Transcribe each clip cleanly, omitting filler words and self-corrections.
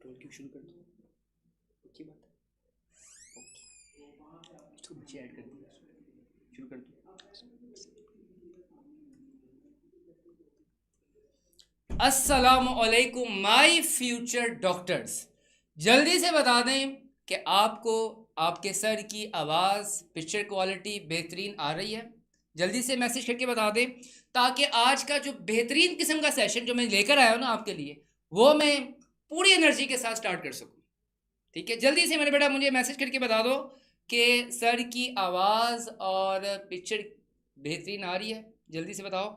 Role क्यों शुरू कर दो, की बात है। ओके, तो बच्चे ऐड कर दिए, शुरू कर दो। अस्सलामुअलैकुम माय फ्यूचर डॉक्टर्स। जल्दी से बता दें कि आपको आपके सर की आवाज़, पिक्चर क्वालिटी बेहतरीन आ रही है। जल्दी से मैसेज करके बता दें ताकि आज का जो बेहतरीन किस्म का सेशन जो मैं लेकर आया हूँ ना आपके लिए, वो मैं पूरी एनर्जी के साथ स्टार्ट कर सकूँ। ठीक है, जल्दी से मेरे बेटा मुझे मैसेज करके बता दो कि सर की आवाज़ और पिक्चर बेहतरीन आ रही है। जल्दी से बताओ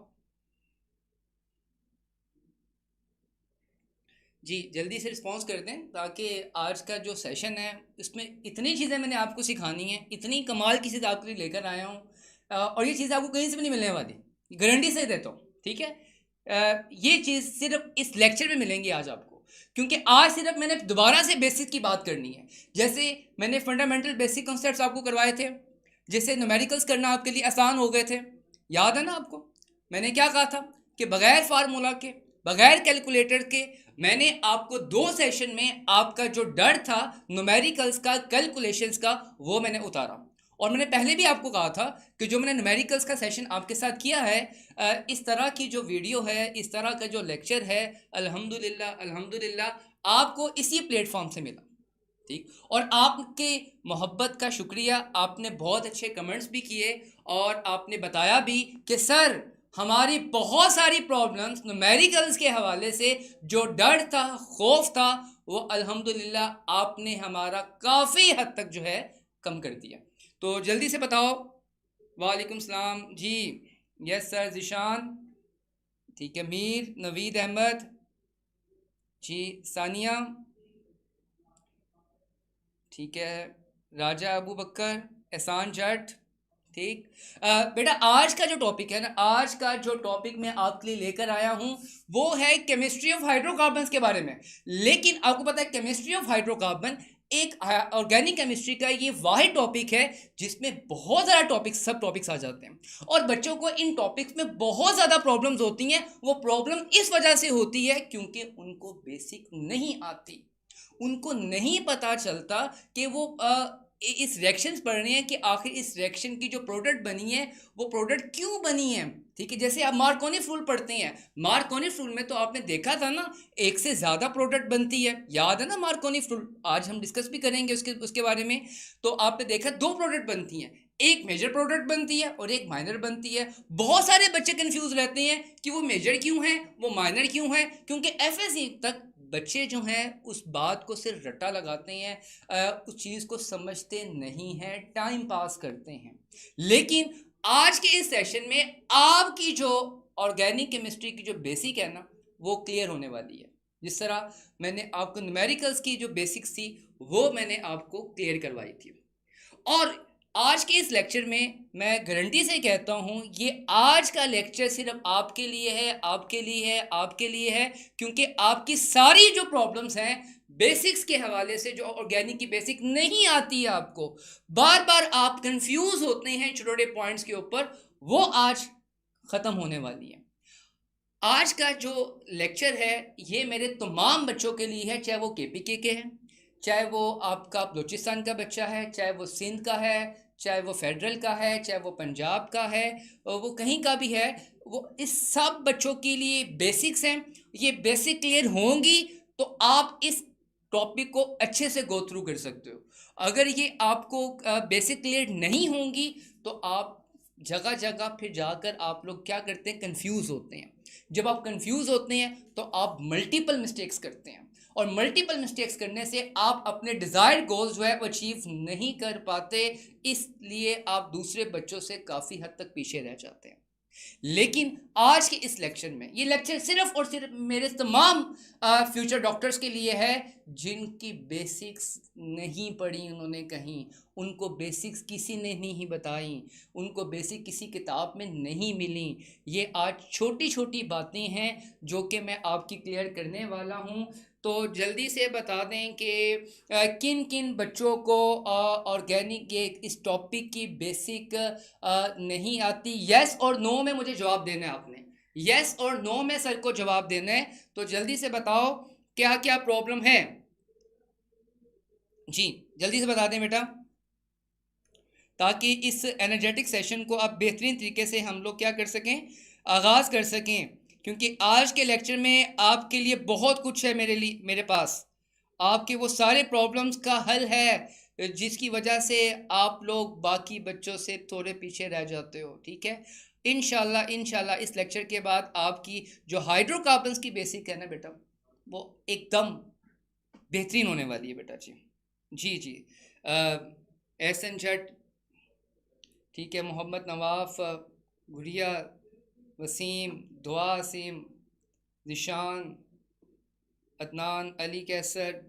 जी, जल्दी से रिस्पॉन्स कर दें ताकि आज का जो सेशन है इसमें इतनी चीज़ें मैंने आपको सिखानी है, इतनी कमाल की चीज़ आपके लिए लेकर आया हूँ। और ये चीज़ आपको कहीं से भी नहीं मिलने वाली, गारंटी से देता हूँ। ठीक है, ये चीज़ सिर्फ इस लेक्चर में मिलेंगी आज आपको, क्योंकि आज सिर्फ मैंने दोबारा से बेसिक की बात करनी है। जैसे मैंने फंडामेंटल बेसिक कॉन्सेप्ट्स आपको करवाए थे, जैसे न्यूमेरिकल्स करना आपके लिए आसान हो गए थे, याद है ना आपको। मैंने क्या कहा था कि बगैर फार्मूला के, बगैर कैलकुलेटर के मैंने आपको 2 सेशन में आपका जो डर था न्यूमेरिकल्स का, कैलकुलेशंस का, वो मैंने उतारा। और मैंने पहले भी आपको कहा था कि जो मैंने न्यूमेरिकल्स का सेशन आपके साथ किया है, इस तरह की जो वीडियो है, इस तरह का जो लेक्चर है, अल्हम्दुलिल्लाह अल्हम्दुलिल्लाह आपको इसी प्लेटफॉर्म से मिला। ठीक, और आपके मोहब्बत का शुक्रिया, आपने बहुत अच्छे कमेंट्स भी किए और आपने बताया भी कि सर हमारी बहुत सारी प्रॉब्लम्स न्यूमेरिकल्स के हवाले से जो डर था, खौफ था, वो अल्हम्दुलिल्लाह आपने हमारा काफ़ी हद तक जो है कम कर दिया। तो जल्दी से बताओ। वालेकुम सलाम जी। Yes sir Zeeshan. ठीक है, मीर नवीद अहमद जी, सानिया ठीक है, राजा अबू बकर, एहसान जट। ठीक, बेटा आज का जो टॉपिक है ना, आज का जो टॉपिक मैं आपके लिए लेकर आया हूँ वो है केमिस्ट्री ऑफ हाइड्रोकार्बन्स के बारे में। लेकिन आपको पता है केमिस्ट्री ऑफ हाइड्रोकार्बन एक ऑर्गेनिक केमिस्ट्री का ये वाहिद टॉपिक है जिसमें बहुत ज़्यादा टॉपिक्स, सब टॉपिक्स आ जाते हैं और बच्चों को इन टॉपिक्स में बहुत ज़्यादा प्रॉब्लम्स होती हैं। वो प्रॉब्लम इस वजह से होती है क्योंकि उनको बेसिक नहीं आती, उनको नहीं पता चलता कि वो इस रिएक्शंस पढ़ रहे हैं कि आखिर इस रिएक्शन की जो प्रोडक्ट बनी है वो प्रोडक्ट क्यों बनी है। ठीक है, जैसे आप मार्कोनी रूल पढ़ते हैं, मार्कोनी रूल में तो आपने देखा था ना, एक से ज़्यादा प्रोडक्ट बनती है, याद है ना मार्कोनी रूल, आज हम डिस्कस भी करेंगे उसके उसके बारे में। तो आपने देखा 2 प्रोडक्ट बनती हैं, एक मेजर प्रोडक्ट बनती है और एक माइनर बनती है। बहुत सारे बच्चे कंफ्यूज रहते हैं कि वो मेजर क्यों है, वो माइनर क्यों है, क्योंकि एफएससी तक बच्चे जो हैं उस बात को सिर्फ रट्टा लगाते हैं, उस चीज़ को समझते नहीं हैं, टाइम पास करते हैं। लेकिन आज के इस सेशन में आपकी जो ऑर्गेनिक केमिस्ट्री की जो बेसिक है ना, वो क्लियर होने वाली है। जिस तरह मैंने आपको न्यूमेरिकल्स की जो बेसिक्स थी वो मैंने आपको क्लियर करवाई थी। और आज के इस लेक्चर में मैं गारंटी से कहता हूँ ये आज का लेक्चर सिर्फ आपके लिए है, आपके लिए है, आपके लिए है, क्योंकि आपकी सारी जो प्रॉब्लम्स हैं बेसिक्स के हवाले से, जो ऑर्गेनिक की बेसिक नहीं आती है आपको, बार बार आप कंफ्यूज होते हैं छोटे छोटे पॉइंट्स के ऊपर, वो आज ख़त्म होने वाली है। आज का जो लेक्चर है ये मेरे तमाम बच्चों के लिए है, चाहे वो केपीके के हैं, चाहे वो आपका बलूचिस्तान का बच्चा है, चाहे वो सिंध का है, चाहे वो फेडरल का है, चाहे वो पंजाब का है, और वो कहीं का भी है, वो इस सब बच्चों के लिए बेसिक्स हैं। ये बेसिक क्लियर होंगी तो आप इस टॉपिक को अच्छे से गो थ्रू कर सकते हो। अगर ये आपको बेसिक क्लियर नहीं होंगी तो आप जगह जगह फिर जाकर आप लोग क्या करते हैं, कंफ्यूज होते हैं। जब आप कंफ्यूज होते हैं तो आप मल्टीपल मिस्टेक्स करते हैं, और मल्टीपल मिस्टेक्स करने से आप अपने डिज़ायर्ड गोल्स जो है वो अचीव नहीं कर पाते, इसलिए आप दूसरे बच्चों से काफ़ी हद तक पीछे रह जाते हैं। लेकिन आज के इस लेक्चर में, ये लेक्चर सिर्फ और सिर्फ मेरे तमाम फ्यूचर डॉक्टर्स के लिए है जिनकी बेसिक्स नहीं पढ़ी उन्होंने कहीं, उनको बेसिक्स किसी ने नहीं बताई, उनको बेसिक किसी किताब में नहीं मिली। ये आज छोटी छोटी बातें हैं जो कि मैं आपकी क्लियर करने वाला हूँ। तो जल्दी से बता दें कि किन किन बच्चों को ऑर्गेनिक ये इस टॉपिक की बेसिक नहीं आती। यस और नो में मुझे जवाब देना है आपने, यस और नो में सर को जवाब देना है। तो जल्दी से बताओ क्या क्या प्रॉब्लम है। जी जल्दी से बता दें बेटा, ताकि इस एनर्जेटिक सेशन को आप बेहतरीन तरीके से हम लोग क्या कर सकें, आगाज़ कर सकें। क्योंकि आज के लेक्चर में आपके लिए बहुत कुछ है, मेरे पास आपके वो सारे प्रॉब्लम्स का हल है जिसकी वजह से आप लोग बाकी बच्चों से थोड़े पीछे रह जाते हो। ठीक है, इंशाल्लाह इंशाल्लाह इस लेक्चर के बाद आपकी जो हाइड्रोकार्बन्स की बेसिक है ना बेटा, वो एकदम बेहतरीन होने वाली है बेटा। जी जी जी, एहसन जट, ठीक है, मोहम्मद नवाफ, गुड़िया, वसीम, दुआ, वसीम, निशान, अदनान, अली कैसर,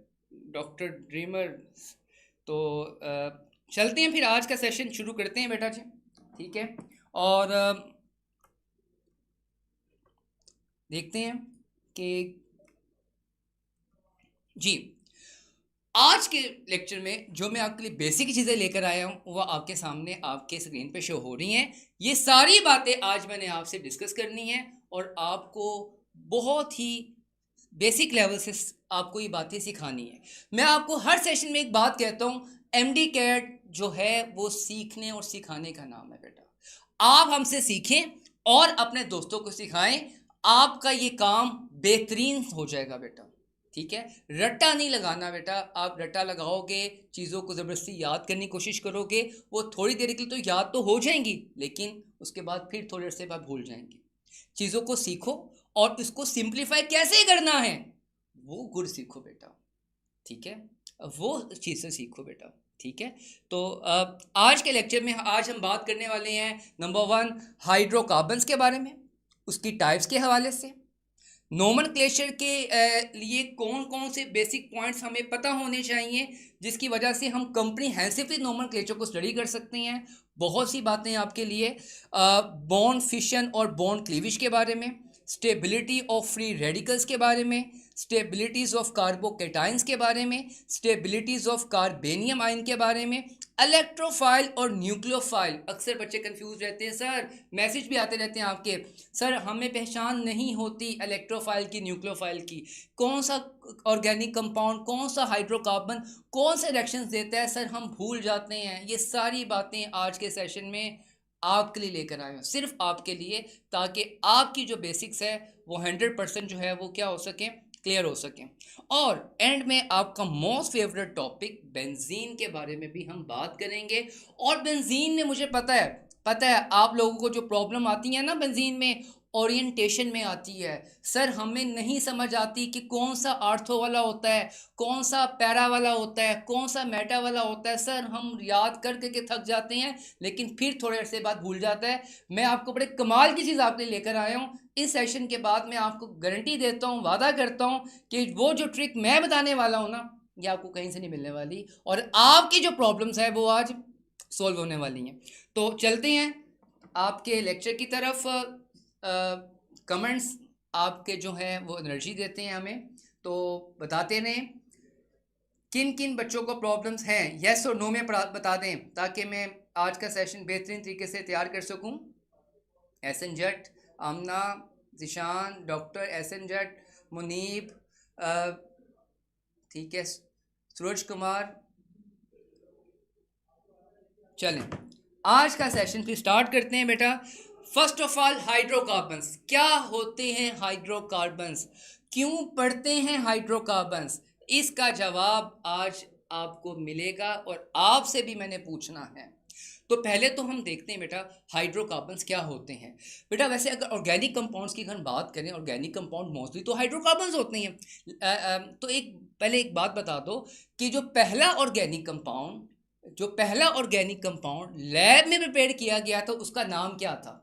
डॉक्टर ड्रीमर। तो चलते हैं फिर, आज का सेशन शुरू करते हैं बेटा जी। ठीक है, और देखते हैं कि जी आज के लेक्चर में जो मैं आपके लिए बेसिक चीज़ें लेकर आया हूँ वो आपके सामने आपके स्क्रीन पे शो हो रही हैं। ये सारी बातें आज मैंने आपसे डिस्कस करनी है और आपको बहुत ही बेसिक लेवल से आपको ये बातें सिखानी है। मैं आपको हर सेशन में एक बात कहता हूँ, एमडी कैट जो है वो सीखने और सिखाने का नाम है बेटा। आप हमसे सीखें और अपने दोस्तों को सिखाएं, आपका ये काम बेहतरीन हो जाएगा बेटा। ठीक है, रट्टा नहीं लगाना बेटा। आप रट्टा लगाओगे, चीज़ों को ज़बरदस्ती याद करने की कोशिश करोगे, वो थोड़ी देर के लिए तो याद तो हो जाएंगी, लेकिन उसके बाद फिर थोड़ी देर से बाद भूल जाएंगी। चीज़ों को सीखो और इसको सिंप्लीफाई कैसे करना है वो गुर सीखो बेटा। ठीक है, वो चीज़ से सीखो बेटा। ठीक है, तो आज के लेक्चर में आज हम बात करने वाले हैं नंबर 1 हाइड्रोकार्बन्स के बारे में, उसकी टाइप्स के हवाले से, नोमेनक्लेचर के लिए कौन कौन से बेसिक पॉइंट्स हमें पता होने चाहिए जिसकी वजह से हम कंप्रीहेंसिवली नोमेनक्लेचर को स्टडी कर सकते हैं। बहुत सी बातें आपके लिए बॉन्ड फिशन और बॉन्ड क्लीविज के बारे में, स्टेबिलिटी ऑफ फ्री रेडिकल्स के बारे में, स्टेबिलिटीज़ ऑफ कार्बोकेटाइंस के बारे में, स्टेबिलिटीज़ ऑफ कार्बेनियम आयन के बारे में, इलेक्ट्रोफाइल और न्यूक्लियोफाइल। अक्सर बच्चे कंफ्यूज रहते हैं सर, मैसेज भी आते रहते हैं आपके, सर हमें पहचान नहीं होती इलेक्ट्रोफाइल की, न्यूक्लियोफाइल की, कौन सा ऑर्गेनिक कंपाउंड, कौन सा हाइड्रोकार्बन कौन से रिएक्शंस देता है, सर हम भूल जाते हैं। ये सारी बातें आज के सेशन में आपके लिए लेकर आए हैं, सिर्फ आपके लिए, ताकि आपकी जो बेसिक्स है वो 100% जो है वो क्या हो सके, क्लियर हो सके। और एंड में आपका मोस्ट फेवरेट टॉपिक बेंजीन के बारे में भी हम बात करेंगे। और बेंजीन में मुझे पता है आप लोगों को जो प्रॉब्लम आती है ना बेंजीन में, ओरिएंटेशन में आती है। सर हमें नहीं समझ आती कि कौन सा आर्थो वाला होता है, कौन सा पैरा वाला होता है, कौन सा मेटा वाला होता है। सर हम याद कर करके थक जाते हैं, लेकिन फिर थोड़े अरसे बाद भूल जाता है। मैं आपको बड़े कमाल की चीज़ आपके लिए लेकर आया हूँ। इस सेशन के बाद मैं आपको गारंटी देता हूँ, वादा करता हूँ कि वो जो ट्रिक मैं बताने वाला हूँ ना, ये आपको कहीं से नहीं मिलने वाली, और आपकी जो प्रॉब्लम्स है वो आज सॉल्व होने वाली हैं। तो चलते हैं आपके लेक्चर की तरफ। कमेंट्स आपके जो हैं वो एनर्जी देते हैं हमें, तो बताते रहें किन किन बच्चों को प्रॉब्लम्स हैं, येस और नो में बता दें, ताकि मैं आज का सेशन बेहतरीन तरीके से तैयार कर सकूं। एहसन जट, आमना, जिशान, डॉक्टर एहसन जट, मुनीब, ठीक है, सूरज कुमार। चलें आज का सेशन फिर स्टार्ट करते हैं बेटा। फर्स्ट ऑफ ऑल हाइड्रोकार्बन्स क्या होते हैं, हाइड्रोकार्बन्स क्यों पढ़ते हैं हाइड्रोकार्बन्स, इसका जवाब आज आपको मिलेगा और आपसे भी मैंने पूछना है। तो पहले तो हम देखते हैं बेटा हाइड्रोकार्बन्स क्या होते हैं। बेटा वैसे अगर ऑर्गेनिक कंपाउंड्स की अगर हम बात करें, ऑर्गेनिक कंपाउंड मोस्टली तो हाइड्रोकार्बन्स होते हैं। तो पहले एक बात बता दो कि जो पहला ऑर्गेनिक कंपाउंड लैब में प्रिपेयर किया गया था उसका नाम क्या था,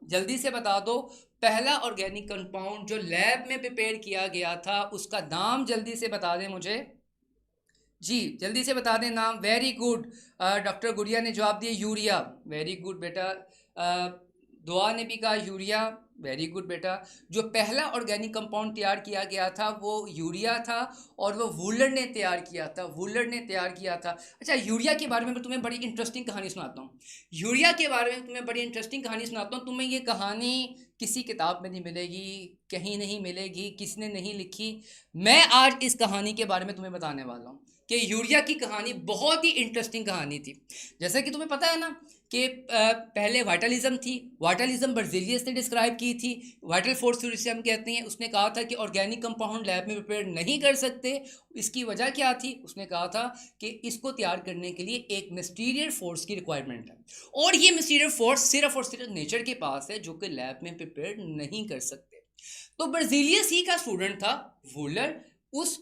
जल्दी से बता दो। पहला ऑर्गेनिक कंपाउंड जो लैब में प्रिपेयर किया गया था उसका नाम जल्दी से बता दें मुझे, जी जल्दी से बता दें नाम। वेरी गुड, डॉक्टर गुड़िया ने जवाब दिया यूरिया, वेरी गुड बेटा। दुआ ने भी कहा यूरिया, वेरी गुड बेटा। जो पहला ऑर्गेनिक कंपाउंड तैयार किया गया था वो यूरिया था, और वो वुलर ने तैयार किया था। अच्छा, यूरिया के बारे में मैं तुम्हें बड़ी इंटरेस्टिंग कहानी सुनाता हूँ। तुम्हें ये कहानी किसी किताब में नहीं मिलेगी, कहीं नहीं मिलेगी, किसने नहीं लिखी। मैं आज इस कहानी के बारे में तुम्हें बताने वाला हूँ। कि यूरिया की कहानी बहुत ही इंटरेस्टिंग कहानी थी। जैसा कि तुम्हें पता है ना कि पहले वाइटलिज्म थी, वाइटलिज्म बर्ज़ेलियस ने डिस्क्राइब की थी, वाइटल फोर्स थ्योरी से हम कहते हैं। उसने कहा था कि ऑर्गेनिक कंपाउंड लैब में प्रिपेयर नहीं कर सकते। इसकी वजह क्या थी? उसने कहा था कि इसको तैयार करने के लिए एक मिस्टीरियस फोर्स की रिक्वायरमेंट है, और ये मिस्टीरियस फोर्स सिर्फ और सिर्फ नेचर के पास है, जो कि लैब में प्रिपेयर नहीं कर सकते। तो बर्ज़ेलियस ही का स्टूडेंट था वूलर। उस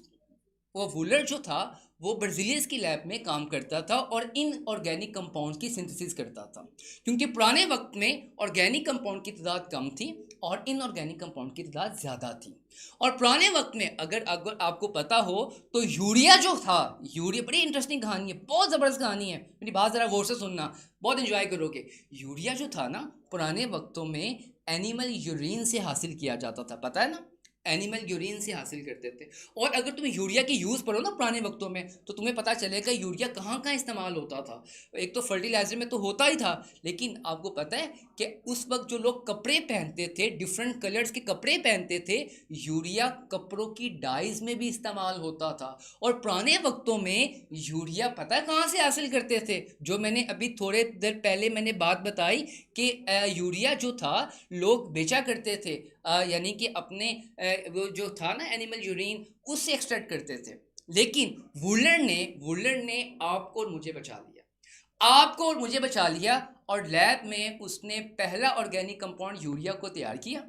वो वूलर जो था वो बर्ज़िलियस की लैब में काम करता था और इन ऑर्गेनिक कंपाउंड्स की सिंथेसिस करता था, क्योंकि पुराने वक्त में ऑर्गेनिक कंपाउंड की तादाद कम थी और इनऑर्गेनिक कंपाउंड की तादाद ज़्यादा थी। और पुराने वक्त में अगर अगर आपको पता हो तो यूरिया जो था, यूरिया बड़ी इंटरेस्टिंग कहानी है, बहुत ज़बरदस्त कहानी है, मेरी बात ज़रा गौर से सुनना, बहुत इंजॉय करोगे। यूरिया जो था ना पुराने वक्तों में एनिमल यूरिन से हासिल किया जाता था, पता है ना, एनिमल यूरिन से हासिल करते थे। और अगर तुम यूरिया की यूज़ पढ़ो ना पुराने वक्तों में, तो तुम्हें पता चलेगा यूरिया कहाँ कहाँ इस्तेमाल होता था। एक तो फर्टिलाइज़र में तो होता ही था, लेकिन आपको पता है कि उस वक्त जो लोग कपड़े पहनते थे, डिफरेंट कलर्स के कपड़े पहनते थे, यूरिया कपड़ों की डाइज में भी इस्तेमाल होता था। और पुराने वक्तों में यूरिया पता है कहाँ से हासिल करते थे? जो मैंने अभी थोड़े देर पहले मैंने बात बताई कि यूरिया जो था लोग बेचा करते थे, यानी कि अपने वो जो था ना एनिमल यूरिन, उससे एक्सट्रैक्ट करते थे। लेकिन वुलर ने आपको और मुझे बचा लिया, आपको और मुझे बचा लिया, और लैब में उसने पहला ऑर्गेनिक कंपाउंड यूरिया को तैयार किया।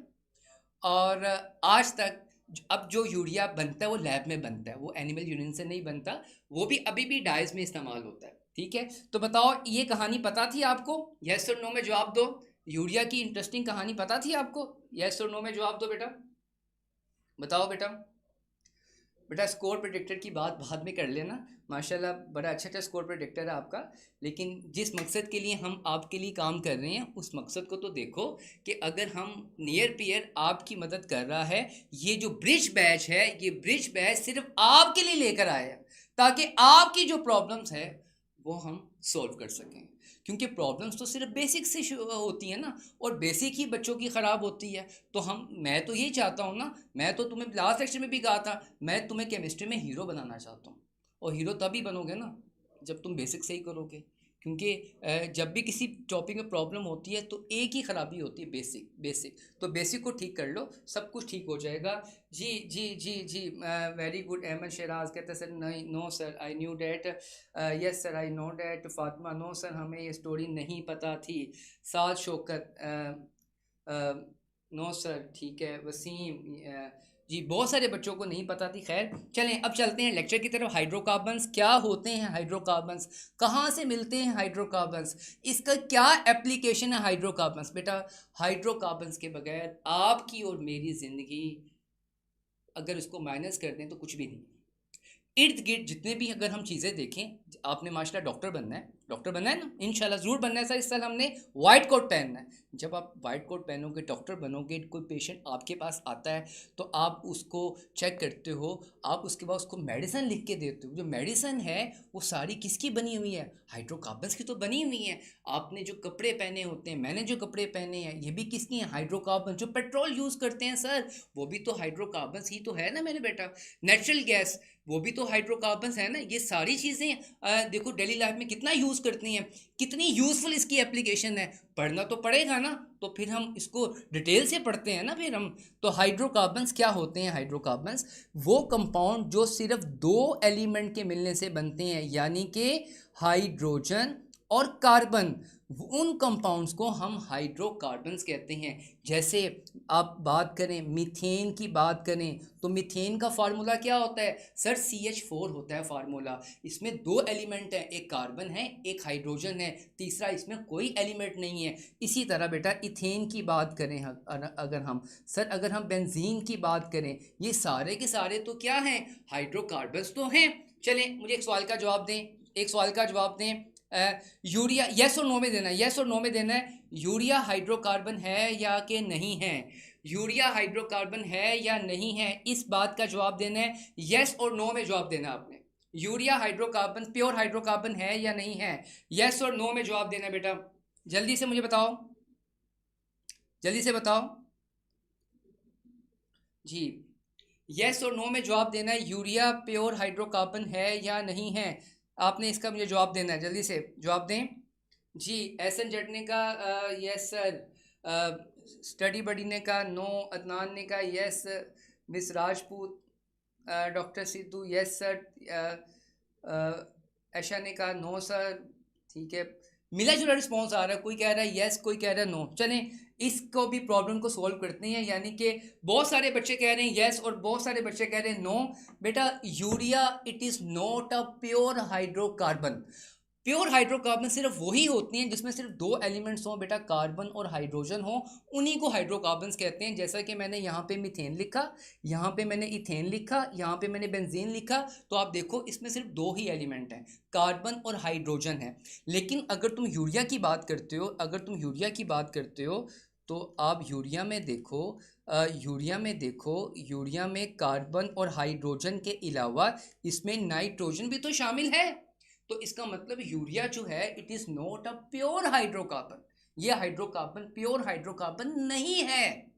और आज तक अब जो यूरिया बनता है वो लैब में बनता है, वो एनिमल यूरिन से नहीं बनता, वो भी अभी भी डाइज में इस्तेमाल होता है। ठीक है, तो बताओ ये कहानी पता थी आपको? यस और नो में जवाब दो। यूरिया की इंटरेस्टिंग कहानी पता थी आपको? यस और नो में जवाब दो बेटा, बताओ बेटा। बेटा स्कोर प्रेडिक्टर की बात बाद में कर लेना, माशाल्लाह बड़ा अच्छा स्कोर प्रेडिक्टर है आपका। लेकिन जिस मकसद के लिए हम आपके लिए काम कर रहे हैं उस मकसद को तो देखो, कि अगर हम नियर पियर आपकी मदद कर रहा है, ये जो ब्रिज बैच है, ये ब्रिज बैच सिर्फ आपके लिए लेकर आया है, ताकि आपकी जो प्रॉब्लम्स है वो हम सोल्व कर सकें। क्योंकि प्रॉब्लम्स तो सिर्फ बेसिक से होती हैं ना, और बेसिक ही बच्चों की ख़राब होती है। तो मैं तो यही चाहता हूँ ना, मैं तो तुम्हें लास्ट लेक्चर में भी कहा था, मैं तुम्हें केमिस्ट्री में हीरो बनाना चाहता हूँ। और हीरो तभी बनोगे ना जब तुम बेसिक सही करोगे। क्योंकि जब भी किसी टॉपिक में प्रॉब्लम होती है तो एक ही ख़राबी होती है, बेसिक बेसिक। तो बेसिक को ठीक कर लो, सब कुछ ठीक हो जाएगा। जी जी जी जी, वेरी गुड। अहमद शराज कहते हैं सर नहीं, no sir I knew that, yes sir I know that. Fatima no sir हमें ये स्टोरी नहीं पता थी। साद शौकत नो सर, ठीक है। वसीम जी, बहुत सारे बच्चों को नहीं पता थी। खैर चलें, अब चलते हैं लेक्चर की तरफ। हाइड्रोकार्बन्स क्या होते हैं? हाइड्रोकार्बन्स कहाँ से मिलते हैं? हाइड्रोकार्बन्स, इसका क्या एप्लीकेशन है? हाइड्रोकार्बन्स बेटा, हाइड्रोकार्बन्स के बगैर आपकी और मेरी ज़िंदगी अगर उसको माइनस कर दें तो कुछ भी नहीं। इर्द गिर्द जितने भी अगर हम चीज़ें देखें, आपने माशाल्लाह डॉक्टर बनना है, डॉक्टर बनना है ना, इंशाल्लाह ज़रूर बनना है सर। इस साल हमने वाइट कोट पहनना है। जब आप वाइट कोट पहनोगे, डॉक्टर बनोगे, कोई पेशेंट आपके पास आता है तो आप उसको चेक करते हो, आप उसके बाद उसको मेडिसिन लिख के देते हो। जो मेडिसिन है वो सारी किसकी बनी हुई है? हाइड्रोकार्बन्स की तो बनी हुई है। आपने जो कपड़े पहने होते हैं, मैंने जो कपड़े पहने हैं, ये भी किसकी हैं? हाइड्रोकार्बन। जो पेट्रोल यूज़ करते हैं सर, वो भी तो हाइड्रोकार्बन्स ही तो है ना मेरे बेटा। नेचुरल गैस, वो भी तो हाइड्रोकार्बन्स है ना। ये सारी चीज़ें देखो डेली लाइफ में कितना यूज़ करती हैं, कितनी यूज़फुल इसकी एप्लीकेशन है। पढ़ना तो पड़ेगा ना, तो फिर हम इसको डिटेल से पढ़ते हैं ना फिर हम। तो हाइड्रोकार्बन्स क्या होते हैं? हाइड्रोकार्बन्स वो कंपाउंड जो सिर्फ दो एलिमेंट के मिलने से बनते हैं, यानी कि हाइड्रोजन और कार्बन, उन कंपाउंड्स को हम हाइड्रोकार्बन्स कहते हैं। जैसे आप बात करें मीथेन की बात करें, तो मीथेन का फार्मूला क्या होता है सर? CH4 होता है फार्मूला। इसमें दो एलिमेंट हैं, एक कार्बन है, एक हाइड्रोजन है, तीसरा इसमें कोई एलिमेंट नहीं है। इसी तरह बेटा इथेन की बात करें अगर हम, सर अगर हम बेंजीन की बात करें, ये सारे के सारे तो क्या हैं? हाइड्रोकार्बन्स तो हैं। चलें, मुझे एक सवाल का जवाब दें, एक सवाल का जवाब दें। यूरिया, यस और नो में देना है, यस और नो में देना है। यूरिया हाइड्रोकार्बन है या कि नहीं है? यूरिया हाइड्रोकार्बन है या नहीं है, इस बात का जवाब देना है। यस और नो में जवाब देना आपने। यूरिया हाइड्रोकार्बन, प्योर हाइड्रोकार्बन है या नहीं है? यस और नो में जवाब देना है बेटा। जल्दी से मुझे बताओ, जल्दी से बताओ जी। यस और नो में जवाब देना है। यूरिया प्योर हाइड्रोकार्बन है या नहीं है, आपने इसका मुझे जवाब देना है, जल्दी से जवाब दें जी। एहसन जट ने कहा यस सर, स्टडी बडी ने कहा नो, अदनान ने कहा yes, miss Rajput, doctor Sidhu yes sir, Aisha ने कहा नो सर। ठीक है, मिला जुला रिस्पॉन्स आ रहा है, कोई कह रहा है यस, कोई कह रहा है नो। चलें इसको भी प्रॉब्लम को सोल्व करते हैं, यानी कि बहुत सारे बच्चे कह रहे हैं यस और बहुत सारे बच्चे कह रहे हैं नो। बेटा urea it is not a pure hydrocarbon. Pure hydrocarbon सिर्फ वही होती हैं जिसमें सिर्फ दो एलिमेंट्स हों बेटा, कार्बन और हाइड्रोजन हो, उन्हीं को हाइड्रोकार्बन्स कहते हैं। जैसा कि मैंने यहाँ पे मीथेन लिखा, यहाँ पे मैंने इथेन लिखा, यहाँ पे मैंने बेंजीन लिखा, तो आप देखो इसमें सिर्फ दो ही एलिमेंट हैं, कार्बन और हाइड्रोजन है। लेकिन अगर तुम यूरिया की बात करते हो, अगर तुम यूरिया की बात करते हो तो आप यूरिया में देखो, यूरिया में देखो, यूरिया में कार्बन और हाइड्रोजन के अलावा इसमें नाइट्रोजन भी तो शामिल है। तो इसका मतलब यूरिया जो है it is not a pure hydrocarbon. ये हाइड्रोकार्बन प्योर हाइड्रोकार्बन नहीं है,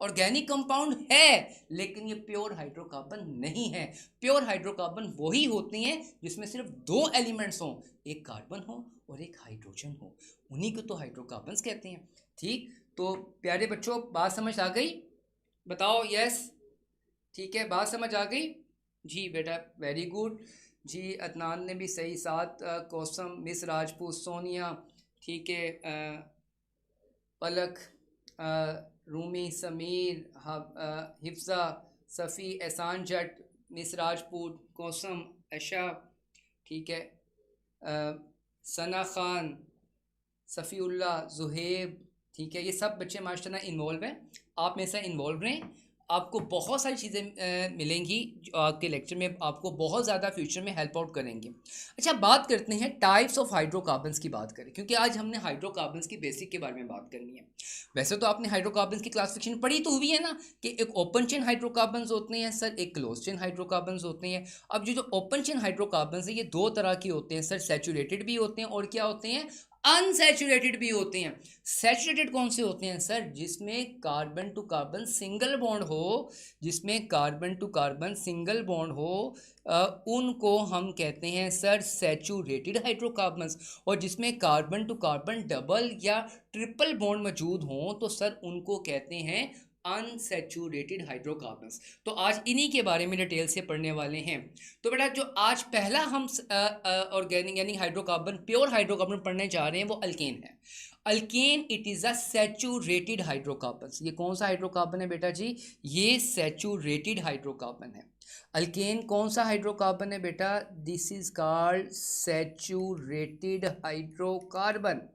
ऑर्गेनिक कंपाउंड है लेकिन ये प्योर हाइड्रोकार्बन नहीं है। प्योर हाइड्रोकार्बन वही होती हैं जिसमें सिर्फ दो एलिमेंट्स हों, एक कार्बन हो और एक हाइड्रोजन हो, उन्हीं को तो हाइड्रोकार्बन्स कहते हैं। ठीक, तो प्यारे बच्चों बात समझ आ गई? बताओ यस, ठीक है, बात समझ आ गई जी बेटा, वेरी गुड जी। अदनान ने भी सही, साथ कौसम, मिस राजपूत, सोनिया, ठीक है, पलक, रूमी, समीर, हिफ्ज़ा, सफ़ी, एहसान जट, मिस राजपूत, कौसम, ऐशा, ठीक है, सना खान, सफ़ीउल्ला, ज़ुहेब, ठीक है, ये सब बच्चे माशाल्लाह इन्वॉल्व हैं। आप में से इन्वॉल्व रहें, आपको बहुत सारी चीज़ें मिलेंगी जो आपके लेक्चर में आपको बहुत ज़्यादा फ्यूचर में हेल्प आउट करेंगे। अच्छा, बात करते हैं टाइप्स ऑफ हाइड्रोकार्बन्स की बात करें, क्योंकि आज हमने हाइड्रोकार्बन्स की बेसिक के बारे में बात करनी है। वैसे तो आपने हाइड्रोकार्बन्स की क्लासिफिकेशन पढ़ी तो हुई है ना, कि एक ओपन चेन हाइड्रोकार्बन्स होते हैं सर, एक क्लोज चेन हाइड्रोकार्बन्स होते हैं। अब जो ओपन चेन हाइड्रोकार्बन्स है ये दो तरह के होते हैं सर, सैचुरेटेड भी होते हैं और क्या होते हैं, अनसैचुरेटेड भी होते हैं। सैचुरेटेड कौन से होते हैं सर, जिसमें carbon to carbon single bond हो, जिसमें carbon to carbon single bond हो, उनको हम कहते हैं सर सैचुरेटेड हाइड्रोकार्बन्स। और जिसमें कार्बन टू कार्बन डबल या ट्रिपल बॉन्ड मौजूद हों तो सर उनको कहते हैं अनसैचुरेटेड हाइड्रोकार्बन्स। तो आज इन्हीं के बारे में डिटेल से पढ़ने वाले हैं। तो बेटा जो आज पहला हम ऑर्गेनिक यानी हाइड्रोकार्बन, प्योर हाइड्रोकार्बन पढ़ने जा रहे हैं वो अल्केन है। Alkane it is a saturated hydrocarbon. ये कौन सा हाइड्रोकार्बन है बेटा जी, ये सैचुरेटेड हाइड्रोकार्बन है। अल्केन कौन सा हाइड्रोकार्बन है बेटा, this is called saturated hydrocarbon.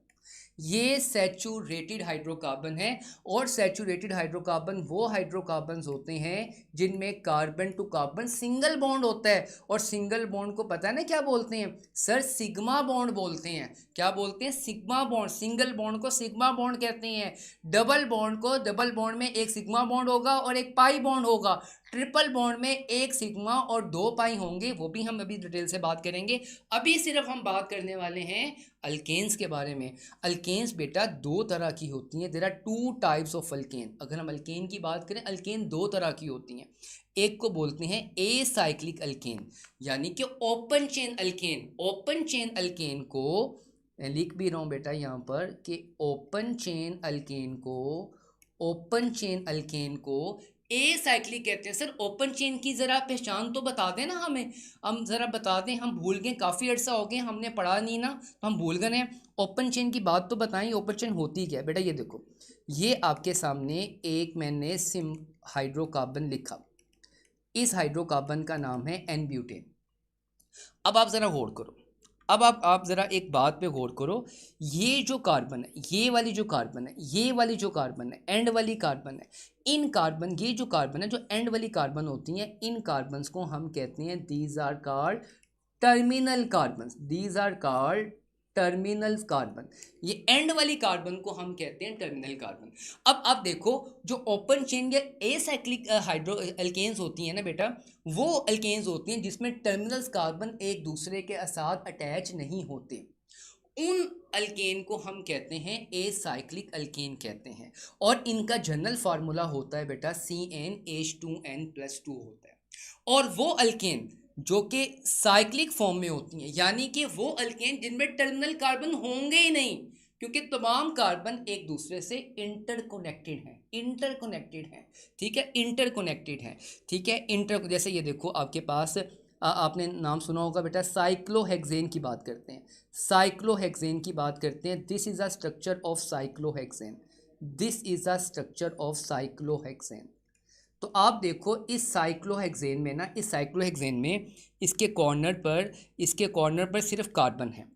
ये सैचुरेटेड हाइड्रोकार्बन है। और सैचुरेटेड हाइड्रोकार्बन वो हाइड्रोकार्बन्स होते हैं जिनमें carbon to carbon single bond होता है। और सिंगल बॉन्ड को पता है ना क्या बोलते हैं सर, सिग्मा बॉन्ड बोलते हैं। क्या बोलते हैं, सिग्मा बॉन्ड। सिंगल बॉन्ड को सिग्मा बॉन्ड कहते हैं, डबल बॉन्ड को, डबल बॉन्ड में एक सिग्मा बॉन्ड होगा और एक पाई बॉन्ड होगा, ट्रिपल बॉन्ड में एक सिग्मा और दो पाई होंगे, वो भी हम अभी डिटेल से बात करेंगे। अभी सिर्फ हम बात करने वाले हैं अल्केन्स के बारे में। अल्केन्स बेटा दो तरह की होती हैं, there are two types of alkane. अगर हम अल्केन की बात करें, अल्केन दो तरह की होती हैं। एक को बोलते हैं ए साइक्लिक अल्केन, यानी कि open chain alkane. Open chain alkane को लिख भी रहा हूँ बेटा यहाँ पर कि ओपन चेन अल्केन को, ओपन चेन अल्केन को ए साइक्लिक कहते हैं। सर ओपन चेन की ज़रा पहचान तो बता दें ना हमें, हम ज़रा बता दें, हम भूल गए, काफ़ी अर्सा हो गए हमने पढ़ा नहीं ना, तो हम भूल गए हैं। ओपन चेन की बात तो बताएं, ओपन चेन होती क्या है बेटा। ये देखो, ये आपके सामने एक मैंने सिम हाइड्रोकार्बन लिखा, इस हाइड्रोकार्बन का नाम है एन ब्यूटेन। अब आप ज़रा गौर करो, अब आप ज़रा एक बात पे गौर करो, ये जो कार्बन है, ये वाली जो कार्बन है, ये वाली जो कार्बन है, एंड वाली कार्बन है, इन कार्बन, ये जो कार्बन है, जो एंड वाली कार्बन होती हैं, इन कार्बन्स को हम कहते हैं these are called terminal carbons. These are called terminal carbon. ये एंड वाली कार्बन को हम कहते हैं टर्मिनल कार्बन। अब आप देखो, जो ओपन चेन या एसाइक्लिक हाइड्रो अल्केन्स होती हैं ना बेटा, वो अल्केन्स होती हैं जिसमें टर्मिनल्स कार्बन एक दूसरे के साथ अटैच नहीं होते। उन अल्केन को हम कहते हैं एसाइक्लिक अल्केन कहते हैं, और इनका जनरल फार्मूला होता है बेटा CnH2n+2 होता है। और वो अल्केन जो कि साइक्लिक फॉर्म में होती हैं, यानी कि वो अल्केन जिनमें टर्मिनल कार्बन होंगे ही नहीं, क्योंकि तमाम कार्बन एक दूसरे से इंटरकनेक्टेड हैं, ठीक है, इंटरकनेक्टेड हैं, ठीक है, जैसे ये देखो आपके पास आपने नाम सुना होगा बेटा, साइक्लोहेक्सेन की बात करते हैं, साइक्लोहेक्सेन की बात करते हैं। This is a structure of cyclohexane, this is a structure of cyclohexane. तो आप देखो इस साइक्लोहेक्सेन में ना, इस साइक्लोहेक्सेन में इसके कॉर्नर पर सिर्फ कार्बन है।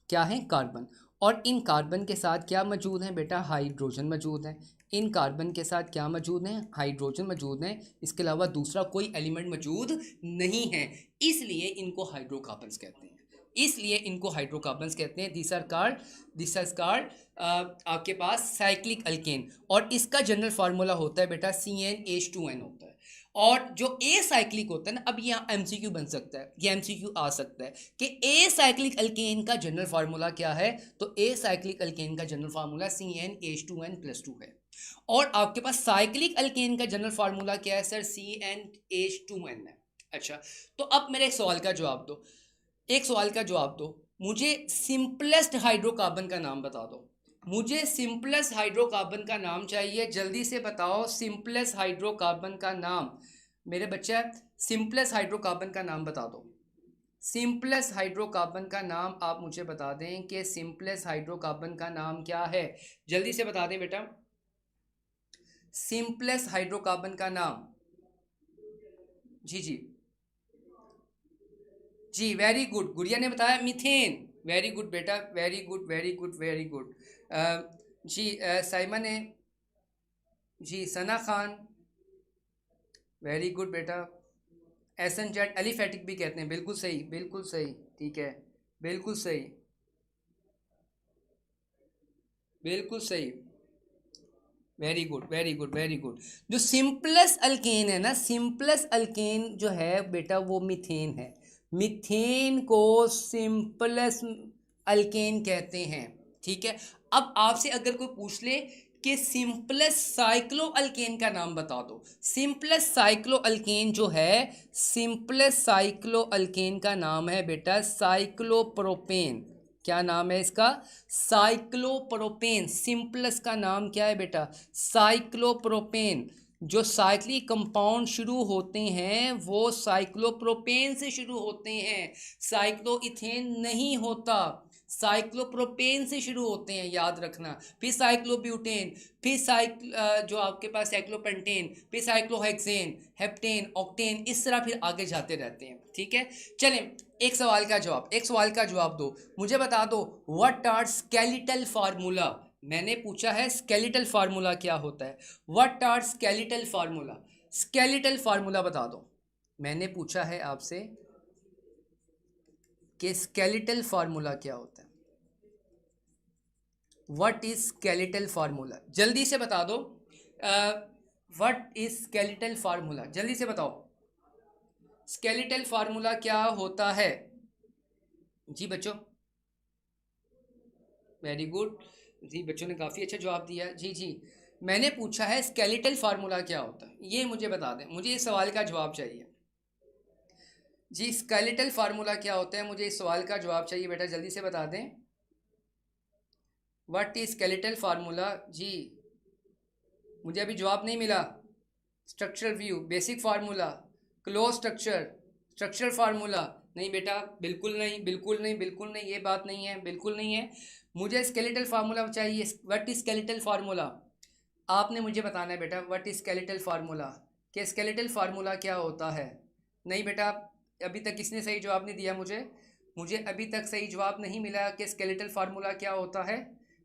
क्या है? कार्बन। और इन कार्बन के साथ क्या मौजूद है बेटा? हाइड्रोजन मौजूद है। इन कार्बन के साथ क्या मौजूद है? हाइड्रोजन मौजूद है। इसके अलावा दूसरा कोई एलिमेंट मौजूद नहीं है, इसलिए इनको हाइड्रोकार्बन्स कहते हैं, इसलिए इनको हाइड्रोकार्बन्स कहते हैं। दिस आर कार्ड आपके पास साइक्लिक अल्केन, और इसका जनरल फार्मूला होता है बेटा CnH2n होता है। और जो ए साइक्लिक होता है ना, अब यहाँ MCQ बन सकता है, ये MCQ आ सकता है कि ए साइक्लिक अल्केन का जनरल फार्मूला क्या है, तो ए साइक्लिक अल्केन का जनरल फार्मूला CnH2n+2 है। और आपके पास साइक्लिक अल्केन का जनरल फार्मूला क्या है सर? CnH2n है। अच्छा, तो अब मेरे एक सवाल का जवाब दो, मुझे सिंपलेस्ट हाइड्रोकार्बन का नाम बता दो, मुझे सिंपलेस्ट हाइड्रोकार्बन का नाम चाहिए, जल्दी से बताओ सिंपलेस्ट हाइड्रोकार्बन का नाम। मेरे बच्चे सिंपलेस्ट हाइड्रोकार्बन का नाम बता दो, सिंपलेस्ट हाइड्रोकार्बन का नाम आप मुझे बता दें कि सिंपलेस्ट हाइड्रोकार्बन का नाम क्या है, जल्दी से बता दें बेटा, सिंपलेस्ट हाइड्रोकार्बन का नाम। जी जी जी, वेरी गुड, गुड़िया ने बताया मीथेन, वेरी गुड बेटा, very good very good very good. जी साइमन ने, जी सना खान, वेरी गुड बेटा। एसन जेट एलिफेटिक भी कहते हैं, बिल्कुल सही, बिल्कुल सही, ठीक है, बिल्कुल सही, बिल्कुल सही, very good very good very good. जो सिंपलेस्ट अल्केन है ना, सिंपलेस्ट अल्केन जो है बेटा वो मीथेन है, मीथेन को सिंपलेस्ट अल्केन कहते हैं, ठीक है। अब आपसे अगर कोई पूछ ले कि सिंपलेस्ट साइक्लो अल्केन का नाम बता दो, सिंपलेस्ट साइक्लो अल्केन जो है, सिंपलेस्ट साइक्लो अल्केन का नाम है बेटा साइक्लोप्रोपेन। क्या नाम है इसका? साइक्लोप्रोपेन। सिंपलेस्ट का नाम क्या है बेटा? साइक्लोप्रोपेन। जो साइक्लिक कंपाउंड शुरू होते हैं वो साइक्लोप्रोपेन से शुरू होते हैं, साइक्लोइथेन नहीं होता, साइक्लोप्रोपेन से शुरू होते हैं, याद रखना। फिर साइक्लोब्यूटेन, फिर जो आपके पास साइक्लोपेंटेन, फिर साइक्लोहेक्सेन, हेप्टेन, ऑक्टेन, इस तरह फिर आगे जाते रहते हैं, ठीक है। चलें, एक सवाल का जवाब दो, मुझे बता दो व्हाट आर स्केलेटल फार्मूला। मैंने पूछा है स्केलेटल फार्मूला क्या होता है, what are skeletal formula, skeletal formula बता दो। मैंने पूछा है आपसे कि स्केलेटल फार्मूला क्या होता है, व्हाट इज स्केलेटल फार्मूला, जल्दी से बता दो। व्हाट इज स्केलेटल फार्मूला, जल्दी से बताओ, स्केलेटल फार्मूला क्या होता है? जी बच्चों, वेरी गुड, जी बच्चों ने काफ़ी अच्छा जवाब दिया। जी जी, मैंने पूछा है स्केलेटल फार्मूला क्या होता है, ये मुझे बता दें, मुझे इस सवाल का जवाब चाहिए। जी, स्केलेटल फार्मूला क्या होता है, मुझे इस सवाल का जवाब चाहिए बेटा, जल्दी से बता दें। What is skeletal formula? जी मुझे अभी जवाब नहीं मिला। Structural view, basic formula, close structure, structure formula, नहीं बेटा, बिल्कुल नहीं, बिल्कुल नहीं, बिल्कुल नहीं, ये बात नहीं है, बिल्कुल नहीं है। मुझे स्केलेटल फार्मूला चाहिए। व्हाट इज स्केलेटल फार्मूला, आपने मुझे बताना है बेटा, व्हाट इज स्केलेटल फार्मूला, कि स्केलेटल फार्मूला क्या होता है। नहीं बेटा, अभी तक किसने सही जवाब नहीं दिया मुझे अभी तक सही जवाब नहीं मिला कि स्केलेटल फार्मूला क्या होता है,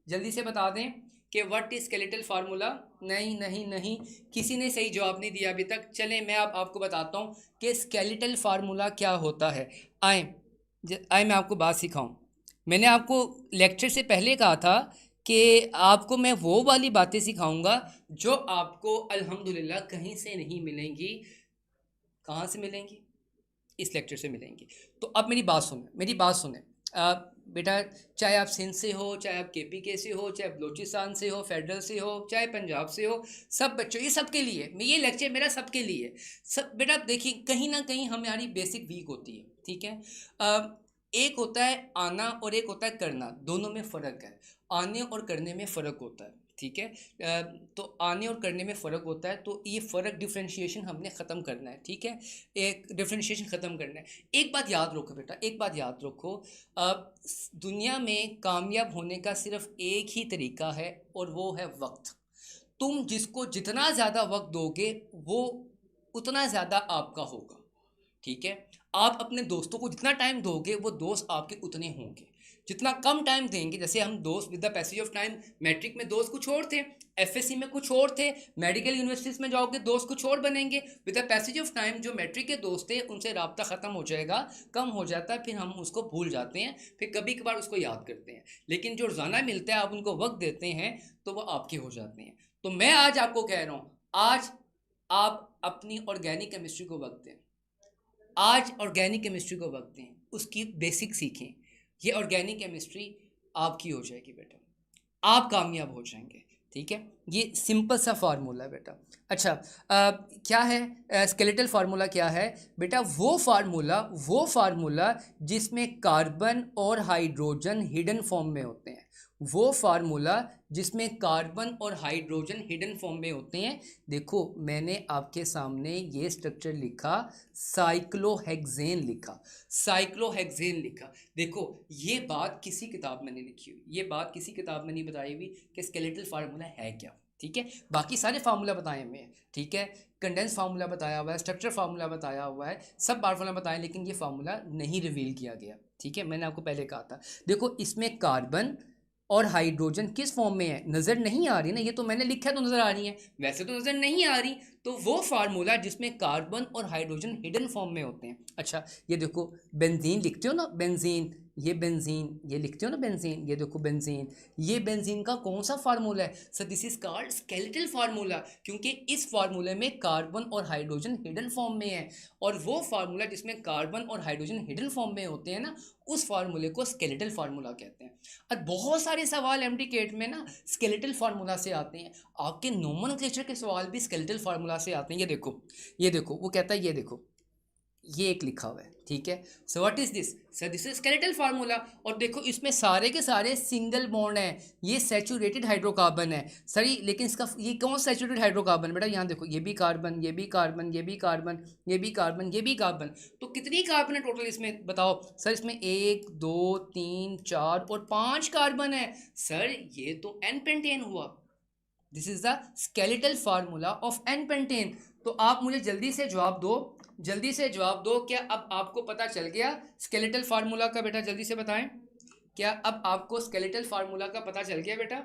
जल्दी से बता दें कि व्हाट इज स्केलेटल फार्मूला। नहीं नहीं नहीं, किसी ने सही जवाब नहीं दिया अभी तक। चलें, मैं अब आपको बताता हूँ कि स्केलेटल फार्मूला क्या होता है। आए मैं आपको बात सिखाऊं। मैंने आपको लेक्चर से पहले कहा था कि आपको मैं वो वाली बातें सिखाऊंगा जो आपको अल्हम्दुलिल्लाह कहीं से नहीं मिलेंगी। कहाँ से मिलेंगी? इस लेक्चर से मिलेंगी। तो अब मेरी बात सुने, बेटा, चाहे आप सिंध से हो, चाहे आप KPK से हो, चाहे बलोचिस्तान से हो, फेडरल से हो, चाहे पंजाब से हो, सब बच्चों, ये सबके लिए मैं, ये लेक्चर मेरा सबके लिए। सब बेटा देखिए, कहीं ना कहीं हमारी बेसिक वीक होती है, ठीक है। एक होता है आना और एक होता है करना, दोनों में फ़र्क है। आने और करने में फ़र्क होता है, ठीक है। तो आने और करने में फ़र्क होता है, तो ये फ़र्क डिफ्रेंशिएशन हमने ख़त्म करना है, ठीक है। एक डिफ्रेंशिएशन ख़त्म करना है। एक बात याद रखो बेटा, एक बात याद रखो, दुनिया में कामयाब होने का सिर्फ एक ही तरीका है, और वो है वक्त। तुम जिसको जितना ज़्यादा वक्त दोगे वो उतना ज़्यादा आपका होगा, ठीक है। आप अपने दोस्तों को जितना टाइम दोगे वो दोस्त आपके उतने होंगे। जितना कम टाइम देंगे, जैसे हम दोस्त with the passage of time, matric में दोस्त कुछ और थे, FSC में कुछ और थे, मेडिकल यूनिवर्सिटीज़ में जाओगे दोस्त कुछ और बनेंगे। With the passage of time जो मैट्रिक के दोस्त थे उनसे राब्ता ख़त्म हो जाएगा, कम हो जाता है, फिर हम उसको भूल जाते हैं, फिर कभी कभार उसको याद करते हैं। लेकिन जो रोज़ाना मिलता है, आप उनको वक्त देते हैं तो वो आपके हो जाते हैं। तो मैं आज आपको कह रहा हूँ, आज आप अपनी ऑर्गेनिक केमिस्ट्री को वक्त दें। आज ऑर्गेनिक केमिस्ट्री को वक्त दें, उसकी बेसिक सीखें। ये ऑर्गेनिक केमिस्ट्री आपकी हो जाएगी बेटा, आप कामयाब हो जाएंगे, ठीक है। ये सिंपल सा फार्मूला है बेटा। अच्छा, क्या है स्केलेटल फार्मूला? क्या है बेटा? वो फार्मूला जिसमें कार्बन और हाइड्रोजन हिडन फॉर्म में होते हैं। वो फार्मूला जिसमें कार्बन और हाइड्रोजन हिडन फॉर्म में होते हैं। देखो, मैंने आपके सामने ये स्ट्रक्चर लिखा, साइक्लोहेक्सेन लिखा, साइक्लोहेक्सेन लिखा। देखो, ये बात किसी किताब में नहीं लिखी हुई, ये बात किसी किताब में नहीं बताई हुई कि स्केलेटल फार्मूला है क्या, ठीक है। बाकी सारे फार्मूला बताए हुए हैं, ठीक है। कंडेंस फार्मूला बताया हुआ है, स्ट्रक्चर फार्मूला बताया हुआ है, सब फार्मूला बताए, लेकिन ये फार्मूला नहीं रिवील किया गया, ठीक है। मैंने आपको पहले कहा था। देखो, इसमें कार्बन और हाइड्रोजन किस फॉर्म में है नज़र नहीं आ रही ना, ये तो मैंने लिखा तो नज़र आ रही है, वैसे तो नज़र नहीं आ रही। तो वो फार्मूला जिसमें कार्बन और हाइड्रोजन हिडन फॉर्म में होते हैं। अच्छा, ये देखो, बेंजीन लिखते हो ना, बेंजीन, ये बेंजीन, ये लिखते हो ना बेंजीन, ये देखो बेंजीन, ये बेंजीन का कौन सा फार्मूला है sir? This is called skeletal formula, क्योंकि इस फार्मूले में कार्बन और हाइड्रोजन हिडन फॉर्म में है। और वो फार्मूला जिसमें कार्बन और हाइड्रोजन हिडन फॉर्म में होते हैं ना, उस फार्मूले को स्केलेटल फार्मूला कहते हैं। और बहुत सारे सवाल MD-CAT में ना स्केलेटल फार्मूला से आते हैं। आपके नोमेनक्लेचर के सवाल भी स्केलेटल फार्मूला से आते हैं। ये देखो, वो कहता है, ये देखो, ये एक लिखा हुआ है, ठीक है। So what is this sir? This is skeletal formula. और देखो, इसमें सारे के सारे सिंगल बॉन्ड हैं, ये सैचुरेटेड हाइड्रोकार्बन है सर। लेकिन इसका ये कौन सैचुरेटेड हाइड्रोकार्बन बेटा? यहाँ देखो, ये भी कार्बन, ये भी कार्बन, ये भी कार्बन, ये भी कार्बन, ये भी कार्बन। तो कितनी कार्बन है टोटल इसमें बताओ सर? इसमें 1 2 3 4 और 5 कार्बन है सर। ये तो N पेंटेन हुआ। This is the skeletal formula of N pentane. तो आप मुझे जल्दी से जवाब दो, जल्दी से जवाब दो, क्या अब आपको पता चल गया स्केलेटल फार्मूला का? बेटा जल्दी से बताएं, क्या अब आपको स्केलेटल फार्मूला का पता चल गया बेटा?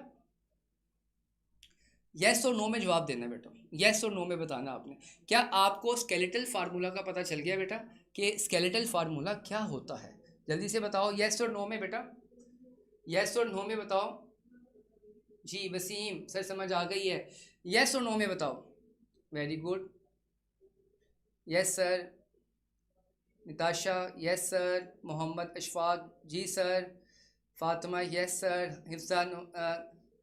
यस और नो में जवाब देना बेटा, यस और नो में बताना आपने। क्या आपको स्केलेटल फार्मूला का पता चल गया बेटा कि स्केलेटल फार्मूला क्या होता है? जल्दी से बताओ, यस और नो में बेटा, यस और नो में बताओ। जी वसीम सर, समझ आ गई है, यस और नो में बताओ। Very good, yes sir. Nitasha yes sir, Mohammad Ashfaq ji sir, Fatima yes sir, Hifsa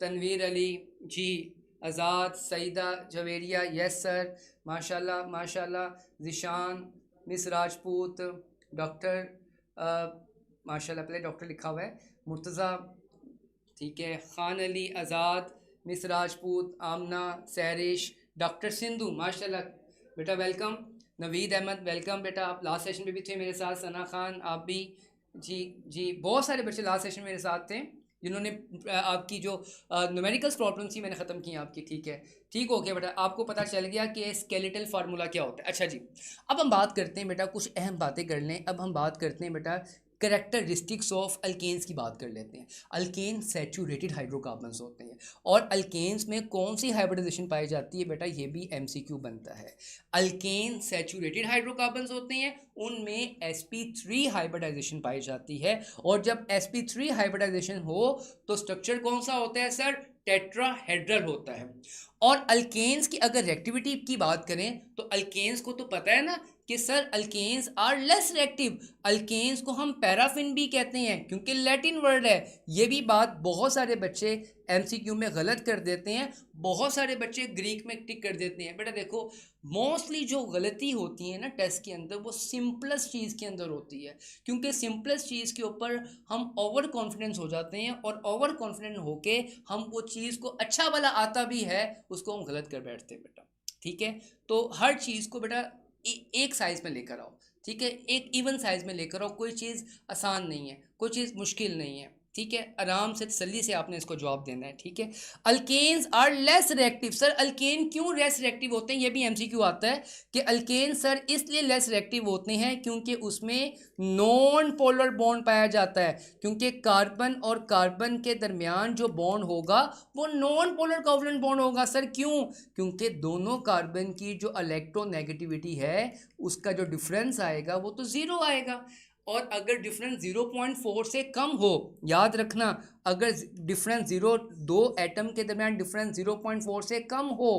Tanveer Ali ji, Azad Saeeda Javeria yes sir, माशाल्लाह माशाल्लाह। ज़िशान, मिस राजपूत, डॉक्टर माशाल्लाह, पहले डॉक्टर लिखा हुआ है, मुर्तज़ा, ठीक है, ख़ान अली, आज़ाद, मिस राजपूत, आमना, सैरिश, डॉक्टर सिंधु, माशाल्लाह बेटा, वेलकम। नवीद अहमद वेलकम बेटा, आप लास्ट सेशन में भी थे मेरे साथ। सना खान आप भी, जी जी, बहुत सारे बच्चे लास्ट सेशन में मेरे साथ थे जिन्होंने आपकी जो न्यूमेरिकल्स प्रॉब्लम थी मैंने ख़त्म की आपकी, ठीक है, ठीक हो गया बेटा, आपको पता चल गया कि स्केलेटल फार्मूला क्या होता है। अच्छा जी, अब हम बात करते हैं बेटा, कुछ अहम बातें कर लें। अब हम बात करते हैं बेटा करेक्टरिस्टिक्स ऑफ अल्केन्स की बात कर लेते हैं। अल्केन सैचुरेटेड हाइड्रोकार्बन्स होते हैं, और अल्केन्स में कौन सी हाइब्रिडाइजेशन पाई जाती है बेटा? ये भी MCQ बनता है। अल्केन सैचुरेटेड हाइड्रोकार्बन्स होते हैं, उनमें sp3 हाइब्रिडाइजेशन पाई जाती है। और जब sp3 हाइब्रिडाइजेशन हो तो स्ट्रक्चर कौन सा होता है सर? टेट्राहेड्रल होता है। और अल्केन्स की अगर रिएक्टिविटी की बात करें तो अल्केन्स को तो पता है ना कि sir alkanes are less reactive, alkanes को हम पैराफिन भी कहते हैं क्योंकि लैटिन वर्ड है। ये भी बात बहुत सारे बच्चे एमसीक्यू में गलत कर देते हैं, बहुत सारे बच्चे ग्रीक में टिक कर देते हैं। बेटा देखो, मोस्टली जो गलती होती है ना टेस्ट के अंदर वो सिंपलेस्ट चीज़ के अंदर होती है, क्योंकि सिंपलेस्ट चीज़ के ऊपर हम ओवर कॉन्फिडेंस हो जाते हैं और ओवर कॉन्फिडेंट होके हम वो चीज़ को अच्छा वाला आता भी है उसको हम गलत कर बैठते हैं बेटा। ठीक है, तो हर चीज़ को बेटा एक साइज़ में लेकर आओ। ठीक है, एक इवन साइज़ में लेकर आओ। कोई चीज़ आसान नहीं है, कोई चीज़ मुश्किल नहीं है। ठीक है, आराम से तसल्ली से आपने इसको जवाब देना है। ठीक है, alkanes are less reactive. Sir alkane क्यों लेस रिएक्टिव होते हैं, ये भी एमसीक्यू आता है कि अल्केन सर इसलिए लेस रिएक्टिव होते हैं क्योंकि उसमें नॉन पोलर बॉन्ड पाया जाता है, क्योंकि कार्बन और कार्बन के दरमियान जो बॉन्ड होगा वो नॉन पोलर कोवलेंट बॉन्ड होगा। सर क्यों? क्योंकि दोनों कार्बन की जो इलेक्ट्रोनेगेटिविटी है उसका जो डिफरेंस आएगा वो तो ज़ीरो आएगा, और अगर डिफरेंस 0.4 से कम हो, याद रखना, अगर डिफरेंस दो एटम के दरमियान डिफरेंस 0.4 से कम हो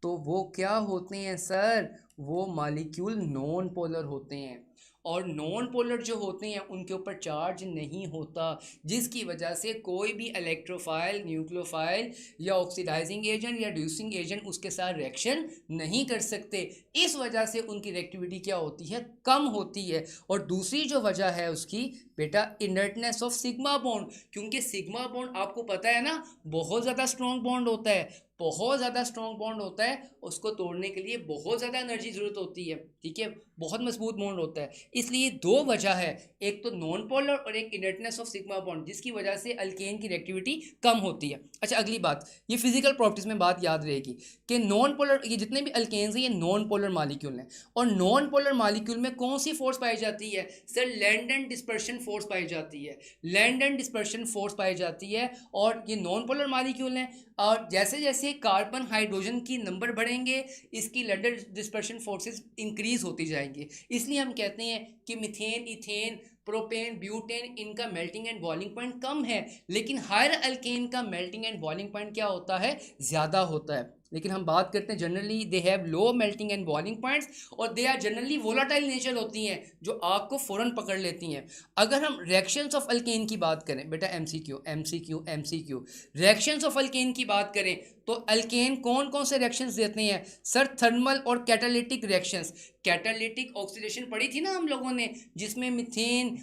तो वो क्या होते हैं सर? वो मॉलिक्यूल नॉन पोलर होते हैं, और नॉन पोलर जो होते हैं उनके ऊपर चार्ज नहीं होता, जिसकी वजह से कोई भी इलेक्ट्रोफाइल, न्यूक्लियोफाइल या ऑक्सीडाइजिंग एजेंट या रिड्यूसिंग एजेंट उसके साथ रिएक्शन नहीं कर सकते। इस वजह से उनकी रिएक्टिविटी क्या होती है? कम होती है। और दूसरी जो वजह है उसकी बेटा इनर्टनेस ऑफ सिग्मा बॉन्ड, क्योंकि सिग्मा बॉन्ड आपको पता है ना बहुत ज़्यादा स्ट्रॉन्ग बॉन्ड होता है, बहुत ज़्यादा स्ट्रॉन्ग बॉन्ड होता है, उसको तोड़ने के लिए बहुत ज़्यादा एनर्जी ज़रूरत होती है। ठीक है, बहुत मजबूत बॉन्ड होता है। इसलिए दो वजह है, एक तो नॉन पोलर और एक इनर्टनेस ऑफ सिग्मा बॉन्ड, जिसकी वजह से अल्केन की रिएक्टिविटी कम होती है। अच्छा, अगली बात, ये फिजिकल प्रॉपर्टीज में बात याद रहेगी कि नॉन पोलर, ये जितने भी अल्केन्स हैं ये नॉन पोलर मॉलिक्यूल हैं, और नॉन पोलर मॉलिक्यूल में कौन सी फोर्स पाई जाती है? सर लैंडन डिस्पर्शन फोर्स पाई जाती है, लैंडन डिस्पर्शन फोर्स पाई जाती है। और ये नॉन पोलर मॉलिक्यूल हैं, और जैसे जैसे कार्बन हाइड्रोजन की नंबर बढ़ेंगे इसकी लैंडन डिस्पर्शन फोर्सेस इंक्रीज होती जाएंगी। इसलिए हम कहते हैं कि मीथेन, इथेन, प्रोपेन, ब्यूटेन, इनका मेल्टिंग एंड बॉइलिंग पॉइंट कम है, लेकिन हायर अल्केन का मेल्टिंग एंड बॉइलिंग पॉइंट क्या होता है? ज़्यादा होता है। लेकिन हम बात करते हैं generally they have low melting and boiling points, और they are generally volatile nature होती हैं जो आग को फ़ौरन पकड़ लेती हैं। अगर हम रिएक्शंस ऑफ अल्केन की बात करें बेटा, MCQ MCQ MCQ, reactions of alkane की बात करें तो अल्केन कौन कौन से रिएक्शंस देते हैं? सर थर्मल और कैटालिटिक रिएक्शंस। कैटालिटिक ऑक्सीडेशन पढ़ी थी ना हम लोगों ने, जिसमें मीथेन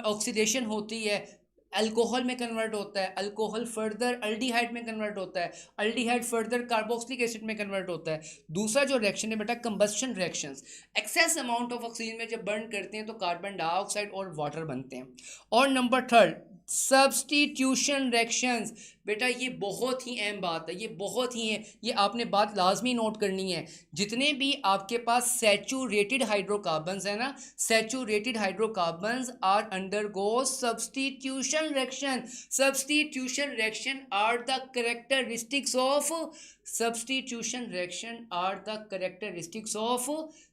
ऑक्सीडेशन होती है, अल्कोहल में कन्वर्ट होता है, अल्कोहल फर्दर अल्डिहाइड में कन्वर्ट होता है, अल्डिहाइड फर्दर कार्बोक्सिलिक एसिड में कन्वर्ट होता है। दूसरा जो रिएक्शन है बेटा combustion reactions, excess amount of oxygen में जब बर्न करते हैं तो कार्बन डाइऑक्साइड और वाटर बनते हैं। और नंबर थर्ड सब्स्टिट्यूशन रिएक्शंस। बेटा ये बहुत ही अहम बात है, ये बहुत ही है, ये आपने बात लाजमी नोट करनी है। जितने भी आपके पास सैचुरेटेड हाइड्रोकार्बन्स है ना, saturated hydrocarbons are undergo substitution reaction. Substitution reaction are the characteristics of, substitution reaction are the characteristics of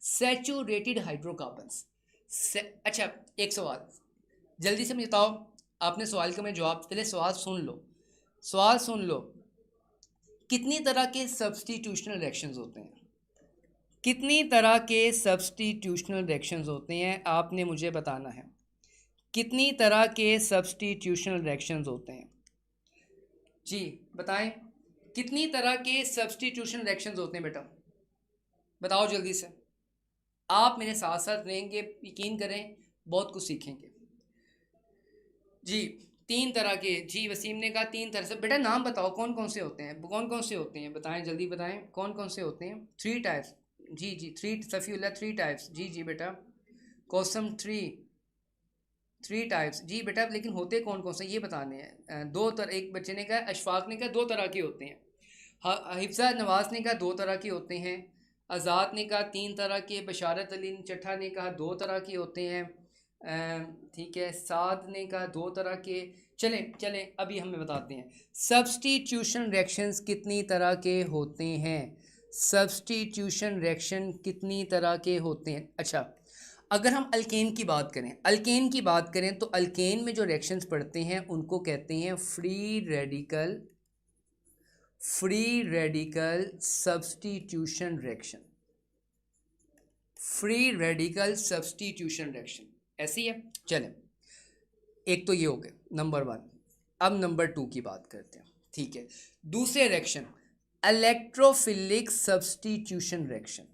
saturated hydrocarbons. अच्छा, एक सवाल जल्दी से मुझे बताओ, आपने सवाल का मैं जवाब, पहले सवाल सुन लो, सवाल सुन लो। कितनी तरह के सब्स्टिट्यूशनल रिएक्शंस होते हैं? कितनी तरह के सब्स्टिट्यूशनल रिएक्शंस होते हैं आपने मुझे बताना है। कितनी तरह के सब्स्टिट्यूशनल रिएक्शंस होते हैं? जी बताएं, कितनी तरह के सब्स्टिट्यूशनल रिएक्शंस होते हैं बेटा? बताओ जल्दी से, आप मेरे साथ साथ रहेंगे, यकीन करें बहुत कुछ सीखेंगे। जी, तीन तरह के। जी वसीम ने कहा तीन तरह से। बेटा नाम बताओ कौन कौन से होते हैं, कौन कौन से होते हैं, बताएं जल्दी बताएं कौन कौन से होते हैं। Three types. जी जी, थ्री, सफ़ीउल्लाह थ्री टाइप्स। जी जी बेटा, कौसम थ्री टाइप्स। जी बेटा, लेकिन होते कौन कौन से ये बताने हैं। दो तरह, एक बच्चे ने कहा, अशफाक ने कहा दो तरह के होते हैं, हिफ्ज़ा नवाज़ ने कहा दो तरह के होते हैं, आज़ाद ने कहा तीन तरह के, बशारत अली चट्ठा ने कहा दो तरह के होते हैं, ठीक है, साद ने कहा दो तरह के। चलें चलें अभी हमें बताते हैं सब्स्टिट्यूशन रिएक्शंस कितनी तरह के होते हैं। सब्स्टिट्यूशन रिएक्शन कितनी तरह के होते हैं? अच्छा, अगर हम अल्केन की बात करें, अल्केन की बात करें तो अल्केन में जो रिएक्शंस पड़ते हैं उनको कहते हैं free radical, free radical substitution reaction, free radical substitution reaction ऐसी है। चलें, एक तो ये हो गया नंबर 1। अब नंबर 2 की बात करते हैं, ठीक है। दूसरे reaction electrophilic substitution reaction,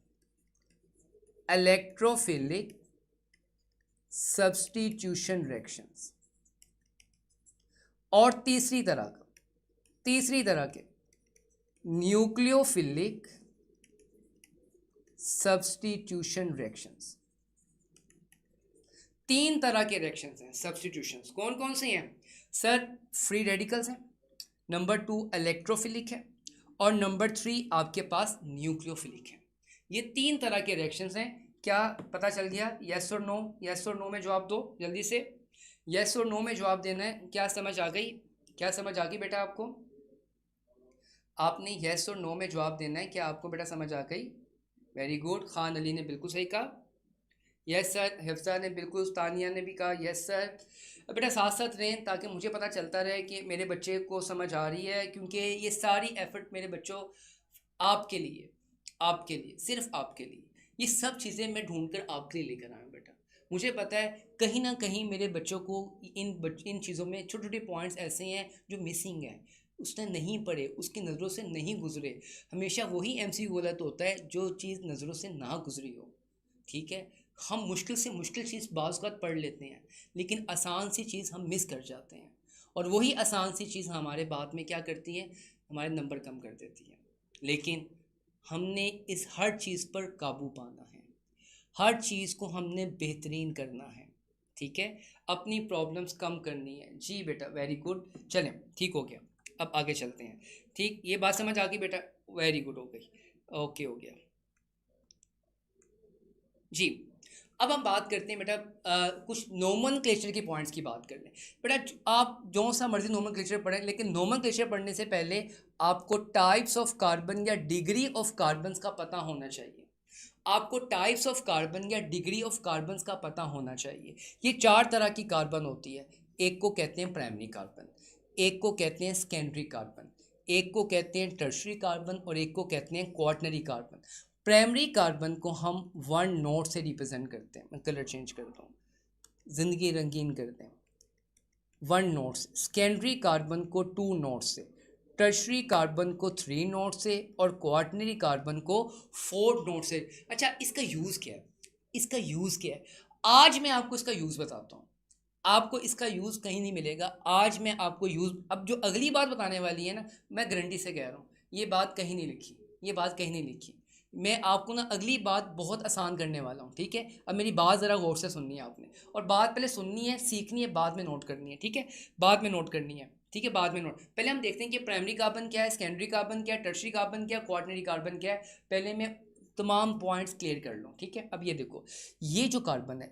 electrophilic substitution reactions. और तीसरी तरह के न्यूक्लियोफिलिक सब्स्टिट्यूशन रिएक्शंस। 3 तरह के रिएक्शंस हैं सब्स्टिट्यूशंस। कौन कौन से हैं सर? फ्री रेडिकल्स हैं, नंबर 2 इलेक्ट्रोफिलिक है, और नंबर 3 आपके पास न्यूक्लियोफिलिक है। ये 3 तरह के रिएक्शंस हैं। क्या पता चल गया? यस और नो, यस और नो में जवाब दो जल्दी से। यस और नो में जवाब देना है। क्या समझ आ गई? क्या समझ आ गई बेटा आपको? आपने यस और नो में जवाब देना है। क्या आपको बेटा समझ आ गई? Very good. खान अली ने बिल्कुल सही कहा, यस सर। हिफ्सा ने बिल्कुल, तानिया ने भी कहा यस सर। बेटा साथ साथ रहें ताकि मुझे पता चलता रहे कि मेरे बच्चे को समझ आ रही है, क्योंकि ये सारी एफर्ट मेरे बच्चों आपके लिए, आपके लिए, सिर्फ आपके लिए, ये सब चीज़ें मैं ढूंढ कर आपके लिए लेकर आया हूँ बेटा। मुझे पता है कहीं ना कहीं मेरे बच्चों को इन चीज़ों में छोटे छोटे पॉइंट्स ऐसे हैं जो मिसिंग है, उसने नहीं पढ़े, उसकी नज़रों से नहीं गुजरे। हमेशा वही एमसीक्यू गलत होता है जो चीज़ नज़रों से ना गुजरी हो, ठीक है। हम मुश्किल से मुश्किल चीज़ बाज़ वक़्त पढ़ लेते हैं, लेकिन आसान सी चीज़ हम मिस कर जाते हैं, और वही आसान सी चीज़ हमारे बाद में क्या करती है? हमारे नंबर कम कर देती है। लेकिन हमने इस हर चीज़ पर काबू पाना है, हर चीज़ को हमने बेहतरीन करना है, ठीक है। अपनी प्रॉब्लम्स कम करनी है। जी बेटा, वेरी गुड। चलें, ठीक हो गया। अब आगे चलते हैं। ठीक, ये बात समझ आ गई बेटा? वेरी गुड, हो गई, ओके हो गया जी। अब हम बात करते हैं बेटा कुछ नोमेनक्लेचर की पॉइंट्स की बात कर लें। बेटा आप जो सा मर्जी नोमेनक्लेचर पढ़ें, लेकिन नोमेनक्लेचर पढ़ने से पहले आपको टाइप्स ऑफ कार्बन या डिग्री ऑफ कार्बन्स का पता होना चाहिए। आपको टाइप्स ऑफ कार्बन या डिग्री ऑफ कार्बन्स का पता होना चाहिए। ये 4 तरह की कार्बन होती है। एक को कहते हैं प्राइमरी कार्बन, एक को कहते हैं सेकेंडरी कार्बन, एक को कहते हैं टर्शरी कार्बन, और एक को कहते हैं क्वाटरनरी कार्बन। प्राइमरी कार्बन को हम 1 नोट से रिप्रेजेंट करते हैं। मैं कलर चेंज करता हूँ, ज़िंदगी रंगीन करते हैं, 1 नोट से। सेकेंडरी कार्बन को 2 नोट से, टर्शरी कार्बन को 3 नोट से, और क्वाटरनरी कार्बन को 4 नोट से। अच्छा, इसका यूज़ क्या है? इसका यूज़ क्या है? आज मैं आपको इसका यूज़ बताता हूँ। आपको इसका यूज़ कहीं नहीं मिलेगा। आज मैं आपको यूज़, अब जो अगली बात बताने वाली है ना, मैं गारंटी से कह रहा हूँ ये बात कहीं नहीं लिखी, ये बात कहीं नहीं लिखी। मैं आपको ना अगली बात बहुत आसान करने वाला हूँ, ठीक है। अब मेरी बात ज़रा गौर से सुननी है आपने, और बात पहले सुननी है, सीखनी है, बाद में नोट करनी है, ठीक है। बाद में नोट करनी है, ठीक है, बाद में नोट। पहले हम देखते हैं कि प्राइमरी कार्बन क्या है, सेकेंडरी कार्बन क्या है, टर्शरी कार्बन क्या है, क्वाटरनरी कार्बन क्या है। पहले मैं तमाम पॉइंट्स क्लियर कर लूँ, ठीक है। अब ये देखो, ये जो कार्बन है,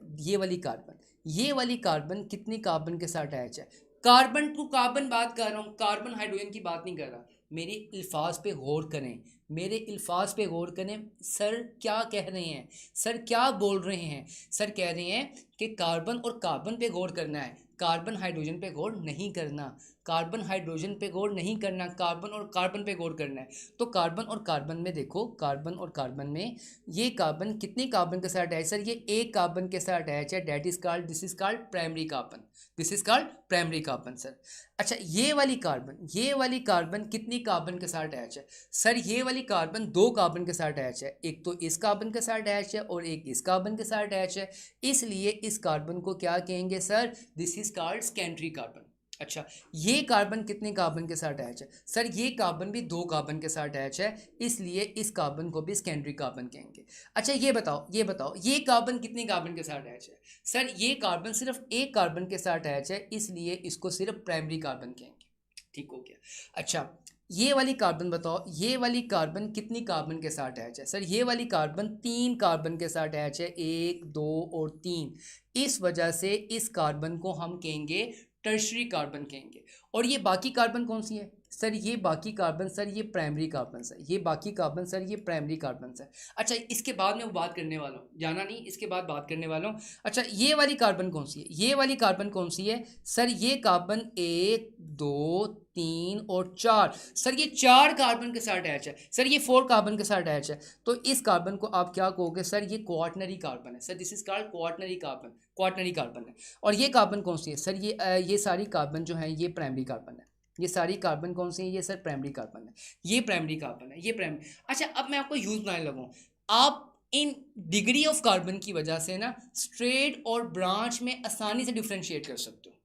ये वाली कार्बन कितनी कार्बन के साथ अटैच है? कार्बन टू कार्बन बात कर रहा हूँ, कार्बन हाइड्रोजन की बात नहीं कर रहा। मेरे अल्फाज पे गौर करें, मेरे अल्फाज पे गौर करें। सर क्या कह रहे हैं? सर क्या बोल रहे हैं? सर कह रहे हैं कि कार्बन और कार्बन पे गौर करना है, कार्बन हाइड्रोजन पे गौर नहीं करना, कार्बन हाइड्रोजन पे गौर नहीं करना, कार्बन और कार्बन पे गौर करना है। तो कार्बन और कार्बन में देखो, कार्बन और कार्बन में ये कार्बन कितनी कार्बन के साथ अटैच? सर ये एक कार्बन के साथ अटैच है, that is called, this is called primary carbon, this is called primary carbon sir. अच्छा, ये वाली कार्बन कितनी कार्बन के साथ अटैच है? सर ये वाली कार्बन 2 कार्बन के साथ अटैच है, एक तो इस कार्बन के साथ अटैच है और एक इस कार्बन के साथ अटैच है। इसलिए इस कार्बन को क्या कहेंगे sir? This is called secondary carbon. अच्छा, ये कार्बन कितने कार्बन के साथ अटैच है? सर ये कार्बन भी 2 कार्बन के साथ अटैच है, इसलिए इस कार्बन को भी सेकेंडरी कार्बन कहेंगे। अच्छा ये बताओ ये कार्बन कितने कार्बन के साथ अटैच है? सर ये कार्बन सिर्फ एक कार्बन के साथ अटैच है, इसलिए इसको सिर्फ प्राइमरी कार्बन कहेंगे। ठीक हो गया। अच्छा ये वाली कार्बन बताओ, ये वाली कार्बन कितनी कार्बन के साथ अटैच है? सर ये वाली कार्बन 3 कार्बन के साथ अटैच है, 1 2 और 3। इस वजह से इस कार्बन को हम कहेंगे टर्शरी कार्बन कहेंगे। और ये बाकी कार्बन कौन सी है? सर ये बाकी कार्बन सर ये प्राइमरी कार्बन है, ये बाकी कार्बन सर ये प्राइमरी कार्बन है। अच्छा इसके बाद मैं बात करने वाला हूँ, जाना नहीं, इसके बाद बात करने वाला हूँ। अच्छा ये वाली कार्बन कौन सी है, ये वाली कार्बन कौन सी है सर, ये कार्बन 1 2 3 और 4, सर ये 4 कार्बन के साथ अटैच है सर, ये 4 कार्बन के साथ अटैच है। तो इस कार्बन को आप क्या कहोगे सर, ये क्वाटनरी कार्बन है sir, this is called quaternary carbon, quaternary carbon है। और ये कार्बन कौन सी है सर, ये सारी कार्बन जो है ये प्राइमरी कार्बन है, ये सारी कार्बन कौन सी है, ये सर प्राइमरी कार्बन है, ये प्राइमरी कार्बन है, ये प्राइमरी। अच्छा अब मैं आपको यूज बनाने लगूँ, आप इन डिग्री ऑफ कार्बन की वजह से ना स्ट्रेट और ब्रांच में आसानी से डिफ्रेंशिएट कर सकते हो।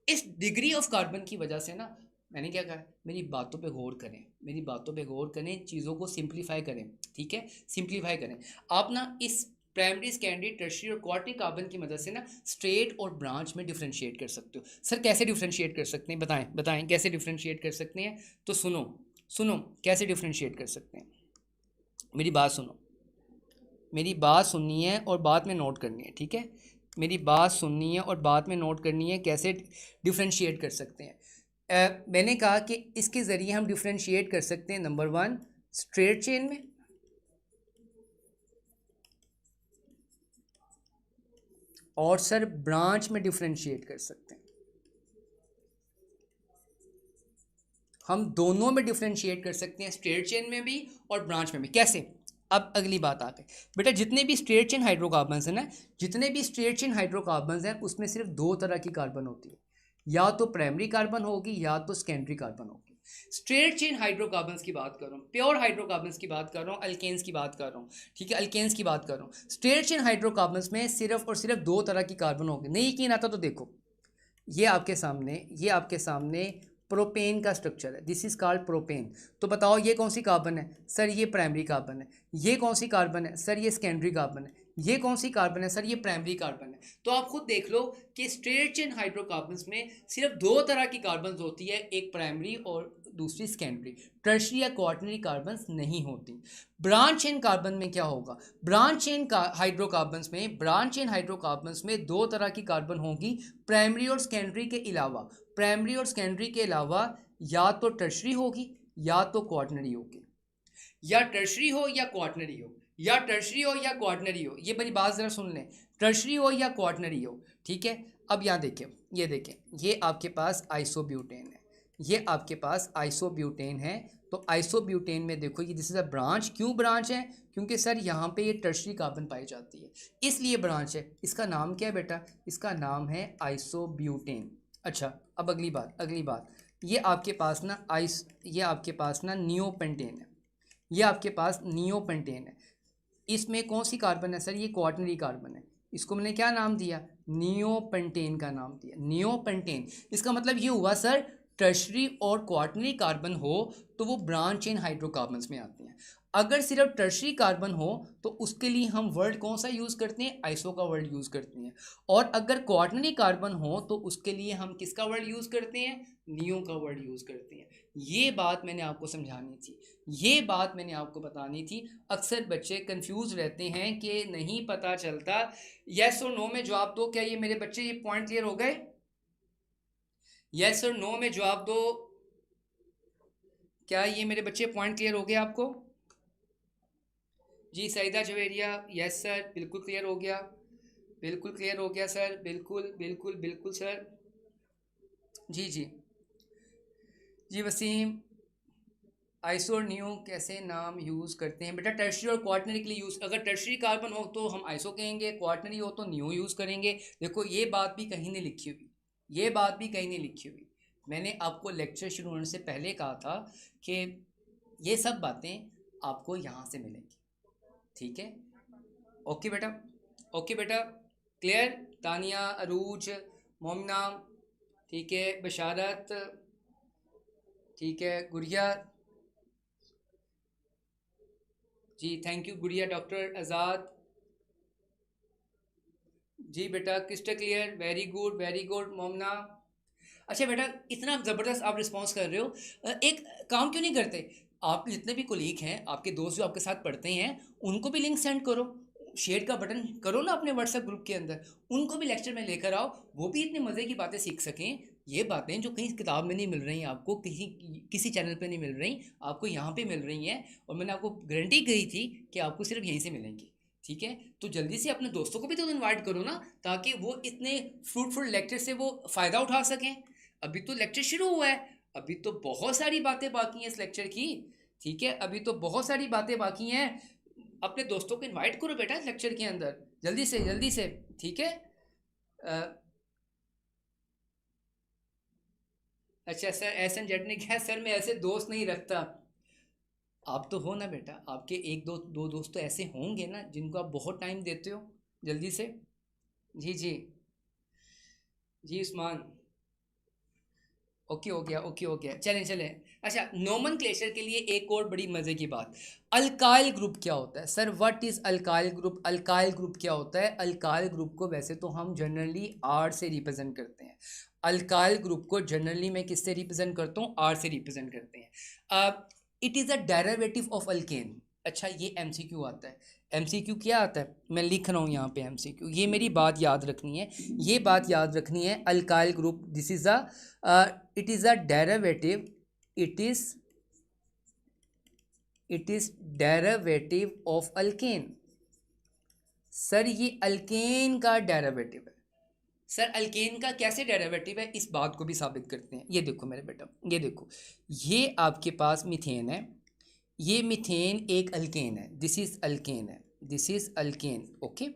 इस डिग्री ऑफ कार्बन की वजह से ना, मैंने क्या कहा, मेरी बातों पे गौर करें, मेरी बातों पे गौर करें, चीज़ों को सिंप्लीफाई करें, ठीक है, सिंप्लीफाई करें। आप ना इस प्राइमरी, सेकेंडरी, टर्शियरी और क्वार्टरी कार्बन की मदद से ना स्ट्रेट और ब्रांच में डिफ्रेंशिएट कर सकते हो। सर कैसे डिफ्रेंशिएट कर सकते हैं, बताएं बताएं कैसे डिफ्रेंशिएट कर सकते हैं। तो सुनो सुनो कैसे डिफ्रेंशिएट कर सकते हैं, मेरी बात सुनो, मेरी बात सुननी है और बात में नोट करनी है, ठीक है, मेरी बात सुननी है और बात में नोट करनी है, कैसे डिफ्रेंशिएट कर सकते हैं। मैंने कहा कि इसके ज़रिए हम डिफ्रेंशिएट कर सकते हैं, नंबर 1 स्ट्रेट चेन में, और सर ब्रांच में डिफ्रेंशिएट कर सकते हैं। हम दोनों में डिफ्रेंशिएट कर सकते हैं, स्ट्रेट चेन में भी और ब्रांच में भी। कैसे, अब अगली बात आ गई बेटा, जितने भी स्ट्रेट चेन हाइड्रोकार्बन्स हैं ना, जितने भी स्ट्रेट चेन हाइड्रोकार्बन्स हैं उसमें सिर्फ 2 तरह की कार्बन होती है, या तो प्राइमरी कार्बन होगी या तो सेकेंडरी कार्बन होगी। स्ट्रेट चेन हाइड्रोकार्बन्स की बात कर रहा हूँ, प्योर हाइड्रोकार्बन्स की बात कर रहा हूँ, अल्केन्स की बात कर रहा हूँ, ठीक है, अल्केन्स की बात कर रहा हूँ। स्ट्रेट चेन हाइड्रोकार्बन्स में सिर्फ और सिर्फ 2 तरह की कार्बन होगी। नहीं यकीन आता तो देखो, ये आपके सामने प्रोपेन का स्ट्रक्चर है, दिस इज कॉल्ड प्रोपेन। तो बताओ ये कौन सी कार्बन है सर, ये प्राइमरी कार्बन है। ये कौन सी कार्बन है सर, ये सेकेंडरी कार्बन है। ये कौन सी कार्बन है सर, ये प्राइमरी कार्बन है। तो आप खुद देख लो कि स्ट्रेट चेन हाइड्रोकार्बन्स में सिर्फ 2 तरह की कार्बन होती है, एक प्राइमरी और दूसरी सेकेंडरी, टर्शियरी या क्वार्टनरी कार्बन्स नहीं होती। ब्रांच चेन कार्बन में क्या होगा, ब्रांच चेन हाइड्रोकार्बन्स में, ब्रांच चेन हाइड्रोकार्बन्स में 2 तरह की कार्बन होगी, प्राइमरी और सेकेंडरी के अलावा, प्राइमरी और सेकेंडरी के अलावा या तो टर्शियरी होगी या तो क्वार्टनरी होगी, या टर्शियरी हो या क्वार्टनरी हो, या टर्शियरी हो या क्वार्टनरी हो। ये मेरी बात ज़रा सुन लें, टर्शियरी हो या क्वार्टनरी हो, ठीक है। अब यहाँ देखें, ये देखें, ये आपके पास आइसोब्यूटेन है, ये आपके पास आइसोब्यूटेन है। तो आइसोब्यूटेन में देखो ये दिस इज अ ब्रांच, क्यों ब्रांच है, क्योंकि सर यहाँ पे ये टर्शियरी कार्बन पाई जाती है, इसलिए ब्रांच है। इसका नाम क्या है बेटा, इसका नाम है आइसोब्यूटेन। अच्छा अब अगली बात, ये आपके पास ना ये आपके पास ना नियोपेंटेन है, ये आपके पास नियोपेंटेन है। इसमें कौन सी कार्बन है सर, ये क्वार्टनरी कार्बन है। इसको मैंने क्या नाम दिया, नियोपेंटेन का नाम दिया, नियोपेंटेन। इसका मतलब ये हुआ सर, टर्शियरी और क्वार्टनरी कार्बन हो तो वो ब्रांच चेन हाइड्रोकार्बन्स में आते हैं। अगर सिर्फ टर्शियरी कार्बन हो तो उसके लिए हम वर्ड कौन सा यूज़ करते हैं, आइसो का वर्ड यूज़ करते हैं। और अगर क्वार्टनरी कार्बन हो तो उसके लिए हम किसका वर्ड यूज़ करते हैं, नियो का वर्ड यूज़ करते हैं। ये बात मैंने आपको समझानी थी, ये बात मैंने आपको बतानी थी। अक्सर बच्चे कंफ्यूज रहते हैं कि नहीं पता चलता, यस और नो में जवाब दो। क्या ये मेरे बच्चे ये पॉइंट क्लियर हो गए, यस और नो में जवाब दो। क्या ये मेरे बच्चे पॉइंट क्लियर हो गया आपको, जी सईदा जवेरिया, यस सर बिल्कुल क्लियर हो गया, बिल्कुल क्लियर हो गया सर, बिल्कुल बिल्कुल बिल्कुल सर, जी जी जी वसीम, आइसो और नियो कैसे नाम यूज़ करते हैं बेटा, टर्शियरी और क्वार्टनरी के लिए यूज़, अगर टर्शियरी कार्बन हो तो हम आइसो कहेंगे, क्वार्टनरी हो तो नियो यूज़ करेंगे। देखो ये बात भी कहीं नहीं लिखी हुई, ये बात भी कहीं नहीं लिखी हुई। मैंने आपको लेक्चर शुरू होने से पहले कहा था कि ये सब बातें आपको यहाँ से मिलेंगी, ठीक है। ओके बेटा, ओके बेटा, क्लियर। तानिया, अरूज, मोमिना, ठीक है, बशारत, ठीक है, गुड़िया, जी थैंक यू गुड़िया, डॉक्टर आज़ाद, जी बेटा क्रिस्टल क्लियर, वेरी गुड मोमना। अच्छा बेटा इतना ज़बरदस्त आप रिस्पॉन्स कर रहे हो, एक काम क्यों नहीं करते, आप जितने भी कोलीग हैं, आपके दोस्त जो आपके साथ पढ़ते हैं, उनको भी लिंक सेंड करो, शेयर का बटन करो ना अपने व्हाट्सएप ग्रुप के अंदर, उनको भी लेक्चर में लेकर आओ, वो भी इतने मज़े की बातें सीख सकें। ये बातें जो कहीं किताब में नहीं मिल रही, आपको किसी किसी चैनल पे नहीं मिल रही, आपको यहाँ पे मिल रही हैं, और मैंने आपको गारंटी कही थी कि आपको सिर्फ यहीं से मिलेंगी। ठीक है, तो जल्दी से अपने दोस्तों को भी तो इनवाइट करो ना, ताकि वो इतने फ्रूटफुल लेक्चर से वो फ़ायदा उठा सकें। अभी तो लेक्चर शुरू हुआ है, अभी तो बहुत सारी बातें बाकी हैं इस लेक्चर की। ठीक है, अभी तो बहुत सारी बातें बाकी हैं। अपने दोस्तों को इनवाइट करो बेटा इस लेक्चर के अंदर, जल्दी से जल्दी से। ठीक है। अच्छा सर, एहसन जट ने कहा सर मैं ऐसे दोस्त नहीं रखता। आप तो हो ना बेटा, आपके एक दो दोस्त तो ऐसे होंगे ना जिनको आप बहुत टाइम देते हो। जल्दी से। जी जी। जी उस्मान। ओके हो गया, ओके हो गया, चलें चलें। अच्छा, नोमनक्लेचर के लिए एक और बड़ी मज़े की बात, अल्काइल ग्रुप क्या होता है sir? What is alkyl group? Alkyl group क्या होता है? अल्काइल ग्रुप को वैसे तो हम जनरली आर से रिप्रेजेंट करते हैं। अल्काइल ग्रुप को जनरली मैं किससे रिप्रेजेंट करता हूँ? आर से रिप्रेजेंट करते हैं। It is a derivative of alkane. अच्छा, ये एमसीक्यू आता है। एमसीक्यू क्या आता है? मैं लिख रहा हूँ यहाँ पे एमसीक्यू, ये मेरी बात याद रखनी है, ये बात याद रखनी है। Alkyl group, this is a it is a derivative, it is derivative of alkane। Sir ये अल्केन का डेरिवेटिव है। सर अल्केन का कैसे डेरिवेटिव है, इस बात को भी साबित करते हैं। ये देखो मेरे बेटा, ये देखो, ये आपके पास मीथेन है, ये मीथेन एक अल्केन है, दिस इज अल्केन है, दिस इज अल्केन। ओके,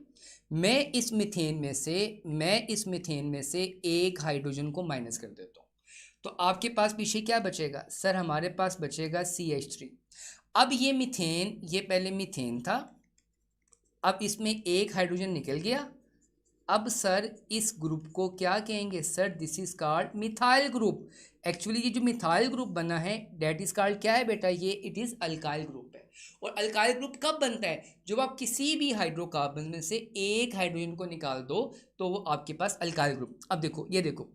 मैं इस मीथेन में से एक हाइड्रोजन को माइनस कर देता हूँ, तो आपके पास पीछे क्या बचेगा सर? हमारे पास बचेगा CH3। अब ये मीथेन, ये पहले मीथेन था, अब इसमें एक हाइड्रोजन निकल गया। अब सर इस ग्रुप को क्या कहेंगे sir? This is called methyl group. Actually ये जो मिथाइल ग्रुप बना है, डेट इज कॉल्ड क्या है बेटा? ये इट इज अल्काइल ग्रुप है। और अल्काइल ग्रुप कब बनता है? जब आप किसी भी हाइड्रोकार्बन में से एक हाइड्रोजन को निकाल दो, तो वो आपके पास अल्काइल ग्रुप। अब देखो, ये देखो,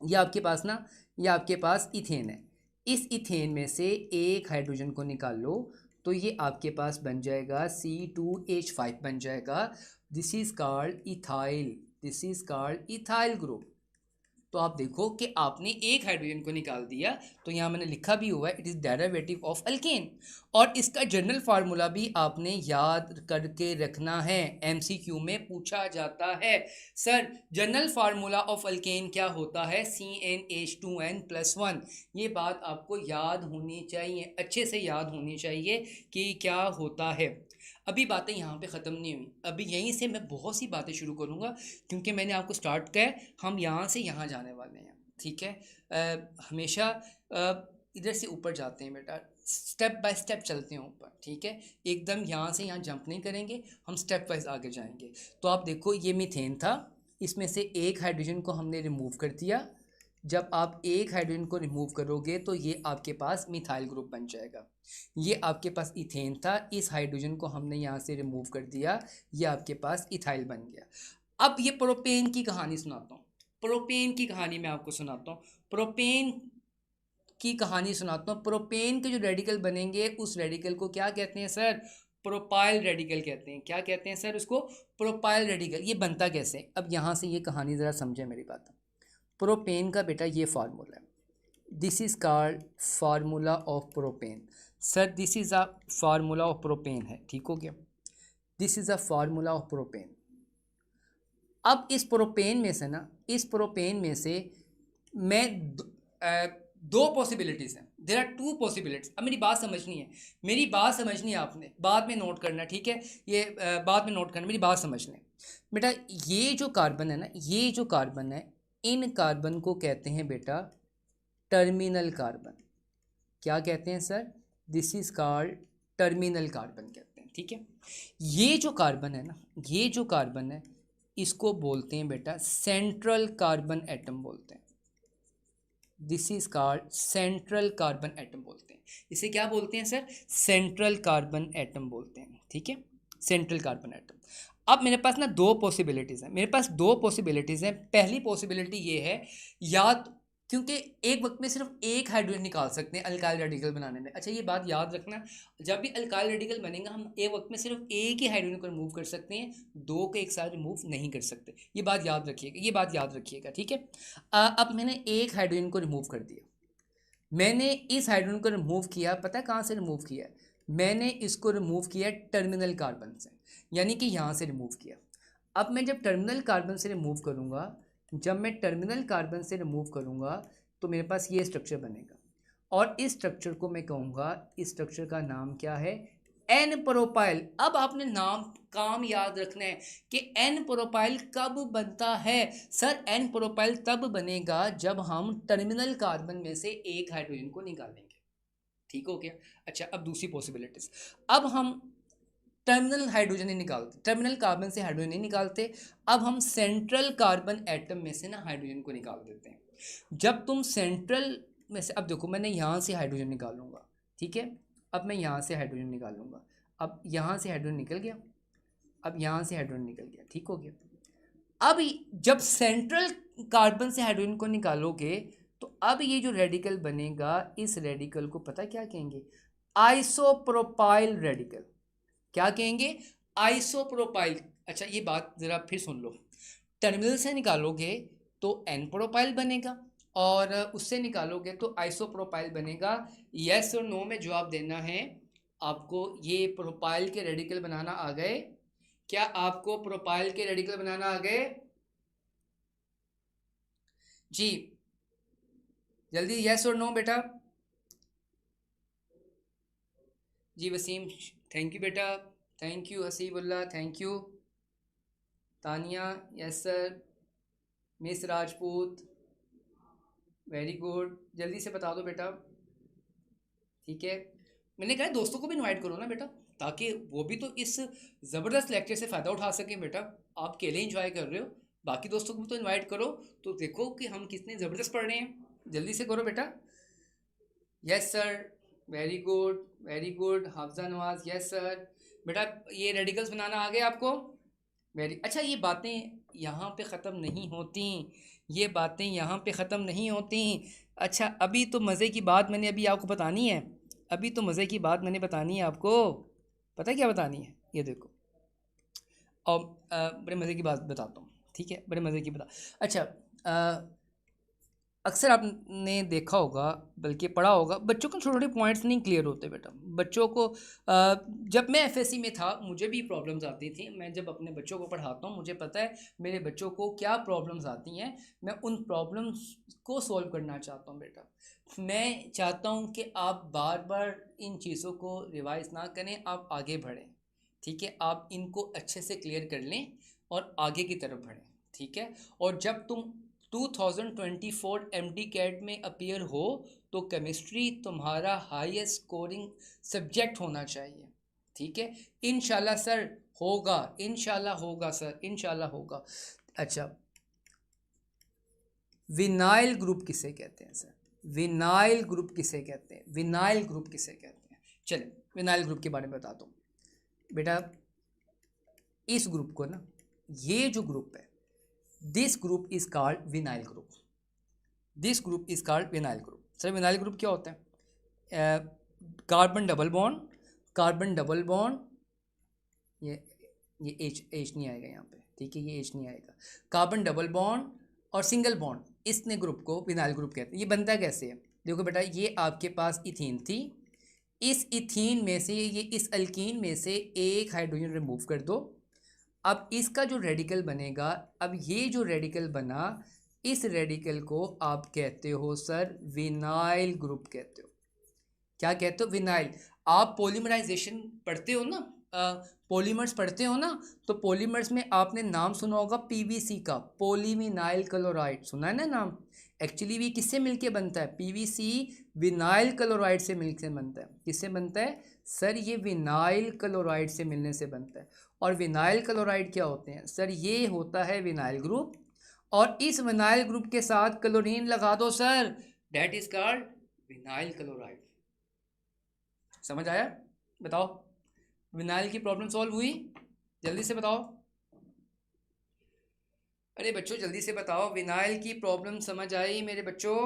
ये आपके पास ना, ये आपके पास इथेन है, इस इथेन में से एक हाइड्रोजन को निकाल लो, तो ये आपके पास बन जाएगा C2H5 बन जाएगा। This is called ethyl, this is called ethyl group. तो आप देखो कि आपने एक हाइड्रोजन को निकाल दिया, तो यहाँ मैंने लिखा भी हुआ है it is derivative of alkane. और इसका जनरल फार्मूला भी आपने याद करके रखना है, एमसीक्यू में पूछा जाता है। Sir general formula of alkane क्या होता है? CnH2n+1। ये बात आपको याद होनी चाहिए, अच्छे से याद होनी चाहिए कि क्या होता है। अभी बातें यहाँ पे ख़त्म नहीं हुई, अभी यहीं से मैं बहुत सी बातें शुरू करूँगा, क्योंकि मैंने आपको स्टार्ट किया है, हम यहाँ से यहाँ जाने वाले हैं। ठीक है, हमेशा इधर से ऊपर जाते हैं बेटा, स्टेप बाय स्टेप चलते हैं ऊपर। ठीक है, एकदम यहाँ से यहाँ जंप नहीं करेंगे, हम स्टेप वाइज आगे जाएंगे। तो आप देखो, ये मीथेन था, इसमें से एक हाइड्रोजन को हमने रिमूव कर दिया। जब आप एक हाइड्रोजन को रिमूव करोगे तो ये आपके पास मिथाइल ग्रुप बन जाएगा। ये आपके पास इथेन था, इस हाइड्रोजन को हमने यहाँ से रिमूव कर दिया, ये आपके पास इथाइल बन गया। अब ये प्रोपेन की कहानी सुनाता हूँ, प्रोपेन की कहानी मैं आपको सुनाता हूँ, प्रोपेन की कहानी सुनाता हूँ। प्रोपेन के जो रेडिकल बनेंगे, उस रेडिकल को क्या कहते हैं सर? प्रोपाइल रेडिकल कहते हैं। क्या कहते हैं सर उसको? Propyl radical. ये बनता कैसे? अब यहाँ से ये कहानी ज़रा समझे मेरी बात। प्रोपेन का बेटा ये फार्मूला है, this is called formula of propane. Sir this is a formula of propane है, ठीक हो गया? This is a formula of propane. अब इस प्रोपेन में से ना, इस प्रोपेन में से मैं दो पॉसिबिलिटीज़ हैं, देर आर टू पॉसिबिलिटीज। अब मेरी बात समझनी है, मेरी बात समझनी है, आपने बाद में नोट करना, ठीक है? ये बाद में नोट करना, मेरी बात समझनी बेटा। ये जो कार्बन है ना, ये जो कार्बन है, इन कार्बन को कहते हैं बेटा टर्मिनल कार्बन। क्या कहते हैं sir? This is called terminal carbon कहते हैं। ठीक है, ये जो कार्बन है ना, ये जो कार्बन है, इसको बोलते हैं बेटा सेंट्रल कार्बन एटम बोलते हैं। This is called central carbon atom बोलते हैं। इसे क्या बोलते हैं सर? सेंट्रल कार्बन एटम बोलते हैं। ठीक है, सेंट्रल कार्बन एटम। अब मेरे पास ना दो पॉसिबिलिटीज़ हैं, मेरे पास दो पॉसिबिलिटीज़ हैं। पहली पॉसिबिलिटी ये है, या क्योंकि एक वक्त में सिर्फ एक हाइड्रोजन निकाल सकते हैं अल्काइल रेडिकल बनाने में। अच्छा, ये बात याद रखना, जब भी अल्काइल रेडिकल बनेगा हम एक वक्त में सिर्फ एक ही हाइड्रोजन को रिमूव कर सकते हैं, दो को एक साथ रिमूव नहीं कर सकते। ये बात याद रखिएगा, ये बात याद रखिएगा, ठीक है। अब मैंने एक हाइड्रोजन को रिमूव कर दिया। मैंने इस हाइड्रोजन को रिमूव किया, पता है कहाँ से रिमूव किया? मैंने इसको रिमूव किया टर्मिनल कार्बन से, यानी कि यहाँ से रिमूव किया। अब मैं जब टर्मिनल कार्बन से रिमूव करूँगा, जब मैं टर्मिनल कार्बन से रिमूव करूँगा तो मेरे पास ये स्ट्रक्चर बनेगा, और इस स्ट्रक्चर को मैं कहूँगा, इस स्ट्रक्चर का नाम क्या है? N propyl. अब आपने नाम काम याद रखना है कि एन प्रोपाइल कब बनता है। सर एन प्रोपाइल तब बनेगा जब हम टर्मिनल कार्बन में से एक हाइड्रोजन को निकालेंगे। ठीक हो गया। अच्छा, अब दूसरी पॉसिबिलिटीज, अब हम टर्मिनल हाइड्रोजन नहीं निकालते, टर्मिनल कार्बन से हाइड्रोजन नहीं निकालते, अब हम सेंट्रल कार्बन एटम में से ना हाइड्रोजन को निकाल देते हैं। जब तुम सेंट्रल में से, अब देखो मैंने यहाँ से हाइड्रोजन निकालूंगा, ठीक है, अब मैं यहाँ से हाइड्रोजन निकालूंगा, अब यहाँ से हाइड्रोजन निकल गया, अब यहाँ से हाइड्रोजन निकल गया, ठीक हो गया। अब जब सेंट्रल कार्बन से हाइड्रोजन को निकालोगे तो अब ये जो रेडिकल बनेगा, इस रेडिकल को पता क्या कहेंगे? Isopropyl radical. क्या कहेंगे? आइसोप्रोपाइल। अच्छा, ये बात ज़रा फिर सुन लो, टर्मिनल से निकालोगे तो एन प्रोपाइल बनेगा, और उससे निकालोगे तो आइसोप्रोपाइल बनेगा। यस और नो में जवाब देना है आपको। ये प्रोपाइल के रेडिकल बनाना आ गए? क्या आपको प्रोपाइल के रेडिकल बनाना आ गए? जी जल्दी यस और नो बेटा। जी वसीम, थैंक यू बेटा, thank you Hasibullah, thank you. Tania, yes sir. Miss Rajput, very good, जल्दी से बता दो बेटा, ठीक है। मैंने कहा दोस्तों को भी इनवाइट करो ना बेटा, ताकि वो भी तो इस ज़बरदस्त लेक्चर से फ़ायदा उठा सकें बेटा। आप अकेले इंजॉय कर रहे हो, बाकी दोस्तों को भी तो इनवाइट करो, तो देखो कि हम कितने ज़बरदस्त पढ़ रहे हैं। जल्दी से करो बेटा। Yes sir, very good, very good. Hafza Nawaz, yes sir. बेटा ये रेडिकल्स बनाना आ गया आपको? वेरी अच्छा। ये बातें यहाँ पे ख़त्म नहीं होती, ये बातें यहाँ पे ख़त्म नहीं होती। अच्छा, अभी तो मज़े की बात मैंने अभी आपको बतानी है, अभी तो मज़े की बात मैंने बतानी है आपको। पता है क्या बतानी है? ये देखो, और बड़े मज़े की बात बताता हूँ, ठीक है, बड़े मज़े की बता। अच्छा, अक्सर आपने देखा होगा, बल्कि पढ़ा होगा, बच्चों को छोटे छोटे पॉइंट्स नहीं क्लियर होते बेटा। बच्चों को जब मैं एफएससी में था मुझे भी प्रॉब्लम्स आती थी। मैं जब अपने बच्चों को पढ़ाता हूँ मुझे पता है मेरे बच्चों को क्या प्रॉब्लम्स आती हैं। मैं उन प्रॉब्लम्स को सॉल्व करना चाहता हूँ बेटा। मैं चाहता हूँ कि आप बार बार इन चीज़ों को रिवाइज़ ना करें, आप आगे बढ़ें, ठीक है। आप इनको अच्छे से क्लियर कर लें और आगे की तरफ बढ़ें, ठीक है। और जब तुम 2024 एमडी कैट में अपीयर हो तो केमिस्ट्री तुम्हारा हाईएस्ट स्कोरिंग सब्जेक्ट होना चाहिए, ठीक है। इंशाल्लाह सर होगा, इंशाल्लाह होगा सर, इंशाल्लाह होगा। अच्छा, विनाइल ग्रुप किसे कहते हैं सर? विनाइल ग्रुप किसे कहते हैं? विनाइल ग्रुप किसे कहते हैं? चलिए विनाइल ग्रुप के बारे में बताता हूँ बेटा। इस ग्रुप को ना, ये जो ग्रुप है, this group is called vinyl group, this group is called vinyl group. Sir vinyl group क्या होता है? Carbon double bond, carbon double bond, ये एच नहीं आएगा यहाँ पे, ठीक है, ये एच नहीं आएगा। कार्बन डबल बॉन्ड और सिंगल बॉन्ड, इसने ग्रुप को विनाइल ग्रुप कहते हैं। ये बनता कैसे है? देखो बेटा, ये आपके पास इथीन थी, इस इथीन में से, ये इस अल्कीन में से एक हाइड्रोजन रिमूव कर दो। अब इसका जो रेडिकल बनेगा, अब ये जो रेडिकल बना, इस रेडिकल को आप कहते हो सर विनाइल ग्रुप कहते हो। क्या कहते हो? विनाइल। आप पॉलीमराइजेशन पढ़ते हो ना, पॉलीमर्स पढ़ते हो ना, तो पॉलीमर्स में आपने नाम सुना होगा पीवीसी का, पॉलीविनाइल क्लोराइड, सुना है ना नाम। एक्चुअली ये किससे मिलके बनता है? पीवीसी विनाइल क्लोराइड से मिलकर बनता है। किससे बनता है सर? ये विनाइल क्लोराइड से मिलने से बनता है। और विनाइल क्लोराइड क्या होते हैं सर? ये होता है विनाइल ग्रुप, और इस विनाइल ग्रुप के साथ क्लोरीन लगा दो sir, that is called vinyl chloride. समझ आया? बताओ, विनाइल की प्रॉब्लम सॉल्व हुई? जल्दी से बताओ। अरे बच्चों जल्दी से बताओ, विनाइल की प्रॉब्लम समझ आई मेरे बच्चों?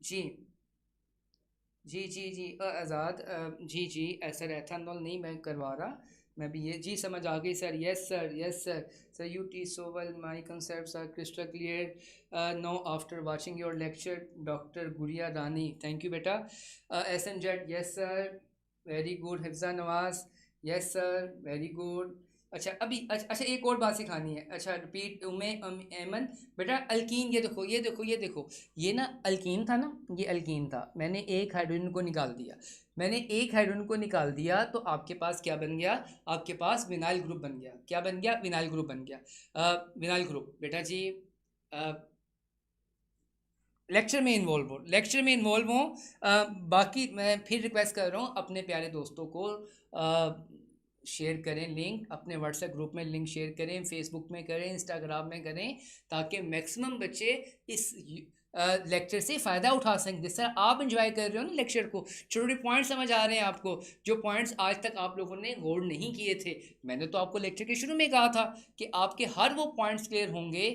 जी जी जी जी आज़ाद, जी जी सर, एथेनॉल नहीं मैं करवा रहा, मैं भी ये जी समझ आ गई sir. Yes sir, yes sir. Sir you teach so well, my concepts are crystal clear now after watching your lecture doctor Gudiya Rani. Thank you बेटा। S N Z, yes sir, very good. Hifza Nawaz, yes sir, very good. अच्छा अभी अच्छा एक और बात सिखानी है। अच्छा रिपीट उमे एमन। बेटा अल्कीन, ये देखो ये देखो ये देखो, ये ना अल्कीन था ना, ये अल्कीन था, मैंने एक हाइड्रोजन को निकाल दिया, मैंने एक हाइड्रोजन को निकाल दिया तो आपके पास क्या बन गया? आपके पास विनाइल ग्रुप बन गया। क्या बन गया? विनाइल ग्रुप बन गया। विनाइल ग्रुप बेटा जी। लेक्चर में इन्वॉल्व हो, लेक्चर में इन्वॉल्व हो। बाकी मैं फिर रिक्वेस्ट कर रहा हूँ अपने प्यारे दोस्तों को शेयर करें लिंक, अपने व्हाट्सएप ग्रुप में लिंक शेयर करें, फेसबुक में करें, इंस्टाग्राम में करें, ताकि मैक्सिमम बच्चे इस लेक्चर से फ़ायदा उठा सकें। जिस तरह आप इंजॉय कर रहे हो ना लेक्चर को, छोटे छोटे पॉइंट्स समझ आ रहे हैं आपको, जो पॉइंट्स आज तक आप लोगों ने गौर नहीं किए थे। मैंने तो आपको लेक्चर के शुरू में कहा था कि आपके हर वो पॉइंट्स क्लियर होंगे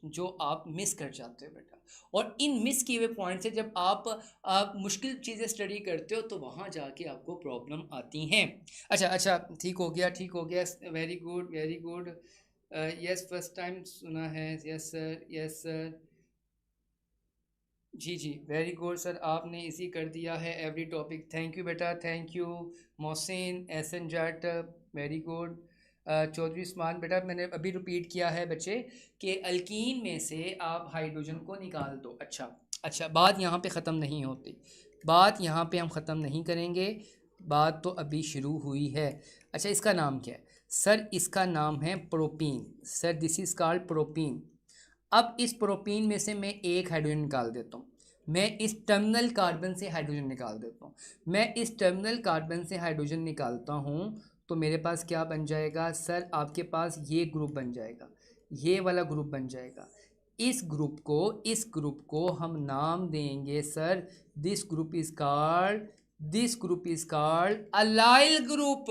जो आप मिस कर जाते हो बेटा। और इन मिस किए हुए पॉइंट से जब आप मुश्किल चीज़ें स्टडी करते हो तो वहाँ जाके आपको प्रॉब्लम आती हैं। अच्छा अच्छा, ठीक हो गया, ठीक हो गया, very good very good. Yes first time सुना है, यस सर, यस सर। जी जी वेरी गुड सर, आपने इसी कर दिया है एवरी टॉपिक। थैंक यू बेटा, thank you. Mohsin, S N Jutt, very good. Chaudhry Usman, बेटा मैंने अभी रिपीट किया है बच्चे कि अल्कीन में से आप हाइड्रोजन को निकाल दो। अच्छा अच्छा, बात यहाँ पे ख़त्म नहीं होती, बात यहाँ पे हम ख़त्म नहीं करेंगे, बात तो अभी शुरू हुई है। अच्छा इसका नाम क्या है? सर इसका नाम है propene. Sir this is called propene. अब इस प्रोपीन में से मैं एक हाइड्रोजन निकाल देता हूँ, मैं इस टर्मिनल कार्बन से हाइड्रोजन निकाल देता हूँ, मैं इस टर्मिनल कार्बन से हाइड्रोजन निकालता हूँ तो मेरे पास क्या बन जाएगा सर? आपके पास ये ग्रुप बन जाएगा, ये वाला ग्रुप बन जाएगा। इस ग्रुप को हम नाम देंगे sir, this group is called allyl group.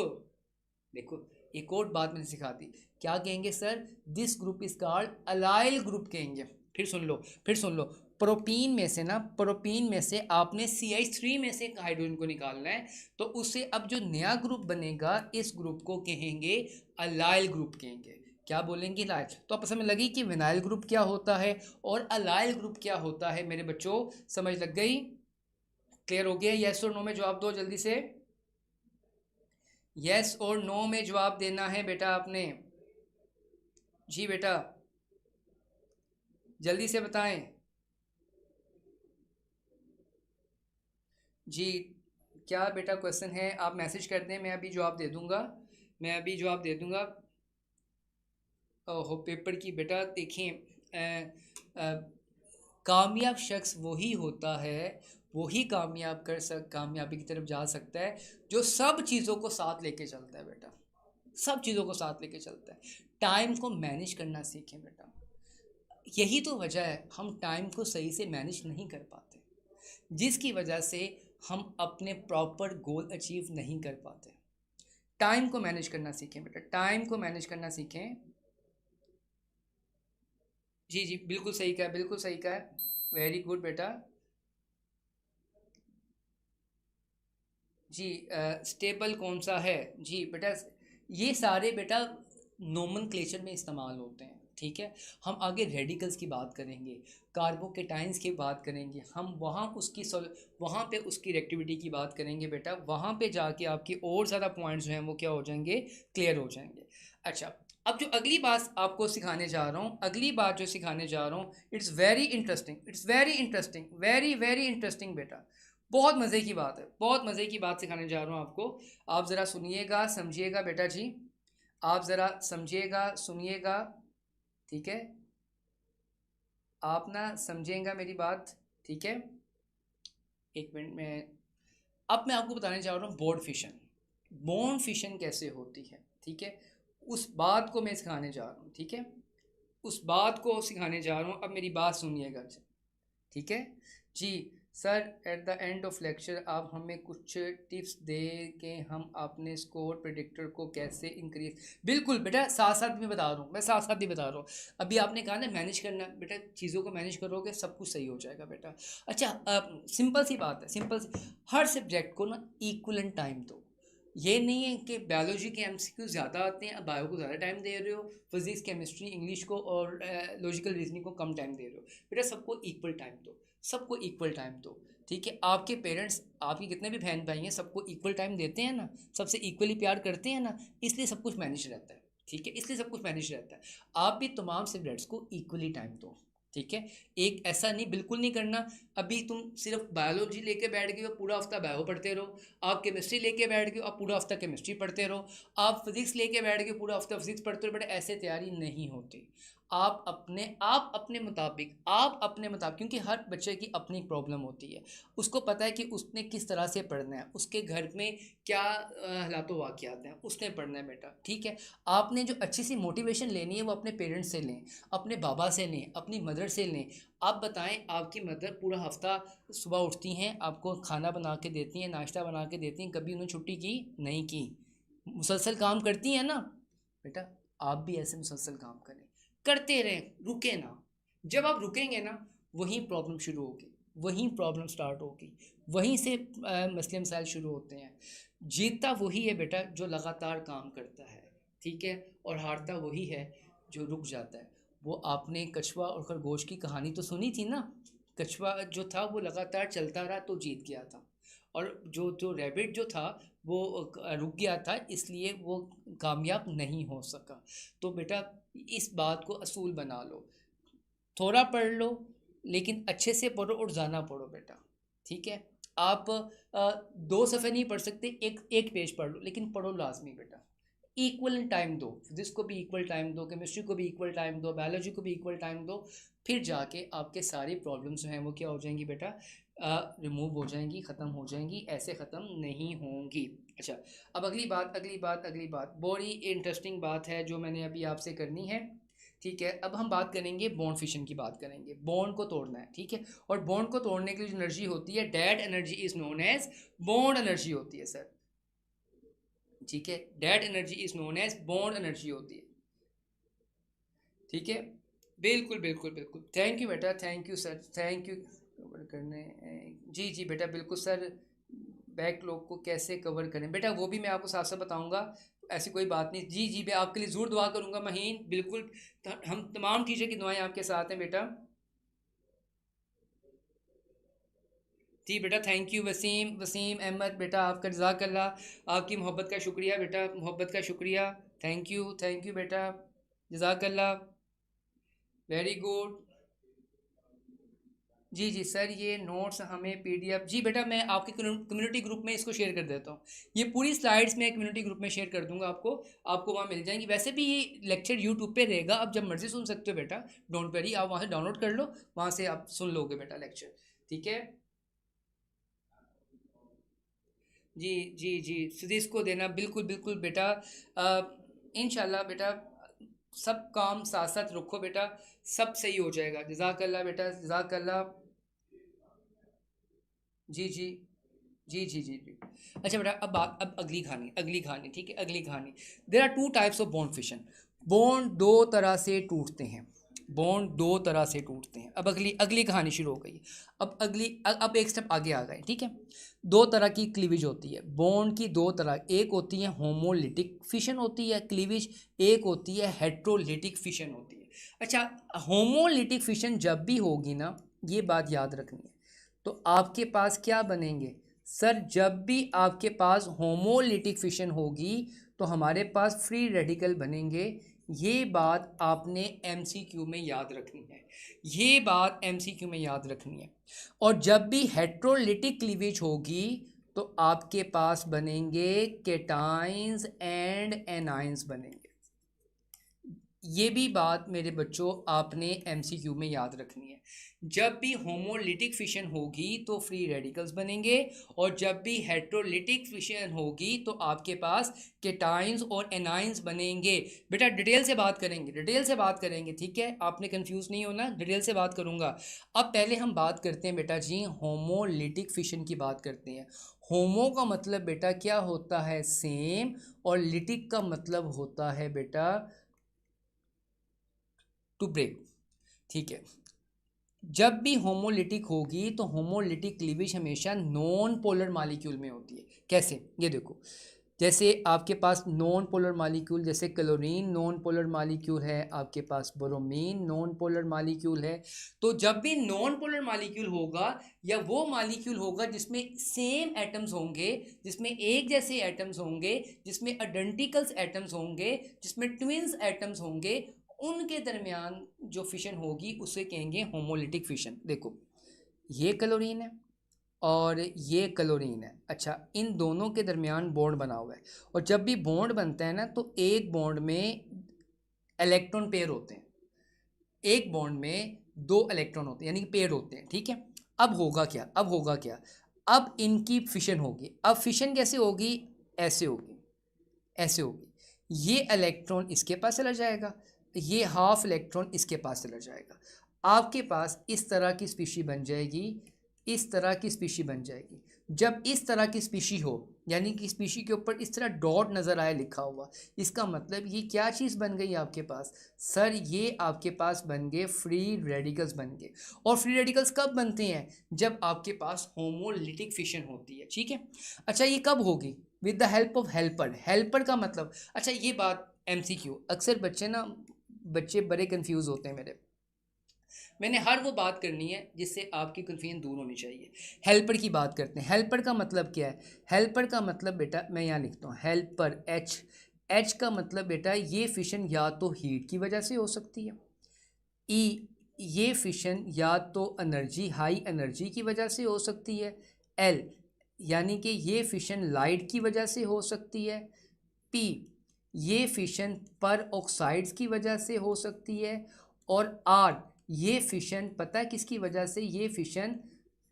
देखो एक और बात मैंने सिखा दी, क्या कहेंगे sir? This group is called allyl group कहेंगे। फिर सुन लो, फिर सुन लो, प्रोपीन में से ना, प्रोपीन में से आपने CH3 में से एक हाइड्रोजन को निकालना है, तो उससे अब जो नया ग्रुप बनेगा इस ग्रुप को कहेंगे अलाइल ग्रुप कहेंगे। क्या बोलेंगे? लाइल। तो आप समझ लगी कि विनाइल ग्रुप क्या होता है और अलाइल ग्रुप क्या होता है मेरे बच्चों? समझ लग गई? क्लियर हो गया? यस और नो में जवाब दो जल्दी से, यस और नो में जवाब देना है बेटा आपने। जी बेटा जल्दी से बताएं। जी क्या बेटा क्वेश्चन है? आप मैसेज कर दें, मैं अभी जवाब दे दूंगा, मैं अभी जवाब दे दूंगा। ओहो पेपर की बेटा देखें, कामयाब शख्स वही होता है, वही कामयाबी की तरफ जा सकता है जो सब चीज़ों को साथ लेके चलता है बेटा, सब चीज़ों को साथ लेके चलता है। टाइम को मैनेज करना सीखें बेटा, यही तो वजह है हम टाइम को सही से मैनेज नहीं कर पाते, जिसकी वजह से हम अपने प्रॉपर गोल अचीव नहीं कर पाते। टाइम को मैनेज करना सीखें बेटा, टाइम को मैनेज करना सीखें। जी जी बिल्कुल सही कहा, बिल्कुल सही कहा, वेरी गुड बेटा। जी स्टेबल कौन सा है? जी बेटा ये सारे बेटा नोमेनक्लेचर में इस्तेमाल होते हैं, ठीक है। हम आगे रेडिकल्स की बात करेंगे, कार्बोकेटाइंस की बात करेंगे, हम वहाँ पे उसकी रिएक्टिविटी की बात करेंगे बेटा, वहाँ पे जाके आपकी और ज़्यादा पॉइंट्स जो हैं वो क्या हो जाएंगे? क्लियर हो जाएंगे। अच्छा अब जो अगली बात आपको सिखाने जा रहा हूँ, अगली बात जो सिखाने जा रहा हूँ, it's very interesting, it's very interesting, very very interesting बेटा, बहुत मज़े की बात है, बहुत मज़े की बात सिखाने जा रहा हूँ आपको। आप ज़रा सुनिएगा समझिएगा बेटा जी, आप ज़रा समझिएगा सुनिएगा, ठीक है, आप ना समझेंगे मेरी बात, ठीक है। एक मिनट में, अब मैं आपको बताने जा रहा हूँ बोर्ड फिशन, बोन फिशन कैसे होती है, ठीक है, उस बात को मैं सिखाने जा रहा हूँ, ठीक है, उस बात को सिखाने जा रहा हूँ। अब मेरी बात सुनिएगा, ठीक है जी। Sir at the end of lecture आप हमें कुछ टिप्स दे के हम अपने स्कोर प्रेडिक्टर को कैसे इंक्रीज। बिल्कुल बेटा, साथ साथ भी बता रहा हूँ, मैं साथ साथ ही बता रहा हूँ। अभी आपने कहा ना मैनेज करना, बेटा चीज़ों को मैनेज करोगे सब कुछ सही हो जाएगा बेटा। अच्छा, सिंपल सी बात है, सिंपल सी, हर सब्जेक्ट को ना इक्वलेंट टाइम दो। ये नहीं है कि बायोलॉजी के एमसीक्यू ज़्यादा आते हैं, अब बायो को ज़्यादा टाइम दे रहे हो, फिजिक्स केमिस्ट्री इंग्लिश को और लॉजिकल रीजनिंग को कम टाइम दे रहे हो। बेटा सबको इक्वल टाइम दो, सबको इक्वल टाइम दो। ठीक है, आपके पेरेंट्स, आपके जितने भी बहन भाई हैं, सबको इक्वल टाइम देते हैं ना, सबसे इक्वली प्यार करते हैं ना, इसलिए सब कुछ मैनेज रहता है। ठीक है, इसलिए सब कुछ मैनेज रहता है। आप भी तमाम सब्जेक्ट्स को इक्वली टाइम दो। ठीक है, एक ऐसा नहीं, बिल्कुल नहीं करना। अभी तुम सिर्फ बायोलॉजी लेके बैठ गए हो, पूरा हफ्ता बायो पढ़ते रहो। आप केमिस्ट्री लेके बैठ गए हो, आप पूरा हफ्ता केमिस्ट्री पढ़ते रहो। आप फिजिक्स लेके बैठ गए, पूरा हफ्ता फिजिक्स पढ़ते रहो। बेटा ऐसे तैयारी नहीं होती। आप अपने मुताबिक, क्योंकि हर बच्चे की अपनी प्रॉब्लम होती है। उसको पता है कि उसने किस तरह से पढ़ना है, उसके घर में क्या हालात वाक़यात हैं, उसने पढ़ना है बेटा। ठीक है, आपने जो अच्छी सी मोटिवेशन लेनी है वो अपने पेरेंट्स से लें, अपने बाबा से लें, अपनी मदर से लें। आप बताएं, आपकी मदर पूरा हफ्ता सुबह उठती हैं, आपको खाना बना के देती हैं, नाश्ता बना के देती हैं, कभी उन्होंने छुट्टी की नहीं की, मुसलसल काम करती हैं ना। बेटा आप भी ऐसे मुसलसल काम करें, करते रहें, रुके ना। जब आप रुकेंगे ना, वहीं प्रॉब्लम शुरू होगी, वहीं प्रॉब्लम स्टार्ट होगी, वहीं से मसले मसाइल शुरू होते हैं। जीतता वही है बेटा जो लगातार काम करता है। ठीक है, और हारता वही है जो रुक जाता है। वो आपने कछुआ और खरगोश की कहानी तो सुनी थी ना। कछुआ जो था वो लगातार चलता रहा तो जीत गया था, और जो जो रैबिट जो था वो रुक गया था, इसलिए वो कामयाब नहीं हो सका। तो बेटा इस बात को असूल बना लो, थोड़ा पढ़ लो लेकिन अच्छे से पढ़ो और ज़्यादा पढ़ो बेटा। ठीक है, आप 2 सफ़े नहीं पढ़ सकते, एक एक पेज पढ़ लो, लेकिन पढ़ो लाजमी बेटा। इक्वल टाइम दो, फिजिक्स को भी इक्वल टाइम दो, केमिस्ट्री को भी इक्वल टाइम दो, बायोलॉजी को भी इक्वल टाइम दो। फिर जाके आपके सारी प्रॉब्लम्स जो हैं वो क्या हो जाएंगी बेटा, रिमूव हो जाएंगी, ख़त्म हो जाएंगी, ऐसे ख़त्म नहीं होंगी। अच्छा, अब अगली बात बड़ी इंटरेस्टिंग बात है जो मैंने अभी आपसे करनी है। ठीक है, अब हम बात करेंगे बॉन्ड फिशन की बात करेंगे, बॉन्ड को तोड़ना है। ठीक है, और बॉन्ड को तोड़ने के लिए जो एनर्जी होती है, that energy is known as bond energy होती है सर। ठीक है, that energy is known as bond energy होती है। ठीक है, बिल्कुल बिल्कुल बिल्कुल, थैंक यू बेटा, thank you sir, thank you cover करने। जी जी बेटा बिल्कुल सर, बैकलॉग को कैसे कवर करें बेटा वो भी मैं आपको साथ साथ बताऊंगा, ऐसी कोई बात नहीं। जी जी, मैं आपके लिए ज़रूर दुआ करूंगा महीन, बिल्कुल। हम तमाम टीचर की दुआएं आपके साथ हैं बेटा। जी बेटा, थैंक यू वसीम, वसीम अहमद बेटा, आपका जज़ाकल्लाह, आपकी मोहब्बत का शुक्रिया बेटा, मोहब्बत का शुक्रिया। थैंक यू बेटा, जज़ाकल्लाह, वेरी गुड। जी जी सर, ये नोट्स हमें पीडीएफ, जी बेटा मैं आपके कम्युनिटी ग्रुप में इसको शेयर कर देता हूँ। ये पूरी स्लाइड्स मैं कम्युनिटी ग्रुप में शेयर कर दूंगा आपको, आपको वहाँ मिल जाएंगी। वैसे भी ये लेक्चर यूट्यूब पे रहेगा, आप जब मर्जी सुन सकते हो बेटा, डोंट वरी, आप वहाँ से डाउनलोड कर लो, वहाँ से आप सुन लोगे बेटा लेक्चर। ठीक है, जी जी जी, फिजिक्स को देना, बिल्कुल बिल्कुल बेटा। इंशाल्लाह बेटा, सब काम साथ साथ रखो बेटा, सब सही हो जाएगा। जज़ाकल्लाह बेटा, जज़ाकल्लाह। जी जी जी जी जी जी। अच्छा बेटा, अब अगली कहानी, ठीक है, अगली कहानी। There are two types of bond fission. Bond दो तरह से टूटते हैं, बॉन्ड दो तरह से टूटते हैं। अब अगली अगली कहानी शुरू हो गई। अब एक स्टेप आगे आ गए। ठीक है, दो तरह की क्लीवेज होती है बॉन्ड की, दो तरह, एक होती है होमोलिटिक फिशन होती है क्लीवेज, एक होती है हेट्रोलिटिक फिशन होती है। अच्छा, होमोलिटिक फिशन जब भी होगी ना, ये बात याद रखनी है, तो आपके पास क्या बनेंगे सर, जब भी आपके पास होमोलिटिक फिशन होगी तो हमारे पास फ्री रेडिकल बनेंगे। ये बात आपने एमसीक्यू में याद रखनी है, ये बात एमसीक्यू में याद रखनी है। और जब भी हेट्रोलिटिक क्लीवेज होगी तो आपके पास बनेंगे केटाइंस एंड एनाइंस बनेंगे। ये भी बात मेरे बच्चों आपने एमसीक्यू में याद रखनी है। जब भी होमोलिटिक फिशन होगी तो फ्री रेडिकल्स बनेंगे, और जब भी हेट्रोलिटिक फिशन होगी तो आपके पास केटाइंस और एनाइंस बनेंगे। बेटा डिटेल से बात करेंगे, डिटेल से बात करेंगे, ठीक है, आपने कंफ्यूज नहीं होना, डिटेल से बात करूंगा। अब पहले हम बात करते हैं बेटा जी होमोलिटिक फिशन की बात करते हैं। होमो का मतलब बेटा क्या होता है, सेम, और लिटिक का मतलब होता है बेटा टू ब्रेक, ठीक है। जब भी होमोलिटिक होगी तो होमोलिटिक क्लीवेज हमेशा नॉन पोलर मालिक्यूल में होती है। कैसे, ये देखो, जैसे आपके पास नॉन पोलर मालिक्यूल, जैसे क्लोरीन नॉन पोलर मालिक्यूल है, आपके पास ब्रोमीन नॉन पोलर मालिक्यूल है। तो जब भी नॉन पोलर मालिक्यूल होगा या वो मालिक्यूल होगा जिसमें सेम एटम्स होंगे, जिसमें एक जैसे एटम्स होंगे, जिसमें आइडेंटिकल्स एटम्स होंगे, जिसमें ट्विन्स एटम्स होंगे, उनके दरमियान जो फिशन होगी उसे कहेंगे होमोलिटिक फिशन। देखो, ये क्लोरीन है और ये क्लोरीन है, अच्छा, इन दोनों के दरमियान बॉन्ड बना हुआ है, और जब भी बॉन्ड बनता है ना तो एक बॉन्ड में इलेक्ट्रॉन पेयर होते हैं, एक बॉन्ड में दो इलेक्ट्रॉन होते हैं, यानी कि पेयर होते हैं, ठीक है। अब होगा क्या, अब होगा क्या, अब इनकी फिशन होगी। अब फिशन कैसे होगी, ऐसे होगी, ऐसे होगी, ये इलेक्ट्रॉन इसके पास चला जाएगा, ये हाफ इलेक्ट्रॉन इसके पास चला जाएगा, आपके पास इस तरह की स्पीशी बन जाएगी, इस तरह की स्पीशी बन जाएगी। जब इस तरह की स्पीशी हो, यानी कि स्पीशी के ऊपर इस तरह डॉट नज़र आए लिखा हुआ, इसका मतलब ये क्या चीज़ बन गई आपके पास, सर ये आपके पास बन गए फ्री रेडिकल्स बन गए। और फ्री रेडिकल्स कब बनते हैं, जब आपके पास होमोलिटिक फिशन होती है, ठीक है। अच्छा, ये कब होगी, with the help of helper. Helper का मतलब, अच्छा ये बात एमसीक्यू, अक्सर बच्चे बड़े कंफ्यूज होते हैं मेरे, मैंने हर वो बात करनी है जिससे आपकी कन्फ्यूजन दूर होनी चाहिए। हेल्पर की बात करते हैं, हेल्पर का मतलब क्या है। हेल्पर का मतलब बेटा मैं यहाँ लिखता हूँ हेल्पर, एच, एच का मतलब बेटा ये फिशन या तो हीट की वजह से हो सकती है, ई, ये फिशन या तो एनर्जी, हाई एनर्जी की वजह से हो सकती है, एल, यानी कि ये फिशन लाइट की वजह से हो सकती है, पी, ये फिशन पर ऑक्साइड्स की वजह से हो सकती है, और आर, ये फिशन पता है किसकी वजह से, ये फिशन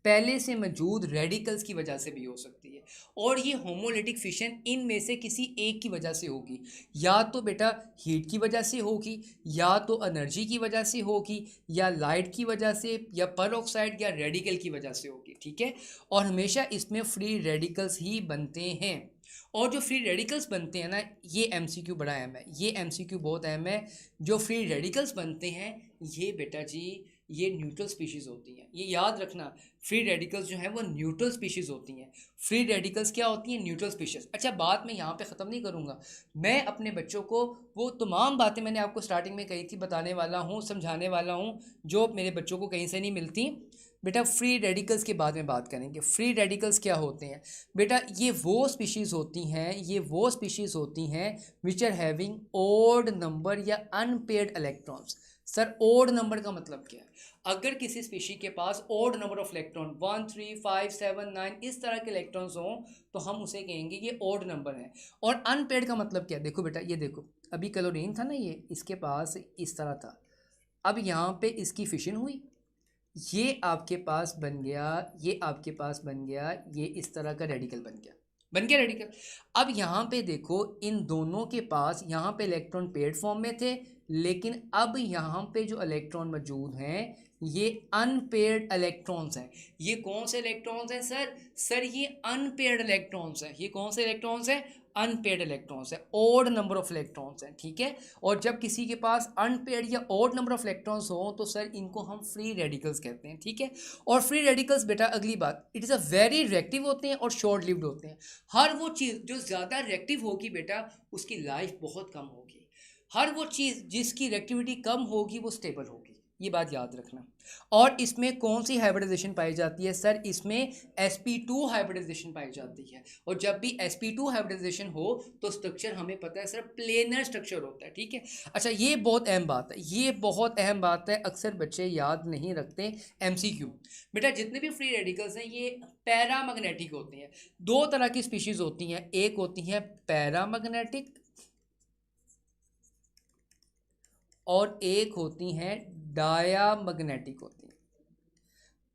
पहले से मौजूद रेडिकल्स की वजह से भी हो सकती है। और ये होमोलिटिक फिशन इनमें से किसी एक की वजह से होगी, या तो बेटा हीट की वजह से होगी, या तो एनर्जी की वजह से होगी, या लाइट की वजह से, या पर ऑक्साइड या रेडिकल की वजह से होगी, ठीक है। और हमेशा इसमें फ्री रेडिकल्स ही बनते हैं। और जो फ्री रेडिकल्स बनते हैं ना, ये एमसीक्यू बड़ा अहम है, ये एमसीक्यू बहुत अहम है। जो फ्री रेडिकल्स बनते हैं ये बेटा जी ये न्यूट्रल स्पीशीज़ होती हैं, ये याद रखना। फ्री रेडिकल्स जो हैं वो न्यूट्रल स्पीशीज़ होती हैं। फ्री रेडिकल्स क्या होती हैं, न्यूट्रल स्पीशीज़। अच्छा, बात मैं यहाँ पे ख़त्म नहीं करूँगा, मैं अपने बच्चों को वो तमाम बातें मैंने आपको स्टार्टिंग में कही थी बताने वाला हूँ, समझाने वाला हूँ, जो मेरे बच्चों को कहीं से नहीं मिलती। बेटा फ्री रेडिकल्स के बाद में बात करेंगे। फ्री रेडिकल्स क्या होते हैं बेटा, ये वो स्पीशीज़ होती हैं, ये वो स्पीशीज़ होती हैं which are having odd number या unpaired electrons. Sir odd number का मतलब क्या है, अगर किसी स्पीशी के पास ओड नंबर ऑफ इलेक्ट्रॉन 1 3 5 7 9 इस तरह के इलेक्ट्रॉन्स हों तो हम उसे कहेंगे ये ओड नंबर है। और अनपेयर्ड का मतलब क्या है, देखो बेटा, ये देखो, अभी क्लोरीन था ना, ये इसके पास इस तरह था, अब यहाँ पे इसकी फिशन हुई, ये आपके पास बन गया, ये आपके पास बन गया, ये इस तरह का रेडिकल बन गया, बन गया रेडिकल। अब यहाँ पे देखो, इन दोनों के पास यहाँ पे इलेक्ट्रॉन पेयर्ड फॉर्म में थे, लेकिन अब यहाँ पे जो इलेक्ट्रॉन मौजूद हैं ये अनपेयर्ड इलेक्ट्रॉन्स हैं। ये कौन से इलेक्ट्रॉन्स हैं सर, सर ये अनपेयर्ड इलेक्ट्रॉन्स हैं। ये कौन से इलेक्ट्रॉन्स हैं, अनपेयर्ड इलेक्ट्रॉन्स हैं, ओड नंबर ऑफ इलेक्ट्रॉन्स हैं, ठीक है। और जब किसी के पास अनपेयर्ड या ओड नंबर ऑफ इलेक्ट्रॉन्स हो तो सर इनको हम फ्री रेडिकल्स कहते हैं, ठीक है। और फ्री रेडिकल्स बेटा अगली बात, it is a very reactive होते हैं और शॉर्ट लिव्ड होते हैं। हर वो चीज़ जो ज़्यादा रिएक्टिव होगी बेटा उसकी लाइफ बहुत कम होगी, हर वो चीज़ जिसकी रिएक्टिविटी कम होगी वो स्टेबल होगी, ये बात याद रखना। और इसमें कौन सी हाइब्रिडाइजेशन पाई जाती है सर, इसमें sp2 हाइब्रिडाइजेशन पाई जाती है। और जब भी sp2 हाइब्रिडाइजेशन हो तो स्ट्रक्चर हमें पता है सर प्लेनर स्ट्रक्चर होता है, ठीक है। अच्छा, ये बहुत अहम बात है, ये बहुत अहम बात है, अक्सर बच्चे याद नहीं रखते। एमसीक्यू बेटा, जितने भी फ्री रेडिकल्स हैं ये पैरामैग्नेटिक होते हैं। दो तरह की स्पीशीज़ होती हैं, एक होती हैं पैरामैग्नेटिक और एक होती हैं डायामैग्नेटिक होती हैं।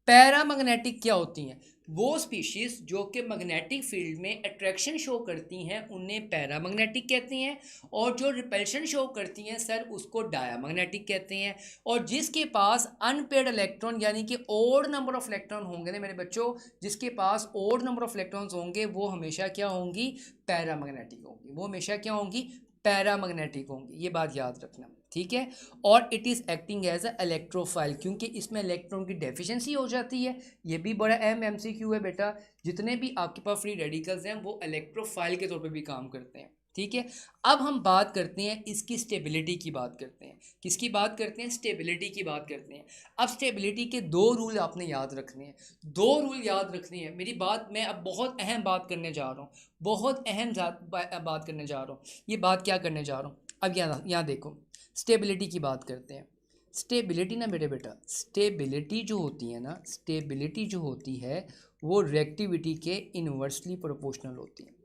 पैरामैग्नेटिक क्या होती हैं? वो स्पीशीज जो कि मैग्नेटिक फील्ड में अट्रैक्शन शो करती हैं उन्हें पैरामैग्नेटिक कहते हैं, और जो रिपल्शन शो करती हैं सर उसको डायामैग्नेटिक कहते हैं। और जिसके पास अनपेयर्ड इलेक्ट्रॉन यानी कि ओड नंबर ऑफ इलेक्ट्रॉन होंगे ना मेरे बच्चों, जिसके पास ओड नंबर ऑफ इलेक्ट्रॉन्स होंगे वो हमेशा क्या होंगी? पैरामैग्नेटिक होंगी। वो हमेशा क्या होंगी? पैरामैग्नेटिक होंगी। ये बात याद रखना, ठीक है। और it is acting as a electrophile, क्योंकि इसमें इलेक्ट्रॉन की डेफिशिएंसी हो जाती है। ये भी बड़ा अहम एमसीक्यू है बेटा। जितने भी आपके पास फ्री रेडिकल्स हैं वो इलेक्ट्रोफाइल के तौर पे भी काम करते हैं, ठीक है। अब हम बात करते हैं इसकी स्टेबिलिटी की बात करते हैं। किसकी बात करते हैं? स्टेबिलिटी की बात करते हैं। अब स्टेबिलिटी के दो रूल आपने याद रखने हैं, दो रूल याद रखने हैं। मेरी बात, मैं अब बहुत अहम बात करने जा रहा हूँ, बहुत अहम बात करने जा रहा हूँ। ये बात क्या करने जा रहा हूँ? अब यहाँ देखो, स्टेबिलिटी की बात करते हैं। स्टेबिलिटी ना मेरे बेटा, स्टेबिलिटी जो होती है ना, स्टेबिलिटी जो होती है वो रिएक्टिविटी के इन्वर्सली प्रोपोर्शनल होती है।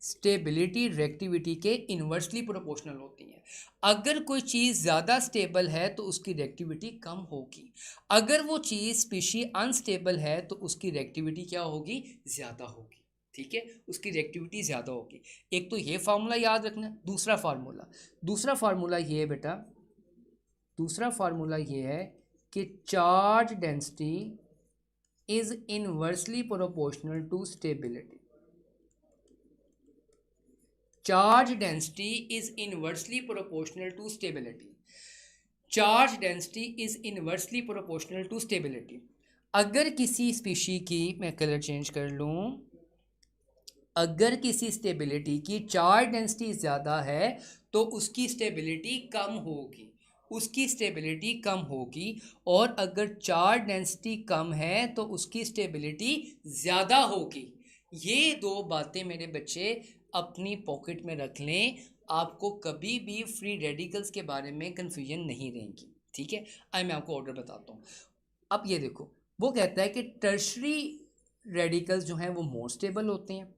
स्टेबिलिटी रिएक्टिविटी के इन्वर्सली प्रोपोर्शनल होती है। अगर कोई चीज़ ज़्यादा स्टेबल है तो उसकी रिएक्टिविटी कम होगी, अगर वो चीज़ स्पीशी अनस्टेबल है तो उसकी रिएक्टिविटी क्या होगी? ज़्यादा होगी, ठीक है। उसकी रिएक्टिविटी ज़्यादा होगी। एक तो ये फार्मूला याद रखना। दूसरा फार्मूला ये है बेटा, दूसरा फार्मूला ये है कि charge density is inversely proportional to stability. Charge density is inversely proportional to stability. Charge density is inversely proportional to stability. अगर किसी स्पीशी की, मैं कलर चेंज कर लूँ, अगर किसी स्टेबिलिटी की चार्ज डेंसिटी ज़्यादा है तो उसकी स्टेबिलिटी कम होगी, उसकी स्टेबिलिटी कम होगी। और अगर चार्ज डेंसिटी कम है तो उसकी स्टेबिलिटी ज़्यादा होगी। ये दो बातें मेरे बच्चे अपनी पॉकेट में रख लें, आपको कभी भी फ्री रेडिकल्स के बारे में कन्फ्यूजन नहीं रहेगी, ठीक है। अब मैं आपको ऑर्डर बताता हूँ। अब ये देखो, वो कहता है कि टर्शरी रेडिकल्स जो हैं वो मोर स्टेबल होते हैं,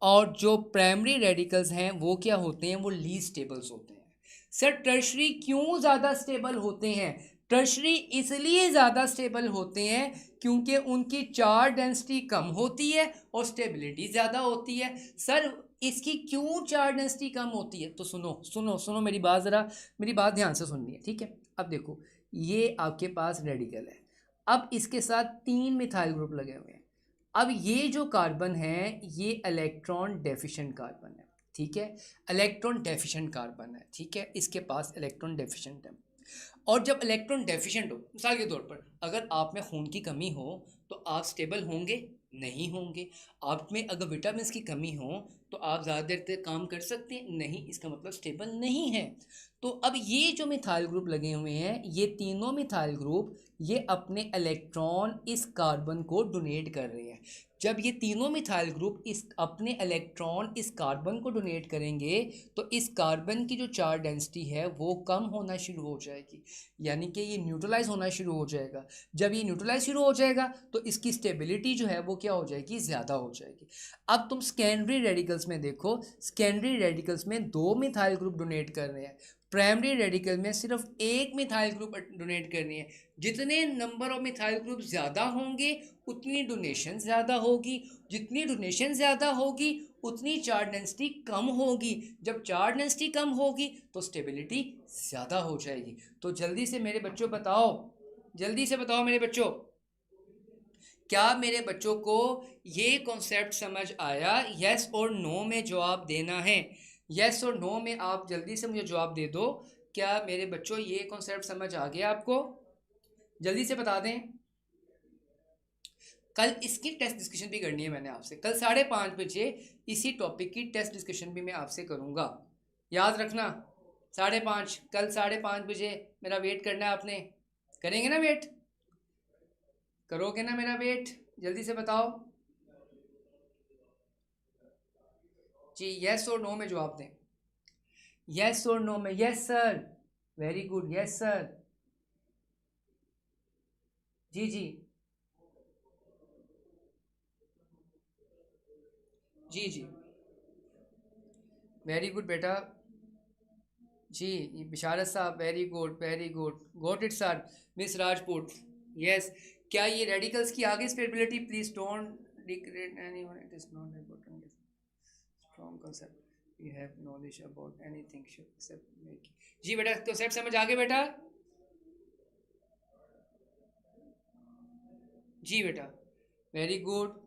और जो प्राइमरी रेडिकल्स हैं वो क्या होते हैं? वो लीस्ट स्टेबल्स होते हैं। सर टर्शरी क्यों ज़्यादा स्टेबल होते हैं? टर्शरी इसलिए ज़्यादा स्टेबल होते हैं क्योंकि उनकी चार्ज डेंसिटी कम होती है और स्टेबिलिटी ज़्यादा होती है। सर इसकी क्यों चार्ज डेंसिटी कम होती है? तो सुनो सुनो सुनो मेरी बात, ज़रा मेरी बात ध्यान से सुननी है, ठीक है। अब देखो, ये आपके पास रेडिकल है, अब इसके साथ 3 मिथाइल ग्रुप लगे हुए हैं। अब ये जो कार्बन है ये इलेक्ट्रॉन डेफिशिएंट कार्बन है, ठीक है। इलेक्ट्रॉन डेफिशिएंट कार्बन है, ठीक है। इसके पास इलेक्ट्रॉन डेफिशिएंट है। और जब इलेक्ट्रॉन डेफिशिएंट हो, मिसाल के तौर पर अगर आप में खून की कमी हो तो आप स्टेबल होंगे? नहीं होंगे। आप में अगर विटामिन की कमी हो तो आप ज़्यादा देर तक काम कर सकते हैं? नहीं, इसका मतलब स्टेबल नहीं है। तो अब ये जो मिथाइल ग्रुप लगे हुए हैं, ये तीनों मिथाइल ग्रुप ये अपने इलेक्ट्रॉन इस कार्बन को डोनेट कर रहे हैं। जब ये तीनों मिथाइल ग्रुप इस अपने इलेक्ट्रॉन इस कार्बन को डोनेट करेंगे तो इस कार्बन की जो चार्ज डेंसिटी है वो कम होना शुरू हो जाएगी, यानी कि ये न्यूट्रलाइज होना शुरू हो जाएगा। जब ये न्यूट्रलाइज शुरू हो जाएगा तो इसकी स्टेबिलिटी जो है वो क्या हो जाएगी? ज़्यादा हो जाएगी। अब तुम सेकेंडरी रेडिकल्स में देखो, सेकेंडरी रेडिकल्स में 2 मिथाइल ग्रुप डोनेट कर रहे हैं, प्राइमरी रेडिकल में सिर्फ एक मिथाइल ग्रुप डोनेट करनी है। जितने नंबर ऑफ मिथाइल ग्रुप ज़्यादा होंगे उतनी डोनेशन ज़्यादा होगी, जितनी डोनेशन ज़्यादा होगी उतनी चार्ज डेंसिटी कम होगी, जब चार्ज डेंसिटी कम होगी तो स्टेबिलिटी ज़्यादा हो जाएगी। तो जल्दी से मेरे बच्चों बताओ, जल्दी से बताओ मेरे बच्चों, क्या मेरे बच्चों को ये कॉन्सेप्ट समझ आया? यस और नो में जवाब देना है, यस और नो में आप जल्दी से मुझे जवाब दे दो। क्या मेरे बच्चों ये कॉन्सेप्ट समझ आ गया आपको? जल्दी से बता दें। कल इसकी टेस्ट डिस्कशन भी करनी है मैंने आपसे, कल 5:30 बजे इसी टॉपिक की टेस्ट डिस्कशन भी मैं आपसे करूँगा, याद रखना। 5:30, कल 5:30 बजे मेरा वेट करना है आपने। करेंगे ना वेट? करोगे ना मेरा वेट? जल्दी से बताओ जी, यस और नो में जवाब दें। यस और नो में, yes sir, very good, yes sir, जी जी जी जी, वेरी गुड बेटा। जी बिशारत साहब, very good very good, got it sir. Miss Rajput, yes. क्या ये रेडिकल्स की आगे stability, please don't degrade anyone, it is not important, strong concept, you have knowledge about anything except making. जी बेटा कंसेप्ट समझ आ गए बेटा? जी बेटा, वेरी गुड।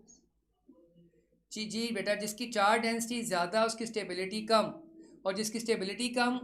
जी बेटा, जिसकी चार्ज डेंसिटी ज़्यादा उसकी स्टेबिलिटी कम, और जिसकी स्टेबिलिटी कम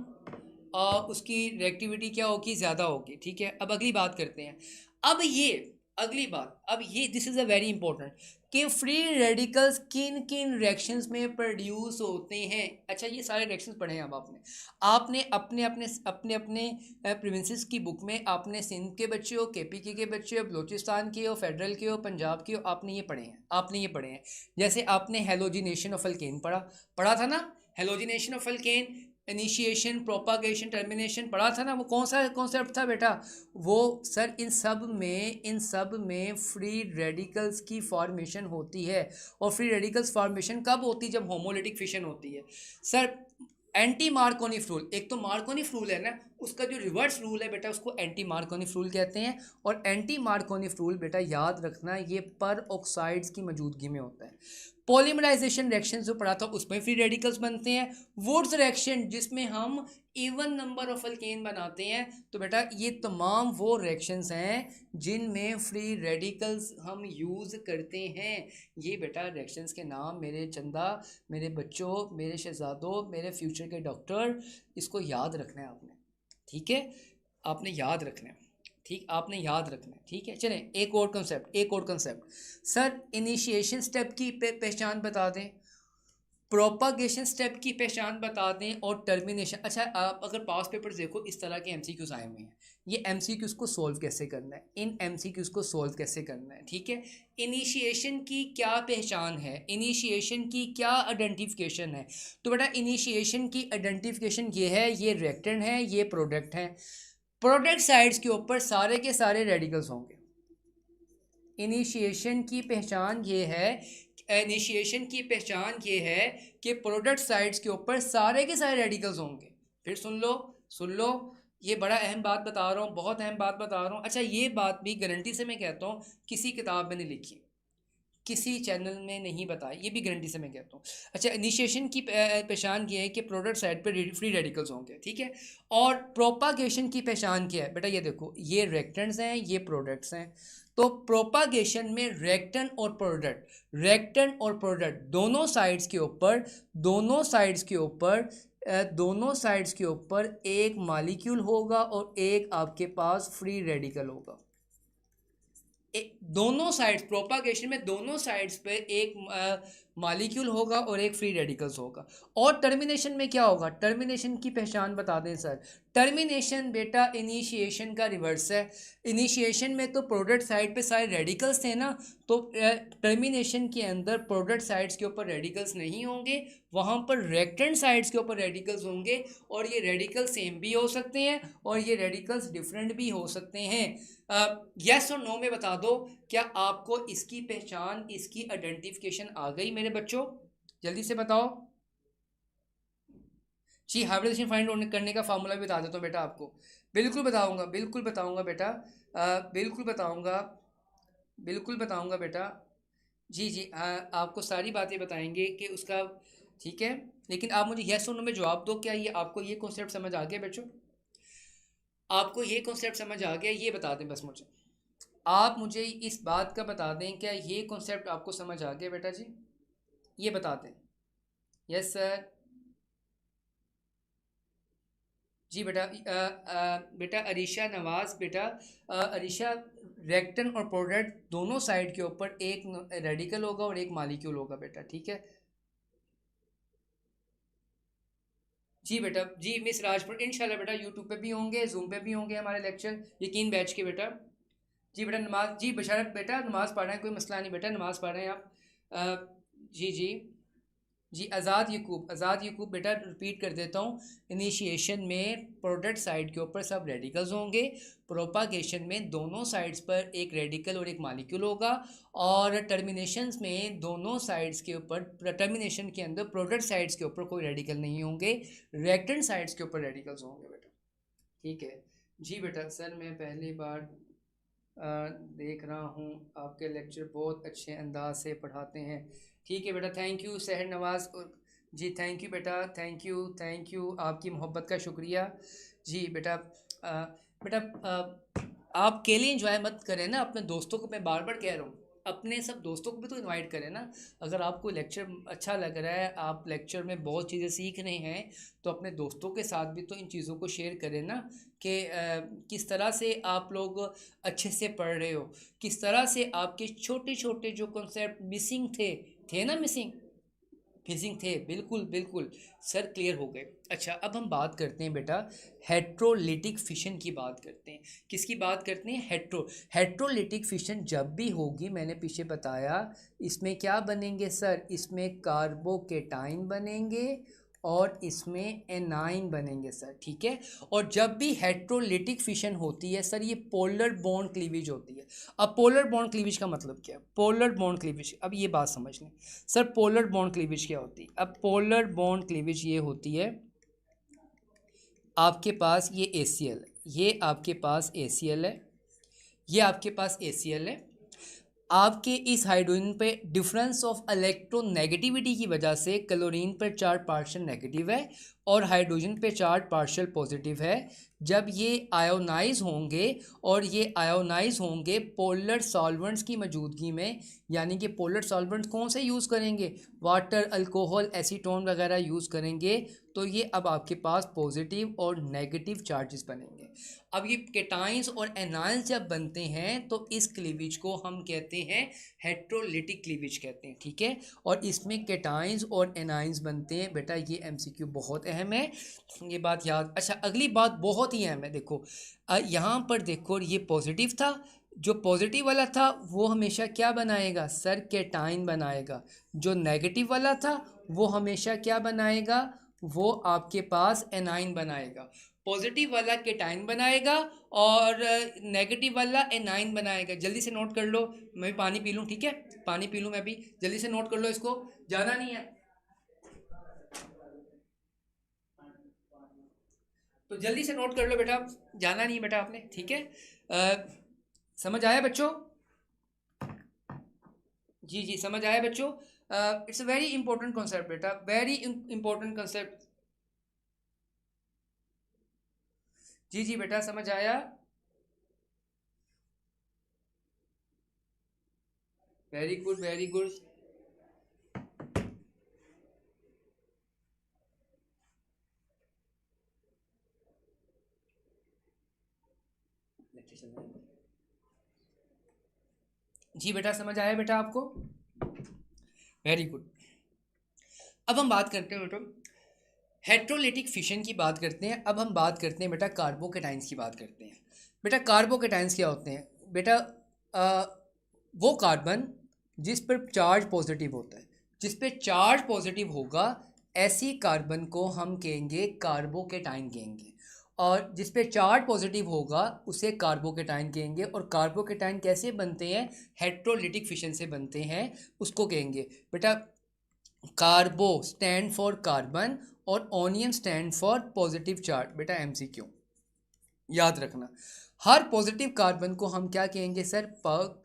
उसकी रिएक्टिविटी क्या होगी, ज़्यादा होगी। ठीक है, अब अगली बात करते हैं। अब ये अगली बात, अब ये this is a very important, कि फ्री रेडिकल्स किन किन रिएक्शंस में प्रोड्यूस होते हैं। अच्छा, ये सारे रिएक्शंस पढ़े हैं अब आपने। आपने अपने अपने अपने अपने प्रोविंसेस की बुक में, आपने सिंध के बच्चे हो, केपीके के बच्चे हो, बलूचिस्तान के हो, फेडरल के हो, पंजाब के हो, आपने ये पढ़े हैं, आपने ये पढ़े हैं। जैसे आपने हेलोजिनेशन ऑफ अल्केन पढ़ा, पढ़ा था ना? Halogenation of alkane, initiation, propagation, termination पढ़ा था ना? वो कौन सा कॉन्सेप्ट था बेटा? वो सर इन सब में फ्री रेडिकल्स की फॉर्मेशन होती है। और फ्री रेडिकल्स फॉर्मेशन कब होती है? जब होमोलिटिक फिशन होती है सर। एंटी मार्कोनिफ रूल, एक तो मार्कोनिफ रूल है ना, उसका जो रिवर्स रूल है बेटा, उसको एंटी मार्कोनिफ रूल कहते हैं। और एंटी मार्कोनिफ रूल बेटा याद रखना, ये पर ऑक्साइड्स की मौजूदगी में होता है। पॉलीमराइजेशन रिएक्शन जो पढ़ा था उसमें फ्री रेडिकल्स बनते हैं। वुड्स रिएक्शन जिसमें हम इवन नंबर ऑफ अल्केन बनाते हैं, तो बेटा ये तमाम वो रिएक्शंस हैं जिनमें फ्री रेडिकल्स हम यूज़ करते हैं। ये बेटा रिएक्शंस के नाम, मेरे चंदा, मेरे बच्चों, मेरे शहजादों, मेरे फ्यूचर के डॉक्टर, इसको याद रखना है आपने। ठीक है, आपने याद रखना है। ठीक, आपने याद रखना है। ठीक है, चलें एक और कंसेप्ट, एक और कंसेप्ट सर, इनिशिएशन स्टेप की पहचान बता दें, प्रोपागेशन स्टेप की पहचान बता दें, और टर्मिनेशन। अच्छा, आप अगर पास पेपर्स देखो, इस तरह के एमसीक्यूज आए हुए हैं। ये एमसीक्यूज को सोल्व कैसे करना है, इन एमसीक्यूज को सोल्व कैसे करना है। ठीक है, इनिशिएशन की क्या पहचान है, इनिशिएशन की क्या आइडेंटिफिकेशन है? तो बेटा इनिशिएशन की आइडेंटिफिकेशन ये है, ये रिएक्टेंट है, ये प्रोडक्ट है। प्रोडक्ट साइड्स के ऊपर सारे के सारे रेडिकल्स होंगे। इनिशिएशन की पहचान ये है, इनिशिएशन की पहचान ये है कि प्रोडक्ट साइड्स के ऊपर सारे के सारे रेडिकल्स होंगे। फिर सुन लो, सुन लो, ये बड़ा अहम बात बता रहा हूँ, बहुत अहम बात बता रहा हूँ। अच्छा, ये बात भी गारंटी से मैं कहता हूँ, किसी किताब में नहीं लिखी, किसी चैनल में नहीं बताया, ये भी गारंटी से मैं कहता हूँ। अच्छा, इनिशिएशन की पहचान ये है कि प्रोडक्ट साइड पर फ्री रेडिकल्स होंगे। ठीक है, और प्रोपागेशन की पहचान क्या है बेटा? ये देखो, ये रेक्टेंट्स हैं, ये प्रोडक्ट्स हैं। तो प्रोपागेशन में रेक्टेंट और प्रोडक्ट दोनों साइड्स के ऊपर, दोनों साइड्स के ऊपर दोनों साइड्स के ऊपर एक मॉलिक्यूल होगा और एक आपके पास फ्री रेडिकल होगा। दोनों साइड्स, प्रोपागेशन में दोनों साइड्स पे एक मॉलिक्यूल होगा और एक फ्री रेडिकल्स होगा। और टर्मिनेशन में क्या होगा? टर्मिनेशन की पहचान बता दें सर। टर्मिनेशन बेटा इनिशिएशन का रिवर्स है। इनिशिएशन में तो प्रोडक्ट साइड पे सारे रेडिकल्स थे ना, तो टर्मिनेशन के अंदर प्रोडक्ट साइड्स के ऊपर रेडिकल्स नहीं होंगे, वहाँ पर रेक्टेंट साइड्स के ऊपर रेडिकल्स होंगे। और ये रेडिकल सेम भी हो सकते हैं और ये रेडिकल्स डिफरेंट भी हो सकते हैं। यस और नो में बता दो, क्या आपको इसकी पहचान, इसकी आइडेंटिफिकेशन आ गई मेरे बच्चों? जल्दी से बताओ जी। हाइब्रिडेशन फाइंड करने का फार्मूला भी बता देता हूँ बेटा आपको। बिल्कुल बताऊंगा, बिल्कुल बताऊंगा बेटा, बिल्कुल बताऊंगा, बिल्कुल बताऊंगा बेटा। जी जी, आपको सारी बातें बताएंगे कि उसका। ठीक है, लेकिन आप मुझे यस और नो में जवाब दो, क्या ये आपको ये कॉन्सेप्ट समझ आ गया बच्चों? आपको ये कॉन्सेप्ट समझ आ गया, ये बता दें बस मुझे। आप मुझे इस बात का बता दें, क्या ये कॉन्सेप्ट आपको समझ आ गया बेटा जी? ये बता दें। Yes sir. जी बेटा, बेटा अरीशा नवाज, बेटा अरीशा, रेक्टन और प्रोडक्ट दोनों साइड के ऊपर एक रेडिकल होगा और एक मॉलिक्यूल होगा बेटा। ठीक है जी बेटा। जी मिस राजपुर, इंशाल्लाह बेटा यूट्यूब पे भी होंगे, जूम पे भी होंगे हमारे लेक्चर, यकीन बैच के बेटा। जी बेटा नमाज, जी बशारत बेटा नमाज़ पढ़ रहे हैं, कोई मसला नहीं बेटा, नमाज़ पढ़ रहे हैं आप। जी जी जी आज़ाद यकूब बेटा रिपीट कर देता हूँ। इनिशिएशन में प्रोडक्ट साइड के ऊपर सब रेडिकल्स होंगे, प्रोपागेशन में दोनों साइड्स पर एक रेडिकल और एक मॉलिक्यूल होगा, और टर्मिनेशंस में दोनों साइड्स के ऊपर, टर्मिनेशन के अंदर प्रोडक्ट साइड्स के ऊपर कोई रेडिकल नहीं होंगे, रिएक्टेंट साइड्स के ऊपर रेडिकल्स होंगे बेटा। ठीक है जी बेटा। सर मैं पहली बार देख रहा हूँ, आपके लेक्चर बहुत अच्छे अंदाज से पढ़ाते हैं। ठीक है बेटा, थैंक यू सहर नवाज़ जी, थैंक यू बेटा, थैंक यू, आपकी मोहब्बत का शुक्रिया जी बेटा। बेटा आप अकेले इंजॉय मत करें ना, अपने दोस्तों को मैं बार बार कह रहा हूँ, अपने सब दोस्तों को भी तो इनवाइट करें ना। अगर आपको लेक्चर अच्छा लग रहा है, आप लेक्चर में बहुत चीज़ें सीख रहे हैं, तो अपने दोस्तों के साथ भी तो इन चीज़ों को शेयर करें ना, कि किस तरह से आप लोग अच्छे से पढ़ रहे हो, किस तरह से आपके छोटे छोटे जो कॉन्सेप्ट मिसिंग थे ना, मिसिंग थे, बिल्कुल बिल्कुल सर क्लियर हो गए। अच्छा अब हम बात करते हैं बेटा हेट्रोलिटिक फिशन की बात करते हैं। किसकी बात करते हैं? हेट्रोलिटिक फिशन जब भी होगी, मैंने पीछे बताया, इसमें क्या बनेंगे सर? इसमें कार्बोकेटाइन बनेंगे और इसमें एनाइन बनेंगे सर। ठीक है, और जब भी हेट्रोलिटिक फिशन होती है सर, ये पोलर बॉन्ड क्लीवेज होती है। अब पोलर बॉन्ड क्लीवेज का मतलब क्या है? पोलर बॉन्ड क्लीवेज, अब ये बात समझ लें सर, पोलर बॉन्ड क्लीवेज क्या होती है? अब पोलर बॉन्ड क्लीवेज ये होती है, आपके पास ये ACL है, ये आपके पास ACL है, ये आपके पास ACL है, आपके इस हाइड्रोजन पे डिफरेंस ऑफ इलेक्ट्रोनेगेटिविटी की वजह से क्लोरीन पर चार्ज पार्शियल नेगेटिव है और हाइड्रोजन पे चार्ज पार्शियल पॉजिटिव है। जब ये आयोनाइज होंगे, और ये आयोनाइज होंगे पोलर सॉल्वेंट्स की मौजूदगी में, यानी कि पोलर सॉल्वेंट्स कौन से यूज़ करेंगे? वाटर, अल्कोहल, एसीटोन वगैरह यूज़ करेंगे, तो ये अब आपके पास पॉजिटिव और नेगेटिव चार्जेस बनेंगे। अब ये केटाइंस और एनाइंस जब बनते हैं, तो इस क्लीवेज को हम कहते हैं हेट्रोलिटिक क्लीवेज कहते हैं। ठीक है, और इसमें केटाइंस और एनाइंस बनते हैं बेटा। ये MCQ बहुत अहम है, ये बात याद। अच्छा अगली बात बहुत ही अहम है, देखो यहाँ पर देखो, ये पॉजिटिव था, जो पॉजिटिव वाला था वो हमेशा क्या बनाएगा सर? केटाइन बनाएगा। जो नेगेटिव वाला था वो हमेशा क्या बनाएगा? वो आपके पास एनाइन बनाएगा। पॉजिटिव वाला केटाइन बनाएगा और नेगेटिव वाला एनाइन बनाएगा। जल्दी से नोट कर लो, मैं भी पानी पी लूँ, ठीक है, पानी पी लूँ मैं भी, जल्दी से नोट कर लो, इसको जाना नहीं है तो जल्दी से नोट कर लो बेटा, जाना नहीं है बेटा आपने, ठीक है। समझ आया बच्चों? जी जी समझ आया बच्चों। It's a very important concept बेटा, वेरी इंपॉर्टेंट कॉन्सेप्ट। जी जी बेटा समझ आया। Very good very good. जी बेटा समझ आया बेटा आपको? Very good. अब हम बात करते हैं बेटा हेट्रोलिटिक फिशन की बात करते हैं। अब हम बात करते हैं बेटा कार्बोकेटाइंस की बात करते हैं। बेटा कार्बोकेटाइंस क्या होते हैं बेटा? वो कार्बन जिस पर चार्ज पॉजिटिव होता है, जिस पे चार्ज पॉजिटिव होगा, ऐसी कार्बन को हम कहेंगे कार्बोकेटाइन कहेंगे, और जिस पे चार्ज पॉजिटिव होगा उसे कार्बोकेटाइन कहेंगे। और कार्बोकेटाइन कैसे बनते हैं? हेट्रोलिटिक फिशन से बनते हैं, उसको कहेंगे बेटा। कार्बो स्टैंड फॉर कार्बन और onion stand for positive charge. बेटा MCQ याद रखना, हर पॉजिटिव कार्बन को हम क्या कहेंगे सर?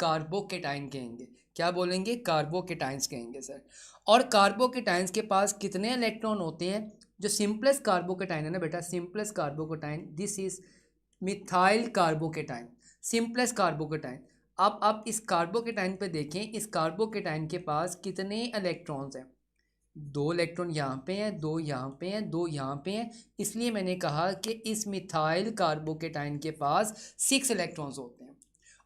कार्बोकेटाइन कहेंगे। क्या बोलेंगे? कार्बोकेटाइंस कहेंगे सर। और कार्बोकेटाइंस के पास कितने इलेक्ट्रॉन होते हैं? जो सिंपलेस्ट कार्बोकेटाइन है ना बेटा, simplest carbocation, this is methyl carbocation, simplest carbocation. आप इस कार्बोकेटाइन पे देखें, इस कार्बोकेटाइन के पास कितने इलेक्ट्रॉन्स हैं? 2 इलेक्ट्रॉन यहाँ पे हैं, 2 यहाँ पे हैं, 2 यहाँ पे हैं। इसलिए मैंने कहा कि इस मिथाइल कार्बोकेटाइन के पास 6 इलेक्ट्रॉन्स होते हैं।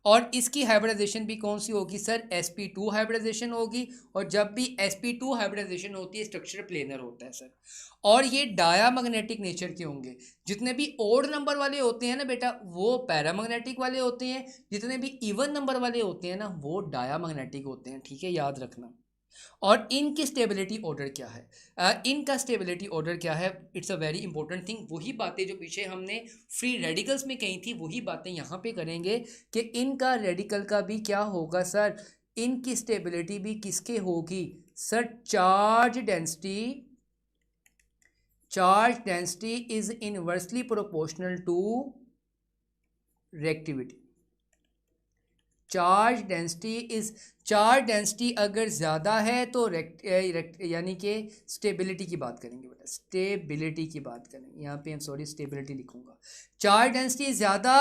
और इसकी हाइब्रिडाइजेशन भी कौन सी होगी सर? sp2 हाइब्रिडाइजेशन होगी। और जब भी sp2 हाइब्रिडाइजेशन होती है, स्ट्रक्चर प्लेनर होता है सर। और ये डायामैग्नेटिक नेचर के होंगे। जितने भी ओड नंबर वाले होते हैं ना बेटा, वो पैरामैग्नेटिक वाले होते हैं। जितने भी इवन नंबर वाले होते हैं ना, वो डायामैग्नेटिक होते हैं। ठीक है, याद रखना। और इनकी स्टेबिलिटी ऑर्डर क्या है? इनका स्टेबिलिटी ऑर्डर क्या है? It's a very important thing. वही बातें जो पीछे हमने फ्री रेडिकल्स में कही थी वही बातें यहाँ पे करेंगे कि इनका रेडिकल का भी क्या होगा सर, इनकी स्टेबिलिटी भी किसके होगी sir? Charge density is inversely proportional to reactivity. Charge density अगर ज़्यादा है तो यानी कि स्टेबिलिटी की बात करेंगे बेटा, स्टेबिलिटी की बात करेंगे। यहाँ पे स्टेबिलिटी लिखूंगा। चार्ज डेंसिटी ज़्यादा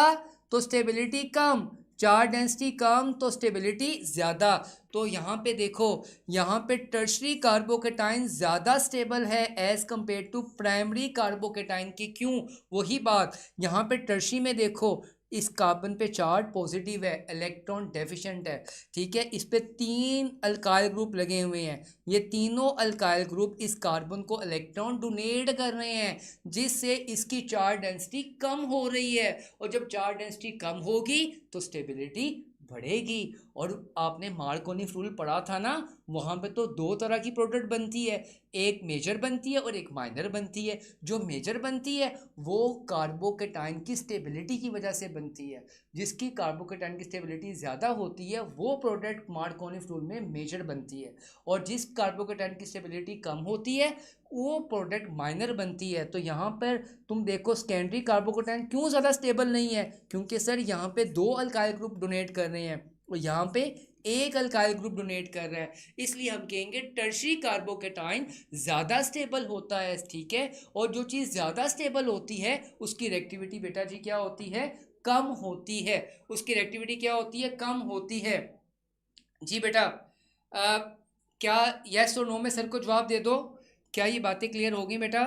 तो स्टेबिलिटी कम, चार्ज डेंसिटी कम तो स्टेबिलिटी ज़्यादा। तो यहाँ पे देखो, यहाँ पे टर्शरी कार्बोकेटाइन ज़्यादा स्टेबल है as compare to primary carbocation की। क्यों? वही बात, यहाँ पे टर्शरी में देखो इस कार्बन पे चार्ज पॉजिटिव है, इलेक्ट्रॉन डेफिशिएंट है, ठीक है। इस पे 3 अल्काइल ग्रुप लगे हुए हैं, ये तीनों अल्काइल ग्रुप इस कार्बन को इलेक्ट्रॉन डोनेट कर रहे हैं, जिससे इसकी चार्ज डेंसिटी कम हो रही है। और जब चार्ज डेंसिटी कम होगी तो स्टेबिलिटी बढ़ेगी। और आपने मार्कोनी रूल पढ़ा था ना, वहाँ पे तो 2 तरह की प्रोडक्ट बनती है, एक मेजर बनती है और एक माइनर बनती है। जो मेजर बनती है वो कार्बोकेटाइन की स्टेबिलिटी की वजह से बनती है। जिसकी कार्बोकेटाइन की स्टेबिलिटी ज़्यादा होती है वो प्रोडक्ट मार्कोनी रूल में मेजर बनती है, और जिस कार्बोकेटाइन की स्टेबिलिटी कम होती है वो प्रोडक्ट माइनर बनती है। तो यहाँ पर तुम देखो सेकेंडरी कार्बोकेटाइन क्यों ज़्यादा स्टेबल नहीं है, क्योंकि सर यहाँ पे 2 अल्काइल ग्रुप डोनेट कर रहे हैं और यहाँ पे एक अल्काइल ग्रुप डोनेट कर रहा है, इसलिए हम कहेंगे टर्शरी कार्बोकेटाइन ज़्यादा स्टेबल होता है, ठीक है। और जो चीज़ ज़्यादा स्टेबल होती है उसकी रिएक्टिविटी बेटा जी क्या होती है? कम होती है। उसकी रिएक्टिविटी क्या होती है? कम होती है। जी बेटा, आ, क्या यस और नो में सर को जवाब दे दो। क्या ये बातें क्लियर हो गई बेटा?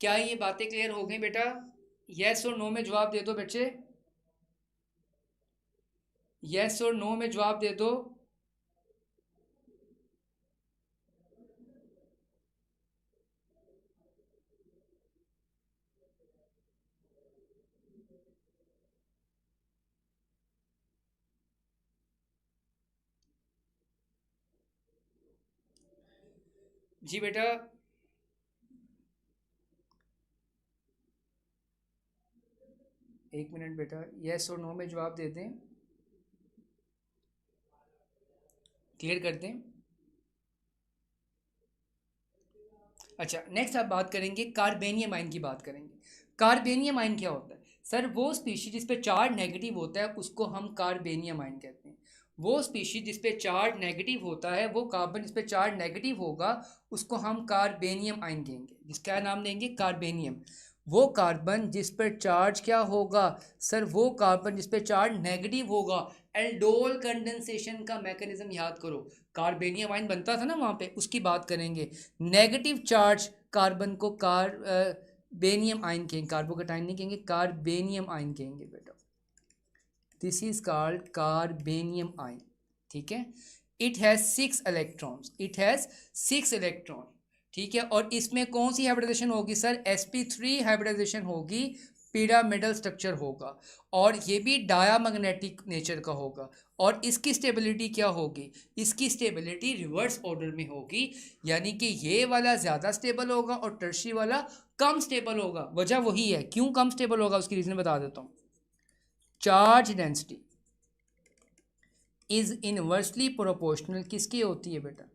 क्या ये बातें क्लियर हो गई बेटा? यस और नो में जवाब दे दो बच्चे, यस और नो में जवाब दे दो। जी बेटा, एक मिनट बेटा, यस और नो में जवाब दे दें, क्लियर कर दें। अच्छा, नेक्स्ट आप बात करेंगे कार्बेनियम आयन की बात करेंगे। कार्बेनियम आयन क्या होता है सर? वो स्पीशीज जिस पे चार्ज नेगेटिव होता है उसको हम कार्बेनियम आयन कहते हैं। वो स्पीशीज जिस पे चार्ज नेगेटिव होता है, वो कार्बन जिस पे चार्ज नेगेटिव होगा उसको हम कार्बेनियम आयन कहेंगे। जिसका नाम देंगे कार्बेनियम। वो कार्बन जिस पर चार्ज क्या होगा सर? वो कार्बन जिस पे चार्ज नेगेटिव होगा। एल्डोल कंडेंसेशन का मैकेनिज्म याद करो, कार्बेनियम आयन बनता था ना वहाँ पे, उसकी बात करेंगे। नेगेटिव चार्ज कार्बन को कार्बेनियम आयन कहेंगे, कार्बोकेटाइन नहीं कहेंगे, कार्बेनियम आयन कहेंगे बेटा। दिस इज कॉल्ड कार्बेनियम आयन, ठीक है। It has 6 electrons, it has 6 electron, ठीक है। और इसमें कौन सी हाइब्रिडाइजेशन होगी सर? sp3 हाइब्रिडाइजेशन होगी, पिरामिडल स्ट्रक्चर होगा, और ये भी डायामैग्नेटिक नेचर का होगा। और इसकी स्टेबिलिटी क्या होगी? इसकी स्टेबिलिटी रिवर्स ऑर्डर में होगी, यानी कि ये वाला ज़्यादा स्टेबल होगा और टर्शी वाला कम स्टेबल होगा। वजह वही है, क्यों कम स्टेबल होगा उसकी रीज़न बता देता हूँ। Charge density is inversely proportional किसकी होती है बेटा?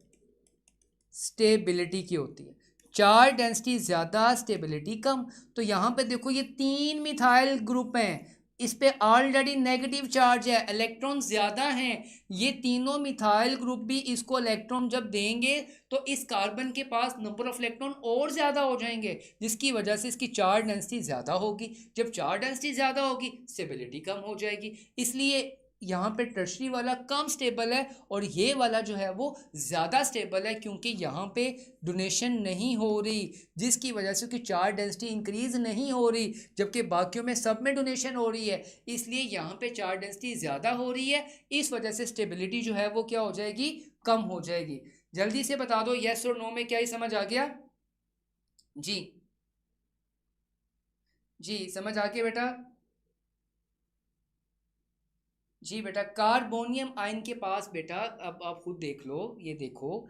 स्टेबिलिटी की होती है। चार्ज डेंसिटी ज़्यादा, स्टेबिलिटी कम। तो यहाँ पे देखो ये 3 मिथाइल ग्रुप हैं, इस पे ऑलरेडी नेगेटिव चार्ज है, इलेक्ट्रॉन ज़्यादा हैं। ये तीनों मिथाइल ग्रुप भी इसको इलेक्ट्रॉन जब देंगे तो इस कार्बन के पास नंबर ऑफ इलेक्ट्रॉन और ज़्यादा हो जाएंगे, जिसकी वजह से इसकी चार्ज डेंसिटी ज़्यादा होगी। जब चार्ज डेंसिटी ज़्यादा होगी स्टेबिलिटी कम हो जाएगी। इसलिए यहाँ पे टर्शरी वाला कम स्टेबल है और ये वाला जो है वो ज़्यादा स्टेबल है, क्योंकि यहाँ पे डोनेशन नहीं हो रही, जिसकी वजह से उसकी चार्ज डेंसिटी इंक्रीज नहीं हो रही, जबकि बाकियों में सब में डोनेशन हो रही है। इसलिए यहाँ पे चार्ज डेंसिटी ज़्यादा हो रही है, इस वजह से स्टेबिलिटी जो है वो क्या हो जाएगी? कम हो जाएगी। जल्दी से बता दो येस और नो में, क्या ही समझ आ गया? जी, जी समझ आ गया बेटा? जी बेटा, कार्बोनियम आयन के पास बेटा, अब आप खुद देख लो, ये देखो,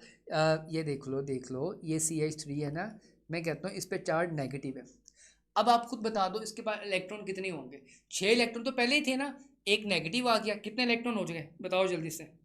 ये देख लो, ये CH3 है ना, मैं कहता हूँ इस पे चार्ज नेगेटिव है। अब आप खुद बता दो इसके पास इलेक्ट्रॉन कितने होंगे? 6 इलेक्ट्रॉन तो पहले ही थे ना, एक नेगेटिव आ गया, कितने इलेक्ट्रॉन हो गए बताओ जल्दी से।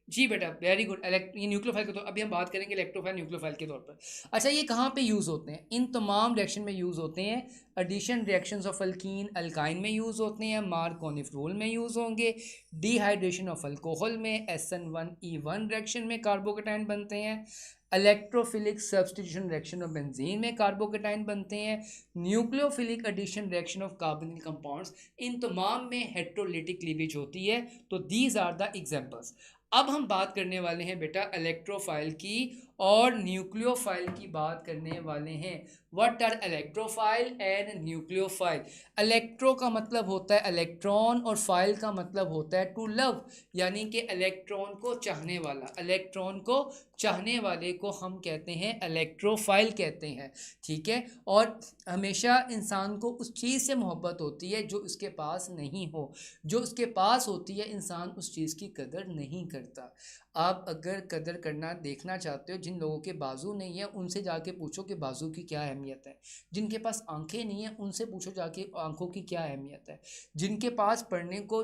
जी बेटा, वेरी गुड। ये न्यूक्लियोफाइल के तौर, अभी हम बात करेंगे इलेक्ट्रोफाइल न्यूक्लियोफाइल के तौर पर। अच्छा, ये कहाँ पे यूज़ होते हैं? इन तमाम रिएक्शन में यूज़ होते हैं। Addition reactions of alkene alkyne में यूज़ होते हैं, मार्कोनिफ रूल में यूज़ होंगे, डिहाइड्रेशन ऑफ अल्कोहल में, SN1E1 रिएक्शन में कार्बोकेटाइन बनते हैं, electrophilic substitution reaction of benzene में कार्बोकेटाइन बनते हैं, nucleophilic addition reaction of carbonyl compounds, इन तमाम में हेट्रोलिटिक क्लीवेज होती है। तो दीज आर द एग्जांपल्स। अब हम बात करने वाले हैं बेटा इलेक्ट्रोफाइल की और न्यूक्लियोफाइल की बात करने वाले हैं। What are electrophile and nucleophile? Electro का मतलब होता है इलेक्ट्रॉन और फाइल का मतलब होता है टू लव, यानी कि इलेक्ट्रॉन को चाहने वाला। इलेक्ट्रॉन को चाहने वाले को हम कहते हैं इलेक्ट्रोफाइल कहते हैं, ठीक है। और हमेशा इंसान को उस चीज़ से मोहब्बत होती है जो उसके पास नहीं हो, जो उसके पास होती है इंसान उस चीज़ की कदर नहीं करता। आप अगर कदर करना देखना चाहते हो, जिन लोगों के बाजू नहीं है उनसे जाके पूछो कि बाजू की क्या अहमियत है। जिनके पास आंखें नहीं है उनसे पूछो जाके आंखों की क्या अहमियत है। जिनके पास पढ़ने को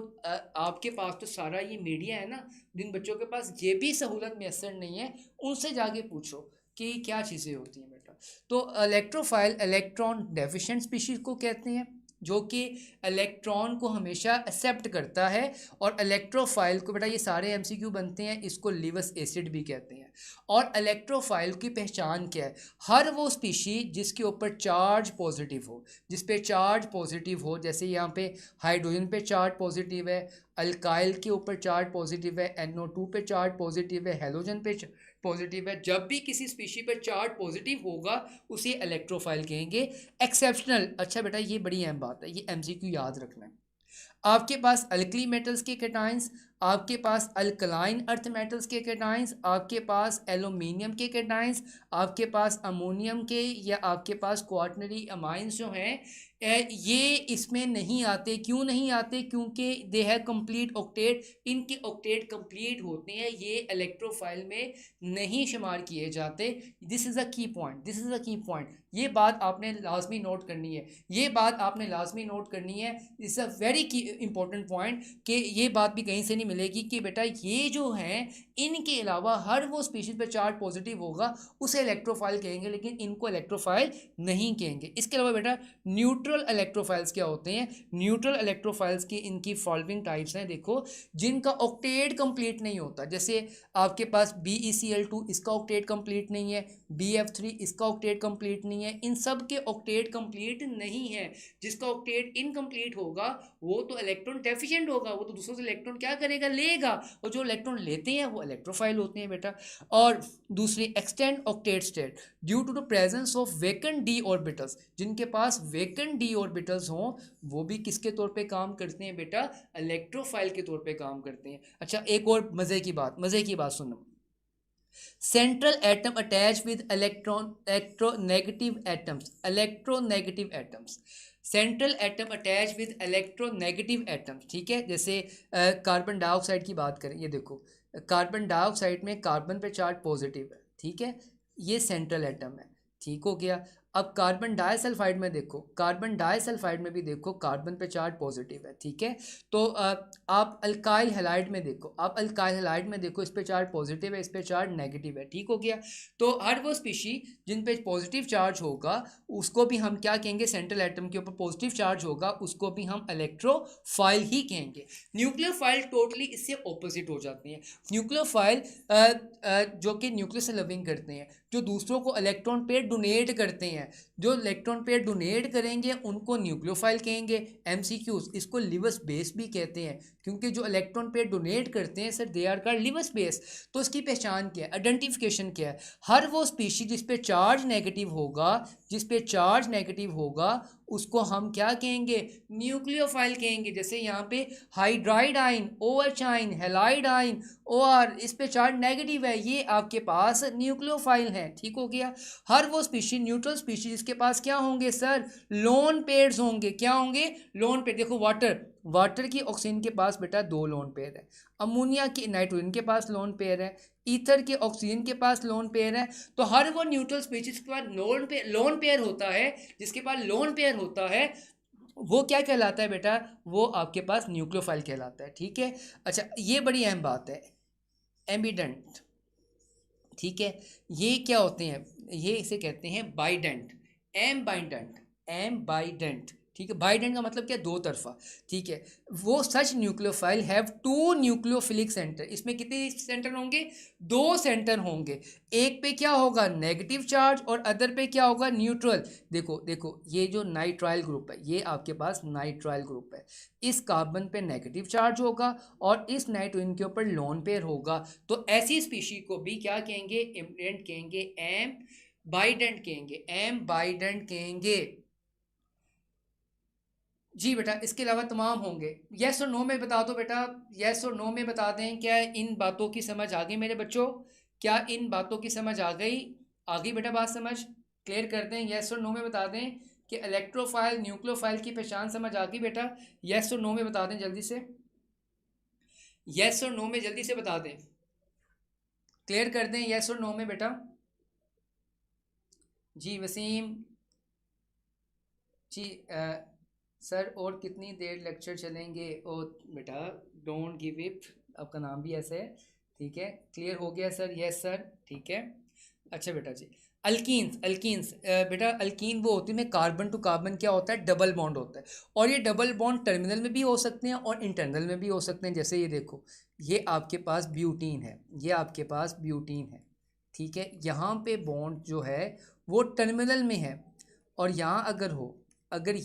आपके पास तो सारा ये मीडिया है ना, जिन बच्चों के पास ये भी सहूलत मैसर नहीं है उनसे जाके पूछो कि क्या चीज़ें होती हैं बेटा। तो इलेक्ट्रोफाइल इलेक्ट्रॉन डेफिशिएंट स्पीशीज को कहते हैं, जो कि इलेक्ट्रॉन को हमेशा एक्सेप्ट करता है। और इलेक्ट्रोफाइल को बेटा, ये सारे MCQ बनते हैं, इसको लिवस एसिड भी कहते हैं। और इलेक्ट्रोफाइल की पहचान क्या है? हर वो स्पीशीज जिसके ऊपर चार्ज पॉजिटिव हो, जिस पे चार्ज पॉजिटिव हो, जैसे यहाँ पे हाइड्रोजन पे चार्ज पॉजिटिव है, अल्काइल के ऊपर चार्ज पॉजिटिव है, NO2 पे चार्ज पॉजिटिव है, हेलोजन पे पॉजिटिव है। जब भी किसी स्पीशी पर चार्ज पॉजिटिव होगा उसे इलेक्ट्रोफाइल कहेंगे। एक्सेप्शनल, अच्छा बेटा ये बड़ी अहम बात है, ये MCQ याद रखना है। आपके पास अल्कली मेटल्स के कैटाइंस, आपके पास अल्कलाइन अर्थ मेटल्स के कैटाइंस, आपके पास एल्यूमिनियम के कैटाइंस, आपके पास अमोनियम के या आपके पास क्वाटरनरी अमाइंस जो हैं, ये इसमें नहीं आते। क्यों नहीं आते? क्योंकि दे हैव कंप्लीट ऑक्टेट, इनके ऑक्टेट कंप्लीट होते हैं, ये इलेक्ट्रोफाइल में नहीं शुमार किए जाते। दिस इज़ अ की पॉइंट, दिस इज़ अ की पॉइंट। ये बात आपने लाजमी नोट करनी है, ये बात आपने लाजमी नोट करनी है। इट्स अ वेरी की इंपॉर्टेंट पॉइंट कि ये बात भी कहीं से नहीं मिलेगी कि बेटा ये जो हैं इनके अलावा हर वो स्पीशीज पे चार्ज पॉजिटिव होगा उसे इलेक्ट्रोफाइल कहेंगे, लेकिन इनको इलेक्ट्रोफाइल नहीं कहेंगे। इसके अलावा बेटा न्यूट्रल इलेक्ट्रोफाइल्स क्या होते हैं? न्यूट्रल इलेक्ट्रोफाइल्स की इनकी फॉलोइंग टाइप्स हैं, देखो। जिनका ऑक्टेट कंप्लीट नहीं होता, जैसे आपके पास BeCl2, इसका ऑक्टेट कंप्लीट नहीं है, BF3, इसका ऑक्टेट कंप्लीट नहीं है, इन सब के ऑक्टेट कंप्लीट नहीं है। जिसका ऑक्टेट इनकम्प्लीट होगा वो तो इलेक्ट्रॉन डेफिशिएंट होगा, वो तो दूसरों से इलेक्ट्रॉन क्या करेगा? लेगा। और जो इलेक्ट्रॉन लेते हैं वो इलेक्ट्रोफाइल होते हैं बेटा। और दूसरी extend octet state due to the presence of vacant d orbitals, जिनके पास वेकेंट डी ऑर्बिटल्स हों वो भी किसके तौर पे काम करते हैं बेटा? इलेक्ट्रोफाइल के तौर पे काम करते हैं। अच्छा, एक और मज़े की बात सुनो। Central atom attach with electronegative atoms. Central atom attach with electronegative atoms, ठीक है। जैसे कार्बन डाइऑक्साइड की बात करें, ये देखो, कार्बन डाइऑक्साइड में कार्बन पे चार्ज पॉजिटिव है, ठीक है, ये सेंट्रल एटम है, ठीक हो गया। अब कार्बन डाइसल्फाइड में देखो, कार्बन डाइसल्फाइड में भी देखो कार्बन पे चार्ज पॉजिटिव है, ठीक है। तो आप अल्काइल हैलाइड में देखो, आप अल्काइल हैलाइड में देखो, इस पे चार्ज पॉजिटिव है, इस पे चार्ज नेगेटिव है, ठीक हो गया। तो हर वो स्पीशी जिन पे पॉजिटिव चार्ज होगा उसको भी हम क्या कहेंगे? सेंट्रल एटम के ऊपर पॉजिटिव चार्ज होगा उसको भी हम इलेक्ट्रोफाइल ही कहेंगे। न्यूक्लियोफाइल टोटली इससे ऑपोजिट हो जाती हैं। न्यूक्लियोफाइल जो कि न्यूक्लियस से लविंग करते हैं, जो दूसरों को इलेक्ट्रॉन पेयर डोनेट करते हैं, जो इलेक्ट्रॉन पेयर डोनेट करेंगे उनको न्यूक्लियोफाइल कहेंगे। MCQs, इसको लिवस बेस भी कहते हैं, क्योंकि जो इलेक्ट्रॉन पेयर डोनेट करते हैं sir they are called lewis base. तो इसकी पहचान क्या है? आइडेंटिफिकेशन क्या है? हर वो स्पीशी जिस पे चार्ज नेगेटिव होगा, जिस पे चार्ज नेगेटिव होगा उसको हम क्या कहेंगे? न्यूक्लियोफाइल कहेंगे। जैसे यहाँ पे हाइड्राइड आइन, OH आइन, हेलाइड आइन, OR, इस पे चार्ज नेगेटिव है, ये आपके पास न्यूक्लियोफाइल है, ठीक हो गया। हर वो स्पीशी, न्यूट्रल स्पीशी जिसके पास क्या होंगे सर? लोन पेयर्स होंगे। क्या होंगे? Lone pair. देखो वाटर, वाटर की ऑक्सीजन के पास बेटा 2 लोन पेयर है, अमोनिया की नाइट्रोजन के पास लोन पेयर है, ईथर के ऑक्सीजन के पास लोन पेयर है। तो हर वो न्यूट्रल स्पीशीज के पास लोन पेयर होता है, जिसके पास लोन पेयर होता है वो क्या कहलाता है बेटा, वो आपके पास न्यूक्लियोफाइल कहलाता है। ठीक है, अच्छा ये बड़ी अहम बात है, एम्बिडेंट। ठीक है, ये क्या होते हैं, ये इसे कहते हैं बाइडेंट, एम बाइडेंट। ठीक है, बाइडेंट का मतलब क्या, दो तरफा। ठीक है, वो सच न्यूक्लियोफाइल हैव 2 न्यूक्लियोफिलिक सेंटर, इसमें कितने सेंटर होंगे, 2 सेंटर होंगे। एक पे क्या होगा नेगेटिव चार्ज और अदर पे क्या होगा न्यूट्रल। देखो देखो, ये जो नाइट्राइल ग्रुप है, ये आपके पास नाइट्राइल ग्रुप है, इस कार्बन पे नेगेटिव चार्ज होगा और इस नाइट्रोजन के ऊपर लोन पेयर होगा। तो ऐसी स्पीशी को भी क्या कहेंगे, इम्प्रेंट कहेंगे, एम बाइडेंट कहेंगे, एम बाइडेंट कहेंगे। जी बेटा, इसके अलावा तमाम होंगे। यस और नो में बता दो बेटा, यस और नो में बता दें, क्या इन बातों की समझ आ गई मेरे बच्चों, क्या इन बातों की समझ आ गई बेटा, बात समझ क्लियर कर दें, यस और नो में बता दें कि इलेक्ट्रोफाइल न्यूक्लियोफाइल की पहचान समझ आ गई बेटा। यस और नो में बता दें जल्दी से, यस और नो में जल्दी से बता दें, क्लियर कर दें यस और नो में बेटा। जी वसीम जी, सर और कितनी देर लेक्चर चलेंगे, ओ बेटा डोंट गिव इट, आपका नाम भी ऐसे है। ठीक है, क्लियर हो गया सर, यस सर, ठीक है। अच्छा बेटा जी, अल्कीन्स बेटा, अल्कीन वो होती है में कार्बन टू कार्बन क्या होता है, डबल बॉन्ड होता है, और ये डबल बॉन्ड टर्मिनल में भी हो सकते हैं और इंटरनल में भी हो सकते हैं। जैसे ये देखो, ये आपके पास ब्यूटीन है, ये आपके पास ब्यूटीन है। ठीक है, यहाँ पे बॉन्ड जो है वो टर्मिनल में है, और यहाँ अगर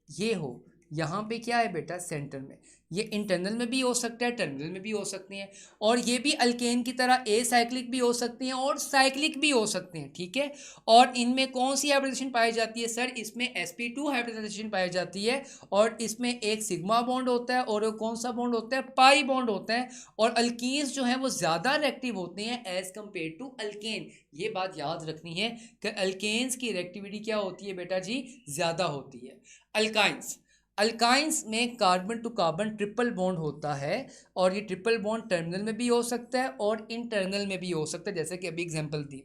ये हो, यहाँ पे क्या है बेटा सेंटर में, ये इंटरनल में भी हो सकता है, टर्मिनल में भी हो सकती हैं, और ये भी अल्केन की तरह ए साइक्लिक भी हो सकती हैं और साइक्लिक भी हो सकते हैं। ठीक है, और इनमें कौन सी हाइब्रिडाइजेशन पाई जाती है सर, इसमें sp2 हाइब्रिडाइजेशन पाई जाती है, और इसमें एक सिग्मा बॉन्ड होता है और कौन सा बॉन्ड होता है, पाई बॉन्ड होता है। और अल्कीन्स जो है वो ज़्यादा रिएक्टिव होते हैं एज कम्पेयर टू अल्केन। ये बात याद रखनी है कि अल्केन्स की रिएक्टिविटी क्या होती है बेटा जी, ज़्यादा होती है। अल्काइंस में carbon to carbon triple bond होता है, और ये ट्रिपल बॉन्ड टर्मिनल में भी हो सकता है और इंटरनल में भी हो सकता है, जैसे कि अभी एग्जांपल दी।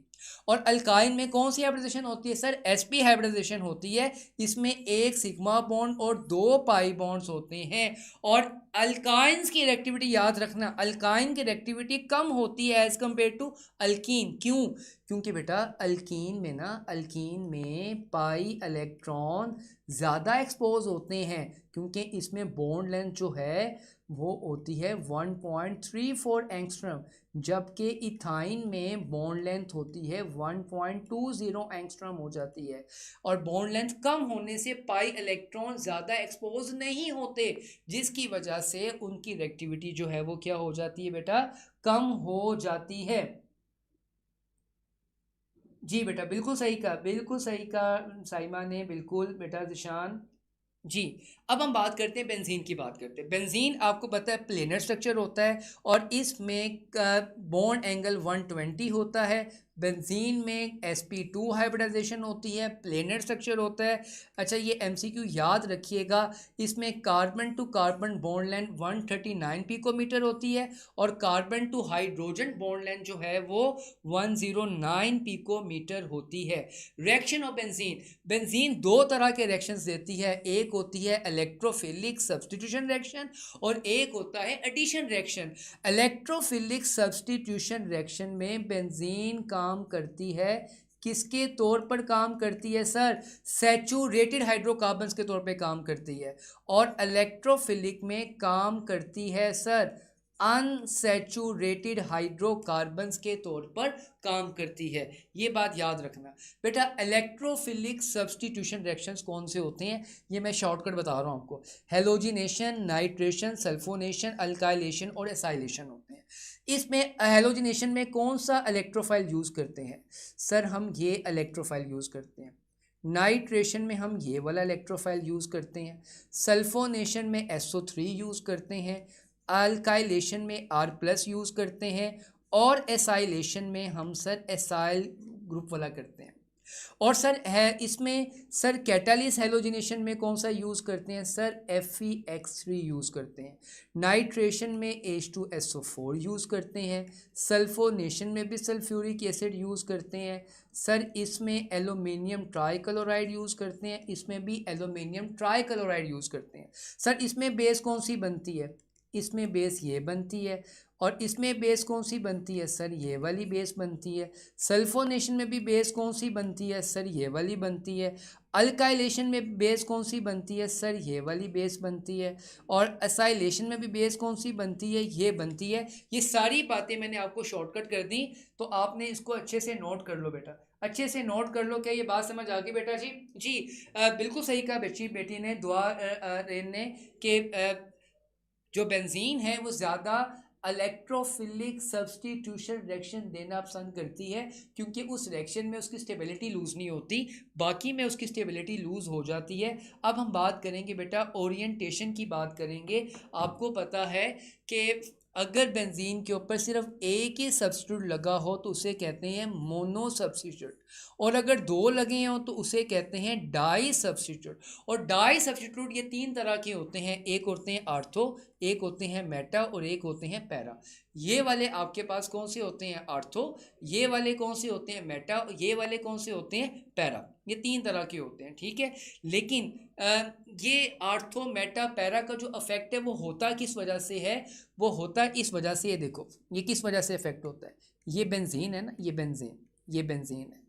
और अल्काइन में कौन सी हाइब्रिडाइजेशन होती है सर, sp हाइब्रिडाइजेशन होती है, इसमें एक सिग्मा बॉन्ड और 2 पाई बॉन्ड्स होते हैं। और अल्काइंस की रिएक्टिविटी याद रखना, अल्काइन की रिएक्टिविटी कम होती है एज कम्पेयर टू अल्कीन। क्यों, क्योंकि बेटा अल्कीन में पाई इलेक्ट्रॉन ज़्यादा एक्सपोज होते हैं, क्योंकि इसमें बॉन्ड लेंथ जो है वो होती है 1.34 एंगस्ट्रम, जबकि इथाइन में बॉन्ड लेंथ होती है 1.20 एंगस्ट्रम हो जाती है। और बॉन्ड लेंथ कम होने से पाई इलेक्ट्रॉन ज़्यादा एक्सपोज नहीं होते, जिसकी वजह से उनकी रिएक्टिविटी जो है वो क्या हो जाती है बेटा, कम हो जाती है। जी बेटा, बिल्कुल सही कहा साइमा ने, बिल्कुल बेटा जिशान जी। अब हम बात करते हैं बेंजीन की, बात करते हैं बेंजीन। आपको पता है प्लेनर स्ट्रक्चर होता है और इसमें बॉन्ड एंगल 120 होता है। बेंजीन में sp2 हाइब्रिडाइजेशन होती है, प्लेनर स्ट्रक्चर होता है। अच्छा, ये MCQ याद रखिएगा, इसमें carbon to carbon bond length 139 picometer होती है, और carbon to hydrogen bond length जो है वो 109 पिकोमीटर होती है। रिएक्शन ऑफ बेंजीन दो तरह के रिएक्शंस देती है, एक होती है इलेक्ट्रोफिलिक सब्स्टिट्यूशन रिएक्शन और एक होता है addition reaction. Electrophilic substitution reaction में बेंजीन काम करती है, किसके तौर पर काम करती है सर, सैचुरेटेड हाइड्रोकार्बन्स के तौर पे काम करती है। और इलेक्ट्रोफिलिक में काम करती है सर अनसैचुरेटेड हाइड्रोकार्बन्स के तौर पर काम करती है। ये बात याद रखना बेटा। इलेक्ट्रोफिलिक सब्स्टिट्यूशन रिएक्शंस कौन से होते हैं, ये मैं शॉर्टकट बता रहा हूँ आपको। हेलोजिनेशन, नाइट्रेशन, सल्फोनेशन, अल्काइलेशन और एसाइलेशन होते हैं। इसमें हेलोजिनेशन में कौन सा इलेक्ट्रोफाइल यूज़ करते हैं सर, हम ये इलेक्ट्रोफाइल यूज़ करते हैं। नाइट्रेशन में हम ये वाला इलेक्ट्रोफाइल यूज़ करते हैं। सल्फोनेशन में SO3 यूज़ करते हैं। अल्काइलेशन में R+ यूज़ करते हैं। और एसाइलेशन में हम सर एसाइल ग्रुप वाला करते हैं। और सर है इसमें सर कैटालिस हेलोजिनेशन में कौन सा यूज़ करते हैं सर, FeX3 यूज़ करते हैं। नाइट्रेशन में H2SO4 यूज़ करते हैं। सल्फोनेशन में भी सल्फ्यूरिक एसिड यूज़ करते हैं सर। इसमें एल्यूमिनियम ट्राइक्लोराइड यूज़ करते हैं, इसमें भी एल्यूमिनियम ट्राइक्लोराइड यूज़ करते हैं सर। इसमें बेस कौन सी बनती है, इसमें बेस ये बनती है। और इसमें बेस कौन सी बनती है सर, ये वाली बेस बनती है। सल्फोनेशन में भी बेस कौन सी बनती है सर, ये वाली बनती है। अल्काइलेशन में बेस कौन सी बनती है सर, ये वाली बेस बनती है। और असाइलेशन में भी बेस कौन सी बनती है, ये बनती है। ये सारी बातें मैंने आपको शॉर्टकट कर दी, तो आपने इसको अच्छे से नोट कर लो बेटा, अच्छे से नोट कर लो। क्या ये बात समझ आ गई बेटा जी? जी बिल्कुल सही कहा बेटी ने, दुआ रेन ने, कि जो बेंजीन है वो ज़्यादा इलेक्ट्रोफिलिक सब्स्टिट्यूशन रिएक्शन देना पसंद करती है, क्योंकि उस रिएक्शन में उसकी स्टेबिलिटी लूज़ नहीं होती, बाकी में उसकी स्टेबिलिटी लूज़ हो जाती है। अब हम बात करेंगे बेटा ओरिएंटेशन की बात करेंगे। आपको पता है कि अगर बेंजीन के ऊपर सिर्फ एक ही सब्स्टिट्यूट लगा हो तो उसे कहते हैं मोनो सब्स्टिट्यूट, और अगर दो लगे हों तो उसे कहते हैं डाई सब्स्टिट्यूट। और डाई सब्स्टिट्यूट ये तीन तरह के होते हैं, एक होते हैं आर्थो, एक होते हैं मेटा, और एक होते हैं पैरा। ये वाले आपके पास कौन से होते हैं, आर्थो, ये वाले कौन से होते हैं, मेटा, ये वाले कौन से होते हैं, पैरा। ये तीन तरह के होते हैं, ठीक है। लेकिन ये आर्थो मेटा पैरा का जो अफेक्ट है वो होता किस वजह से है, वो होता है इस वजह से। ये देखो ये किस वजह से इफेक्ट होता है, ये बेंजीन है ना, ये बेंजीन है,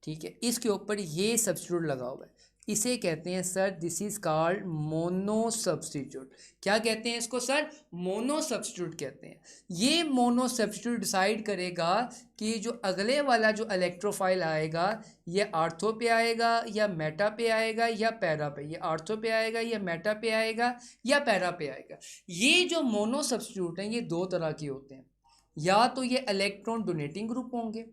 ठीक है। इसके ऊपर ये सब्स्टिट्यूट लगा हुआ है, इसे कहते हैं sir, this is called mono substitute. क्या कहते हैं इसको सर, मोनो सब्स्टिट्यूट कहते हैं। ये मोनो सब्स्टिट्यूट डिसाइड करेगा कि जो अगले वाला जो इलेक्ट्रोफाइल आएगा ये आर्थो पे आएगा या मेटा पे आएगा या पैरा पे, ये आर्थो पे आएगा या मेटा पे आएगा या पैरा पे आएगा। ये जो मोनो सब्स्टिट्यूट हैं ये दो तरह के होते हैं, या तो ये इलेक्ट्रॉन डोनेटिंग ग्रुप होंगे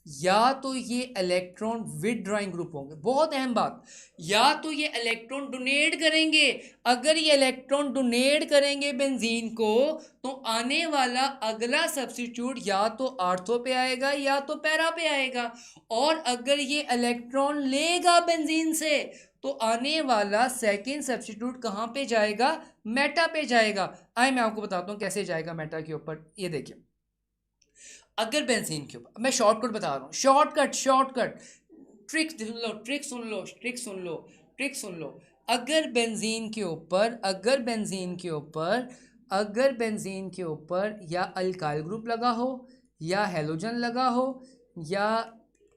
या तो ये इलेक्ट्रॉन विदड्रॉइंग ग्रुप होंगे। बहुत अहम बात, या तो ये इलेक्ट्रॉन डोनेट करेंगे। अगर ये इलेक्ट्रॉन डोनेट करेंगे बेंजीन को, तो आने वाला अगला सब्स्टिट्यूट या तो आर्थो पे आएगा या तो पैरा पे आएगा। और अगर ये इलेक्ट्रॉन लेगा बेंजीन से, तो आने वाला सेकेंड सब्स्टिट्यूट कहाँ पे जाएगा, मेटा पे जाएगा। आइए मैं आपको बताता हूँ कैसे जाएगा मेटा के ऊपर। ये देखिए, अगर बेंजीन के ऊपर, मैं शॉर्टकट बता रहा हूँ, शॉर्टकट ट्रिक सुन लो, ट्रिक सुन लो। अगर बेंजीन के ऊपर, अगर बेंजीन के ऊपर या अल्काइल ग्रुप लगा हो, या हेलोजन लगा हो, या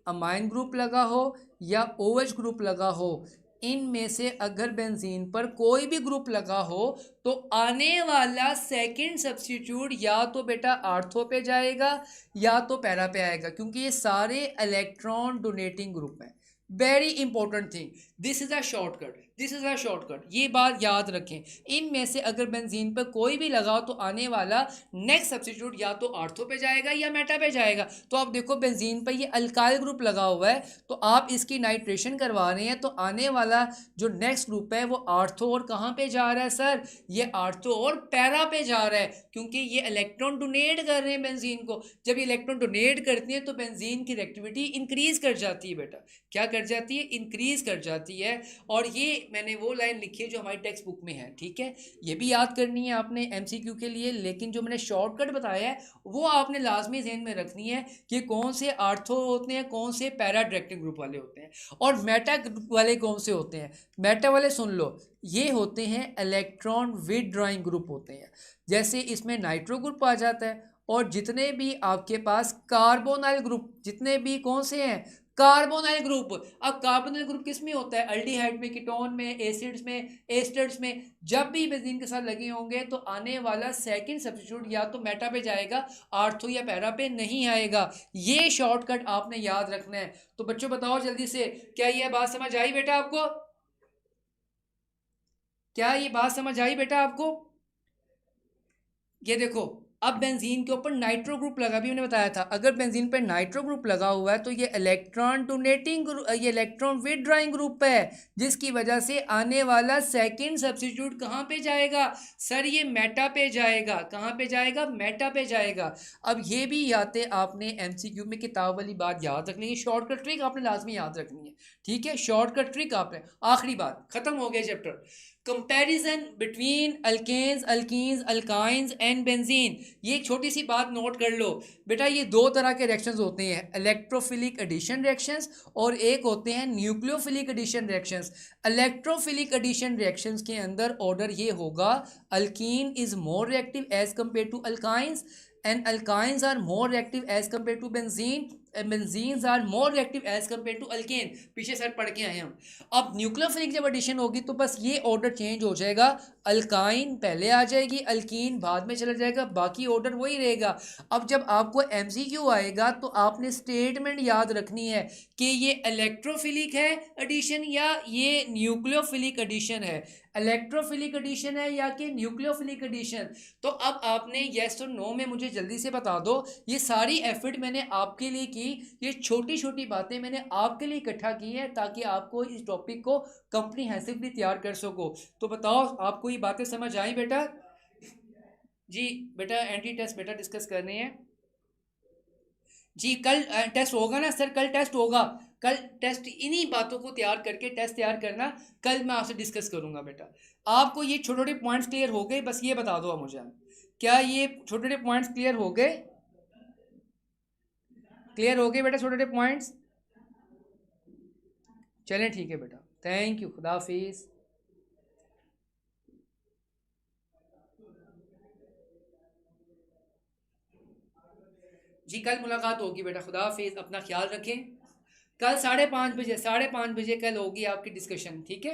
अमाइन ग्रुप लगा हो, या OH ग्रुप लगा हो, इनमें से अगर बेंजीन पर कोई भी ग्रुप लगा हो, तो आने वाला सेकंड सब्स्टिट्यूट या तो बेटा आर्थो पे जाएगा या तो पैरा पे आएगा, क्योंकि ये सारे इलेक्ट्रॉन डोनेटिंग ग्रुप हैं। Very important thing, this is a shortcut, ये बात याद रखें। इनमें से अगर बेंजीन पर कोई भी लगाओ तो आने वाला नेक्स्ट सब्स्टिट्यूट या तो आर्थो पे जाएगा या मेटा पे जाएगा। तो आप देखो बेंजीन पर ये अल्काइल ग्रुप लगा हुआ है, तो आप इसकी नाइट्रेशन करवा रहे हैं, तो आने वाला जो नेक्स्ट ग्रुप है वो आर्थो और कहाँ पे जा रहा है सर, ये आर्थो और पैरा पे जा रहा है, क्योंकि ये इलेक्ट्रॉन डोनेट कर रहे हैं बेंजीन को। जब ये इलेक्ट्रॉन डोनेट करती है तो बेंजीन की रिएक्टिविटी इंक्रीज कर जाती है बेटा, क्या कर जाती है, इंक्रीज कर जाती है। और ये मैंने वो लाइन लिखी है जो हमारी टेक्स्ट बुक में है, ठीक है। ये भी याद करनी है आपने MCQ के लिए, लेकिन जो मैंने शॉर्टकट बताया है वो आपने लाजमी ज़हन में रखनी है कि कौन से आर्थो होते हैं, कौन से पैरा डायरेक्टिंग ग्रुप वाले होते हैं, और मेटा ग्रुप वाले कौन से होते हैं। मेटा वाले सुन लो, ये होते हैं इलेक्ट्रॉन विदड्रॉइंग ग्रुप होते हैं। जैसे इसमें नाइट्रो ग्रुप आ जाता है, और जितने भी आपके पास कार्बोनाइल ग्रुप, जितने भी कौन से हैं, कार्बोनाइल ग्रुप। अब कार्बोनाइल ग्रुप किस में होता है, अल्डिहाइड में, कीटोन में, एसिड्स में, एस्टर्स में। जब भी बेंजीन के साथ लगे होंगे तो आने वाला सेकंड सब्स्टिट्यूट या तो मेटा पे जाएगा, आर्थो या पैरा पे नहीं आएगा। ये शॉर्टकट आपने याद रखना है। तो बच्चों बताओ जल्दी से, क्या ये बात समझ आई बेटा आपको, क्या ये बात समझ आई बेटा आपको? ये देखो अब बेंजीन के ऊपर नाइट्रो ग्रुप लगा, भी मैंने बताया था, अगर बेंजीन पे नाइट्रो ग्रुप लगा हुआ है तो ये इलेक्ट्रॉन डोनेटिंग ये इलेक्ट्रॉन विदड्रॉइंग ग्रुप है, जिसकी वजह से आने वाला सेकंड सब्स्टिट्यूट कहाँ पे जाएगा सर, ये मेटा पे जाएगा। कहाँ पे जाएगा, मेटा पे जाएगा। अब ये भी यादें आपने एमसीक्यू में किताब वाली बात याद रखनी है, शॉर्टकट ट्रिक आपने लाजमी याद रखनी है, ठीक है, शॉर्टकट ट्रिक आपने। आखिरी बात, खत्म हो गया chapter. Comparison between alkanes, alkenes, alkynes and benzene. ये एक छोटी सी बात नोट कर लो बेटा, ये दो तरह के रिएक्शंस होते हैं, इलेक्ट्रोफिलिक एडिशन रिएक्शंस और एक होते हैं nucleophilic addition reactions. Electrophilic addition reactions के अंदर ऑर्डर ये होगा, alkene is more reactive as compare to alkynes and alkynes are more reactive as compare to benzene, benzenes are more reactive as compare to alkane. पीछे side पढ़ के आए हम। अब न्यूक्लियोफिलिक जब एडिशन होगी तो बस ये ऑर्डर चेंज हो जाएगा, अल्काइन पहले आ जाएगी, अल्कीन बाद में चला जाएगा, बाकी ऑर्डर वही रहेगा। अब जब आपको एमसीक्यू आएगा तो आपने स्टेटमेंट याद रखनी है कि ये इलेक्ट्रोफिलिक है एडिशन या ये न्यूक्लियोफिलिक एडिशन है, इलेक्ट्रोफिलिक एडिशन है या कि न्यूक्लियोफिलिक एडिशन। तो अब आपने येस और नो में मुझे जल्दी से बता दो। ये सारी एफर्ट मैंने आपके लिए की, ये छोटी छोटी बातें मैंने आपके लिए इकट्ठा की है ताकि आपको इस टॉपिक को कॉम्प्रिहेंसिवली तैयार कर सको। तो बताओ आपको ये बातें समझ आई बेटा? जी बेटा, एंटी टेस्ट बेटा डिस्कस करनी है जी। कल टेस्ट होगा ना सर, कल टेस्ट होगा, कल टेस्ट इन्हीं बातों को तैयार करके टेस्ट तैयार करना, कल मैं आपसे डिस्कस करूंगा बेटा। आपको ये छोटे छोटे पॉइंट्स क्लियर हो गए, बस ये बता दो आप मुझे, क्या ये छोटे छोटे पॉइंट्स क्लियर हो गए? क्लियर हो गए बेटा छोटे छोटे पॉइंट्स? चलें ठीक है बेटा, थैंक यू, खुदा हाफिज़। जी कल मुलाकात होगी बेटा, खुदा हाफिज़, अपना ख्याल रखें। कल 5:30 बजे, 5:30 बजे कल होगी आपकी डिस्कशन, ठीक है।